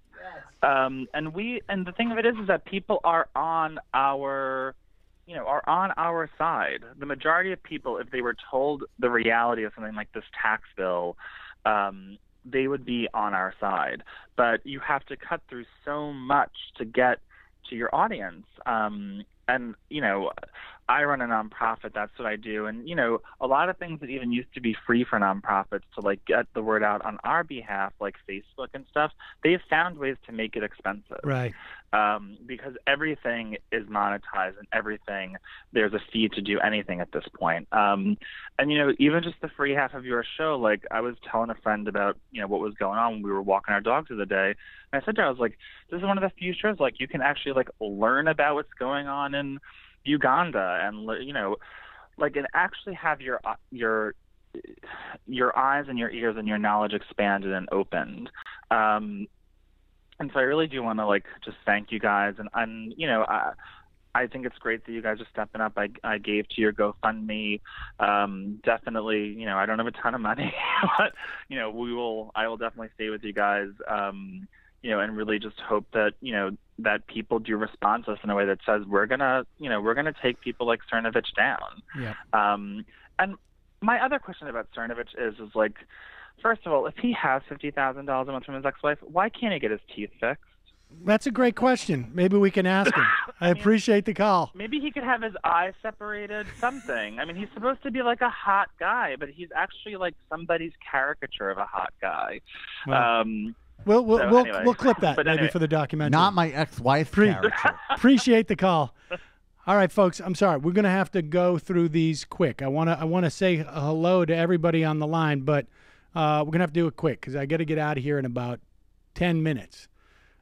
And the thing of it is that people are on our side. The majority of people, if they were told the reality of something like this tax bill, they would be on our side. But you have to cut through so much to get to your audience. And, I run a nonprofit. That's what I do. And, a lot of things that even used to be free for nonprofits to get the word out on our behalf, like Facebook and stuff, they've found ways to make it expensive. Right. Because everything is monetized, and everything, there's a fee to do anything at this point. And, even just the free half of your show, I was telling a friend about, what was going on when we were walking our dogs the other day. And I said to her, I was like, this is one of the few shows, you can actually, learn about what's going on in Uganda, and and actually have your eyes and your ears and your knowledge expanded and opened. And so I really do want to just thank you guys, and I think it's great that you guys are stepping up. I gave to your GoFundMe. Definitely, I don't have a ton of money, but I will definitely stay with you guys. And really just hope that, that people do respond to us in a way that says we're gonna take people like Cernovich down. Yeah. And my other question about Cernovich is first of all, if he has $50,000 a month from his ex-wife, why can't he get his teeth fixed? That's a great question. Maybe we can ask him. I appreciate the call. Maybe he could have his eyes separated, something. I mean, he's supposed to be a hot guy, but he's actually somebody's caricature of a hot guy. Well, We'll clip that maybe for the documentary. Not my ex-wife character. Appreciate the call. All right, folks. I'm sorry. We're going to have to go through these quick. I want to say hello to everybody on the line, but we're going to have to do it quick because I got to get out of here in about 10 minutes.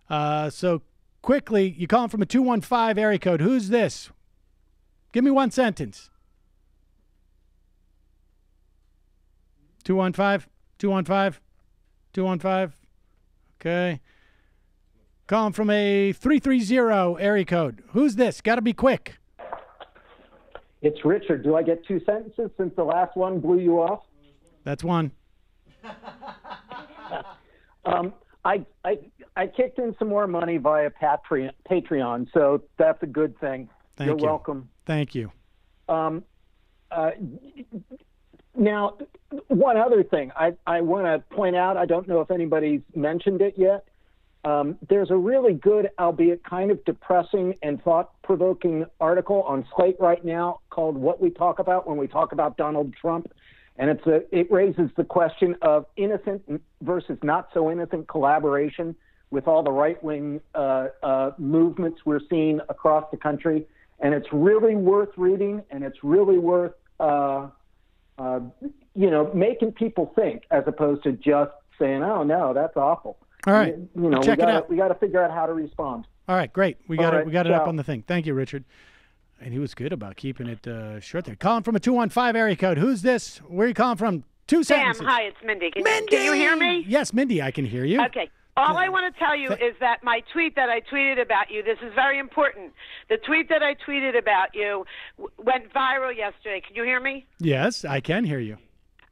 So quickly, you calling from a 215 area code. Who's this? Give me one sentence. 215. 215. 215. Okay. Calling from a 330 area code. Who's this? Got to be quick. It's Richard. Do I get two sentences since the last one blew you off? That's one. I kicked in some more money via Patreon, so that's a good thing. You're welcome. Thank you. Now, one other thing I want to point out, I don't know if anybody's mentioned it yet. There's a really good, albeit kind of depressing and thought-provoking article on Slate right now called What We Talk About When We Talk About Donald Trump. And it raises the question of innocent versus not so innocent collaboration with all the right-wing movements we're seeing across the country. And it's really worth reading, and it's really worth making people think, as opposed to just saying, "Oh no, that's awful." All right, check it out. We got to figure out how to respond. All right, great. We got it up ciao. on the thing. Thank you, Richard. And he was good about keeping it short there. Calling from a 215 area code. Who's this? Where are you calling from? Two sentences. Sam, hi, it's Mindy. Can you hear me? Yes, Mindy, I can hear you. Okay. All I want to tell you is that my tweet that I tweeted about you, this is very important. The tweet that I tweeted about you went viral yesterday. Can you hear me? Yes, I can hear you.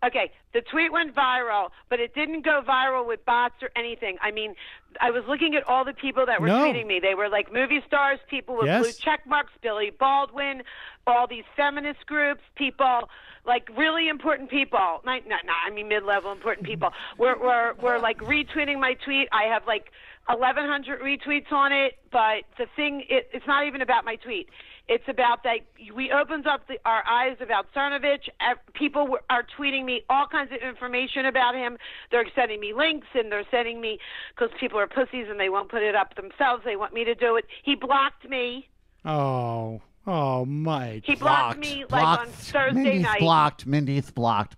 Okay, the tweet went viral, but it didn't go viral with bots or anything. I mean, I was looking at all the people that were tweeting me. They were like movie stars, people with blue check marks, Billy Baldwin, all these feminist groups, people, like really important people. I mean mid-level important people. We're like retweeting my tweet. I have like 1,100 retweets on it, but the thing, it's not even about my tweet. It's about that we opened up our eyes about Cernovich. People are tweeting me all kinds of information about him. They're sending me links, and they're sending me, because people are pussies and they won't put it up themselves. They want me to do it. He blocked me. Oh, Mike. He blocked me like on Thursday night. Mindy's blocked.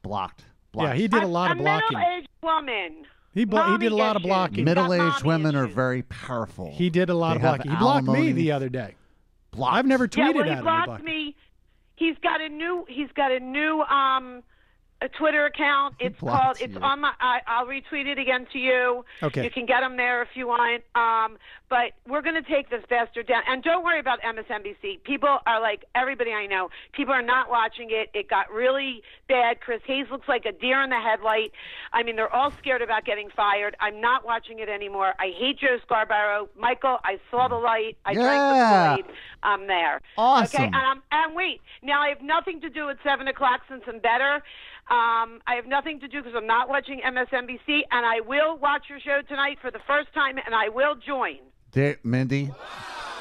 Yeah, he did a lot of blocking. A middle-aged woman. He did a lot of blocking. Middle-aged women are very powerful. He did a lot of blocking. He blocked me the other day. I've never tweeted at him. He blocked me. He's got a new a Twitter account. It's called. It's on my. I'll retweet it again to you. Okay. You can get him there if you want. But we're going to take this bastard down. And don't worry about MSNBC. People are like, everybody I know, people are not watching it. It got really bad. Chris Hayes looks like a deer in the headlight. I mean, they're all scared about getting fired. I'm not watching it anymore. I hate Joe Scarborough. Michael, I saw the light. I drank the Kool-Aid. I'm there. Awesome. Okay. And wait. Now I have nothing to do with 7 o'clock since I'm better. I have nothing to do because I'm not watching MSNBC, and I will watch your show tonight for the first time, and I will join. Mindy,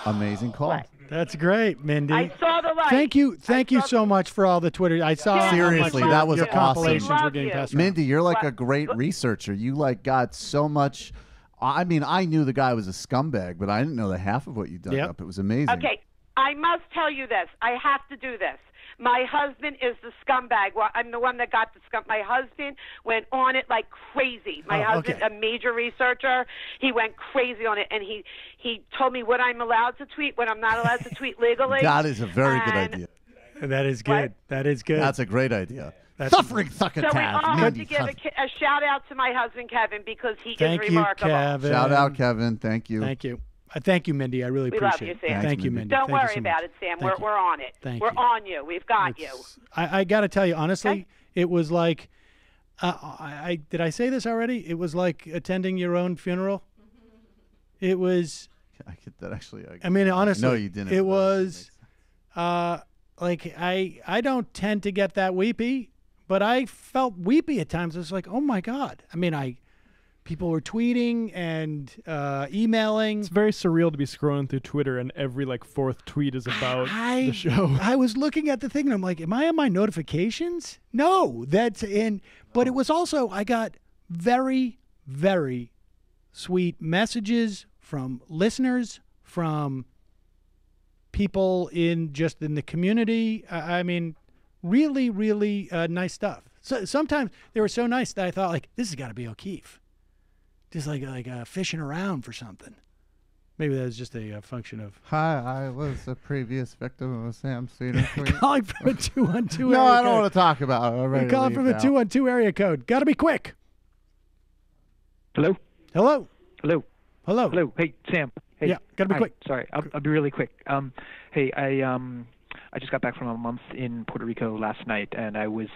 amazing call. What? That's great, Mindy. I saw the light. Thank you so much for all the Twitter. I saw seriously, that was your compilations were getting passed around. Mindy, you're like a great researcher. You got so much. I mean, I knew the guy was a scumbag, but I didn't know the half of what you dug up. It was amazing. Okay, I must tell you this. I have to do this. My husband is the scumbag. Well, I'm the one that got the scum. My husband went on it like crazy. My husband, a major researcher, he went crazy on it, and he told me what I'm allowed to tweet, what I'm not allowed to tweet legally. That is a very good idea. That is good. What? That is good. That's a great idea. Suffering succotash. So we all have to give a shout out to my husband Kevin because he is remarkable. Kevin. Shout out, Kevin. Thank you. Thank you. Thank you, Mindy. I really appreciate it. We love you, Sam. Thank you, Mindy. Don't Thank you worry so about much. it, Sam. Thank We're on it. We're on you. We've got you. I got to tell you, honestly, it was like, did I say this already? It was like attending your own funeral. It was. I get that actually. I mean, honestly, no, you didn't. It was like I don't tend to get that weepy, but I felt weepy at times. I was like, oh my God. I mean, people were tweeting and emailing. It's very surreal to be scrolling through Twitter and every fourth tweet is about the show. I was looking at the thing and I'm like, am I on my notifications? No, that's in. But it was also, I got very, very sweet messages from listeners, from people in the community. I mean, really, really nice stuff. So sometimes they were so nice that I thought this has got to be O'Keefe. Just like fishing around for something. Maybe that was just a function of. Hi, I was a previous victim of a Sam Cedar tweet. Calling from a 212 No, area I don't code. want to talk about it. We're calling from a 212 area code. Got to be quick. Hello? Hello? Hello? Hello? Hello? Hey, Sam. Hey. Yeah, got to be Hi. quick. Sorry, I'll be really quick. Hey, I just got back from a month in Puerto Rico last night, and I was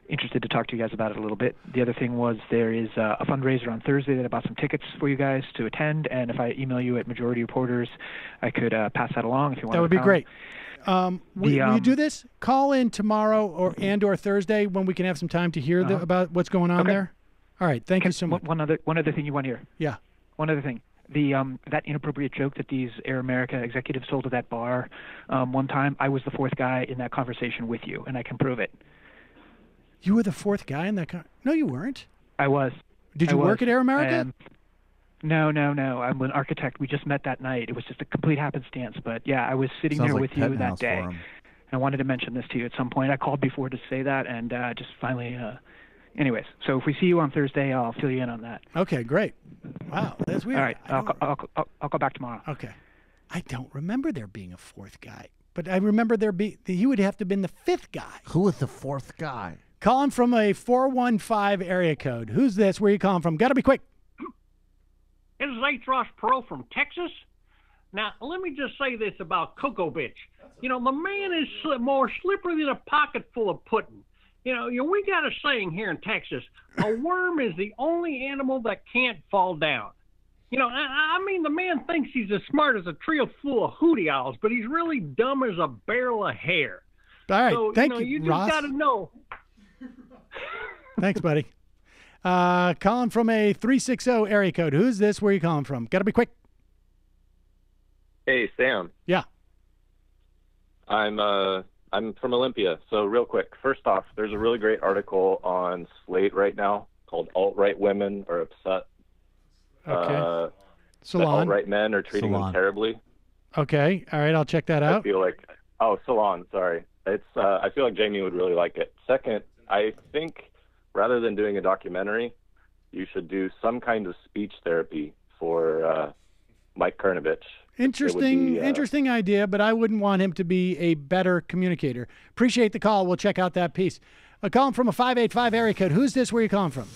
interested to talk to you guys about it a little bit. The other thing was there is a fundraiser on Thursday that I bought some tickets for you guys to attend, and if I email you at Majority Reporters, I could pass that along if you want. That would be great. Will you do this? Call in tomorrow or Thursday when we can have some time to hear about what's going on there. All right. Thank you so much. One other thing you want to hear. Yeah. One other thing. That inappropriate joke that these Air America executives told at that bar one time, I was the fourth guy in that conversation with you, and I can prove it. You were the fourth guy in that No, you weren't. I was. Did you work at Air America? No. I'm an architect. We just met that night. It was just a complete happenstance. But, yeah, I was sitting there with you that day. And I wanted to mention this to you at some point. I called before to say that, and just finally anyways, so if we see you on Thursday, I'll fill you in on that. Okay, great. Wow, that's weird. All right, I'll call back tomorrow. Okay. I don't remember there being a fourth guy, but I remember he would have to have been the fifth guy. Who was the fourth guy? Calling from a 415 area code. Who's this? Where are you calling from? Got to be quick. This is H. Ross Pearl from Texas. Now, let me just say this about Cocoa Bitch. The man is more slippery than a pocket full of pudding. We got a saying here in Texas, a worm is the only animal that can't fall down. I mean, the man thinks he's as smart as a trio full of hootie owls, but he's really dumb as a barrel of hair. All right, so, thank you, you just Ross. got to know. Thanks, buddy. Calling from a 360 area code. Who's this? Where are you calling from? Got to be quick. Hey, Sam. Yeah. I'm from Olympia, so real quick. First off, there's a really great article on Slate right now called "Alt-Right Women Are Upset." Okay. That alt-right men are treating them terribly. Okay. All right. I'll check that out. I feel like Salon. Sorry, it's. I feel like Jamie would really like it. Second, I think rather than doing a documentary, you should do some kind of speech therapy for Mike Cernovich. Interesting idea, but I wouldn't want him to be a better communicator. Appreciate the call. We'll check out that piece. Calling from a 585 area code. Who's this? Where are you calling from?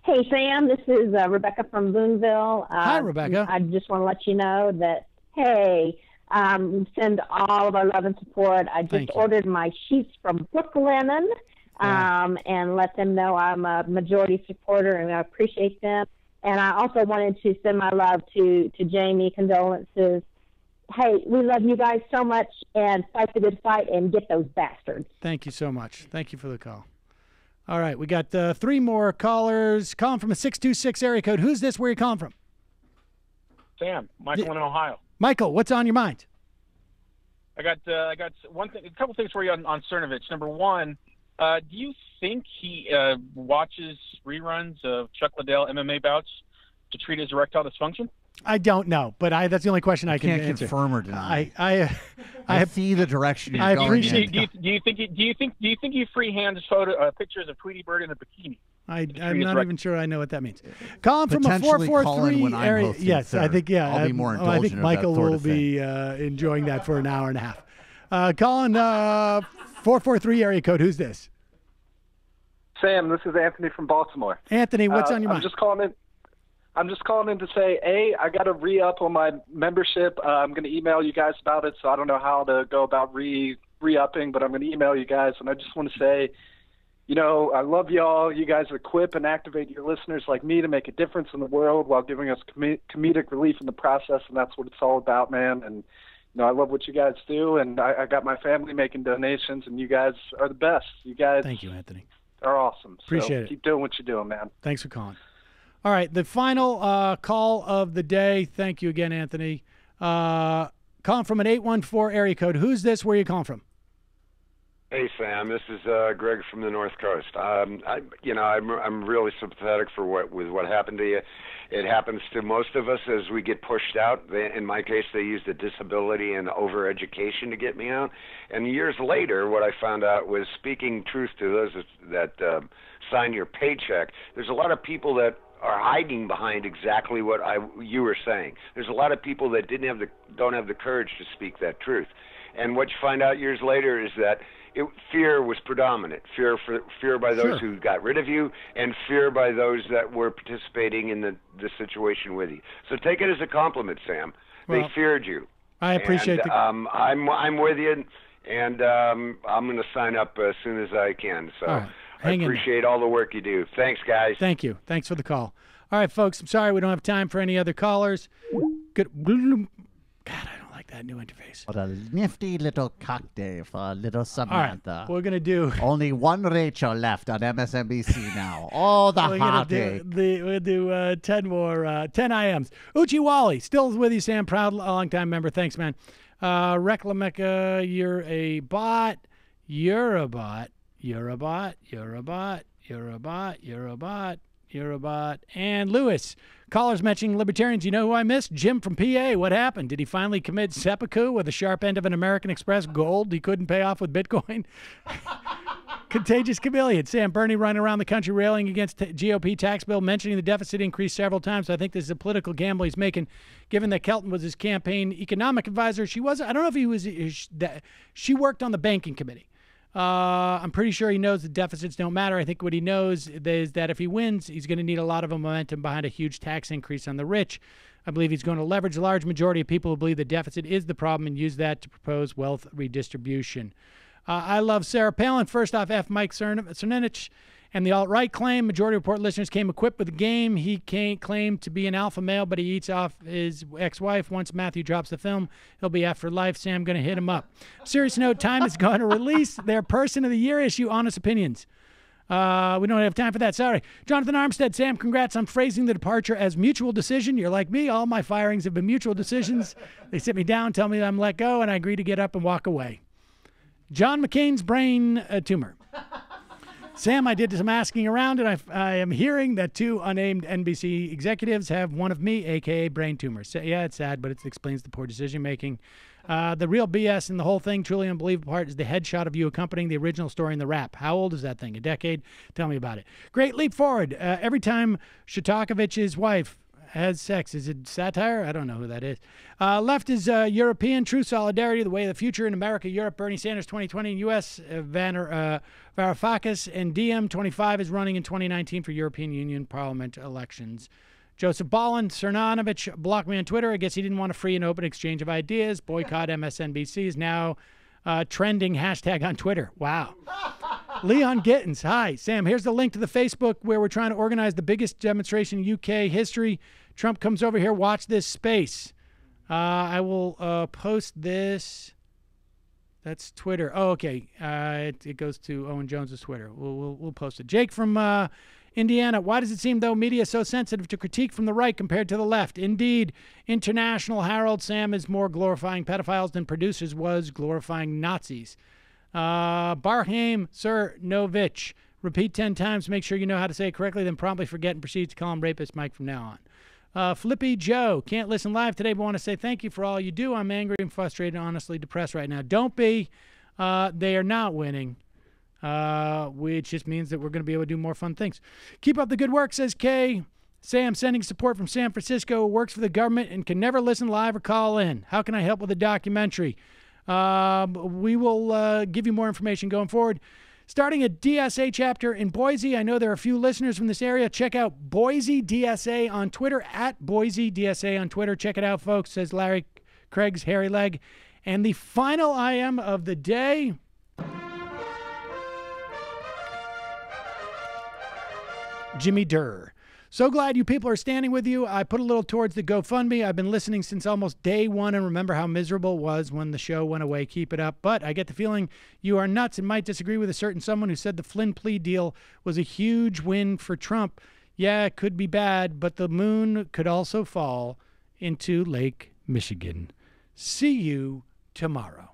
Hey, Sam. This is Rebecca from Boonville. Hi, Rebecca. I just want to let you know that, hey, send all of our love and support. I just ordered my sheets from Brooklinen and let them know I'm a majority supporter and I appreciate them. And I also wanted to send my love to Jamie, condolences. Hey, we love you guys so much, and fight the good fight and get those bastards. Thank you so much. Thank you for the call. All right, we got 3 more callers. Calling from a 626 area code. Who's this? Where are you calling from? Sam, Michael in Ohio. Michael, what's on your mind? I got one thing, a couple things for you on Cernovich. Number one, do you think he watches reruns of Chuck Liddell MMA bouts to treat his erectile dysfunction? I don't know, but that's the only question I can can't answer. Confirm or deny. I see the direction you're I going appreciate. in. Do you think he freehands pictures of Tweety Bird in a bikini? I'm not even sure I know what that means. Calling from a Potentially call in 443 when I'm area. hosting, Yes, sir. I think I'll be more I think indulgent of Michael that sort will of be enjoying that for an hour and a half. Calling 443 area code. Who's this? Sam, this is Anthony from Baltimore. Anthony, what's on your mind? I'm just calling in to say, I got to re-up on my membership. I'm going to email you guys about it, so I don't know how to go about re-upping, but I'm going to email you guys. And I just want to say, I love y'all. You guys equip and activate your listeners like me to make a difference in the world while giving us comedic relief in the process, and that's what it's all about, man. And I love what you guys do, and I got my family making donations, and you guys are the best. You guys. Thank you, Anthony. Are awesome. Appreciate it. Keep doing what you're doing, man. Thanks for calling. All right, the final call of the day. Thank you again, Anthony. Calling from an 814 area code. Who's this? Where are you calling from? Hey, Sam. This is Greg from the North Coast. I'm really sympathetic for what happened to you. It happens to most of us as we get pushed out. In my case, they used a disability and overeducation to get me out. And years later, what I found out was, speaking truth to those that sign your paycheck, there's a lot of people that are hiding behind exactly what you were saying. There's a lot of people that don't have the courage to speak that truth. And what you find out years later is that fear was predominant. Fear by those who got rid of you, and fear by those that were participating in the situation with you. So take it as a compliment, Sam. They feared you. I appreciate it. I'm with you, and I'm going to sign up as soon as I can. So I appreciate all the work you do. Thanks, guys. Thank you. Thanks for the call. All right, folks. I'm sorry we don't have time for any other callers. Good. God, I don't like that new interface. What a nifty little cocktail for a little Samantha. We're going to do... Only one Rachel left on MSNBC now. Oh, the heartache. We'll do 10 more, 10 IMs. Uchi Wally, still with you, Sam. Proud, long-time member. Thanks, man. Reclamecca, you're a bot. You're a bot. You're a bot. You're a bot. You're a bot. You're a bot. You're a bot. And Lewis, callers mentioning libertarians. You know who I missed? Jim from PA. What happened? Did he finally commit seppuku with the sharp end of an American Express gold he couldn't pay off with Bitcoin? Contagious chameleon. Sam Bernie running around the country railing against GOP tax bill, mentioning the deficit increase several times. So I think this is a political gamble he's making, given that Kelton was his campaign economic advisor. She was, I don't know if he was, she worked on the banking committee. I'm pretty sure he knows the deficits don't matter. I think what he knows is that if he wins, he's going to need a lot of momentum behind a huge tax increase on the rich. I believe he's going to leverage a large majority of people who believe the deficit is the problem and use that to propose wealth redistribution. I love Sarah Palin. First off, F. Mike Cernovich and the alt-right claim. Majority Report listeners came equipped with a game. He can't claim to be an alpha male, but he eats off his ex-wife. Once Matthew drops the film, he'll be after life. Sam going to hit him up. Serious note, Time is going to release their Person of the Year issue, Honest Opinions. We don't have time for that. Sorry. Jonathan Armstead, Sam, congrats on phrasing the departure as mutual decision. You're like me. All my firings have been mutual decisions. They sit me down, tell me that I'm let go, and I agree to get up and walk away. John McCain's brain tumor. Sam, I did some asking around, and I am hearing that 2 unnamed NBC executives have one of me, a.k.a. brain tumor. So, yeah, it's sad, but it explains the poor decision-making. The real BS in the whole thing, truly unbelievable part, is the headshot of you accompanying the original story in the rap. How old is that thing? A decade? Tell me about it. Great leap forward. Every time Shostakovich's wife has sex. Is it satire? I don't know who that is. Left is European, true solidarity, the way of the future in America, Europe, Bernie Sanders 2020 in U.S., Varoufakis, and DM25 is running in 2019 for European Union Parliament elections. Joseph Ballin, Cernovich blocked me on Twitter. I guess he didn't want a free and open exchange of ideas. Boycott MSNBC is now trending hashtag on Twitter. Wow. Leon Gittins, hi. Sam, here's the link to the Facebook where we're trying to organize the biggest demonstration in UK history. Trump comes over here. Watch this space. I will post this. That's Twitter. Oh, okay. It goes to Owen Jones's Twitter. We'll post it. Jake from Indiana. Why does it seem, though, media is so sensitive to critique from the right compared to the left? Indeed, International Herald, Sam, is more glorifying pedophiles than producers was glorifying Nazis. Barheim Cernovich. Repeat 10 times. Make sure you know how to say it correctly, then promptly forget and proceed to call him Rapist Mike from now on. Flippy Joe. Can't listen live today, but want to say thank you for all you do. I'm angry and frustrated and honestly depressed right now. Don't be. They are not winning. Which just means that we're going to be able to do more fun things. Keep up the good work, says Kay. Sam, sending support from San Francisco, works for the government and can never listen live or call in. How can I help with a documentary? We will give you more information going forward. Starting a DSA chapter in Boise. I know there are a few listeners from this area. Check out Boise DSA on Twitter, at Boise DSA on Twitter. Check it out, folks, says Larry Craig's hairy leg. And the final IM of the day. Jimmy Durr. So glad you people are standing with you. I put a little towards the GoFundMe. I've been listening since almost day one and remember how miserable it was when the show went away. Keep it up. But I get the feeling you are nuts and might disagree with a certain someone who said the Flynn plea deal was a huge win for Trump. Yeah, it could be bad, but the moon could also fall into Lake Michigan. See you tomorrow.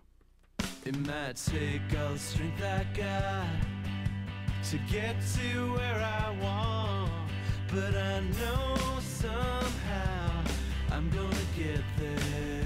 It might take all the strength I got to get to where I want, but I know somehow I'm gonna get there.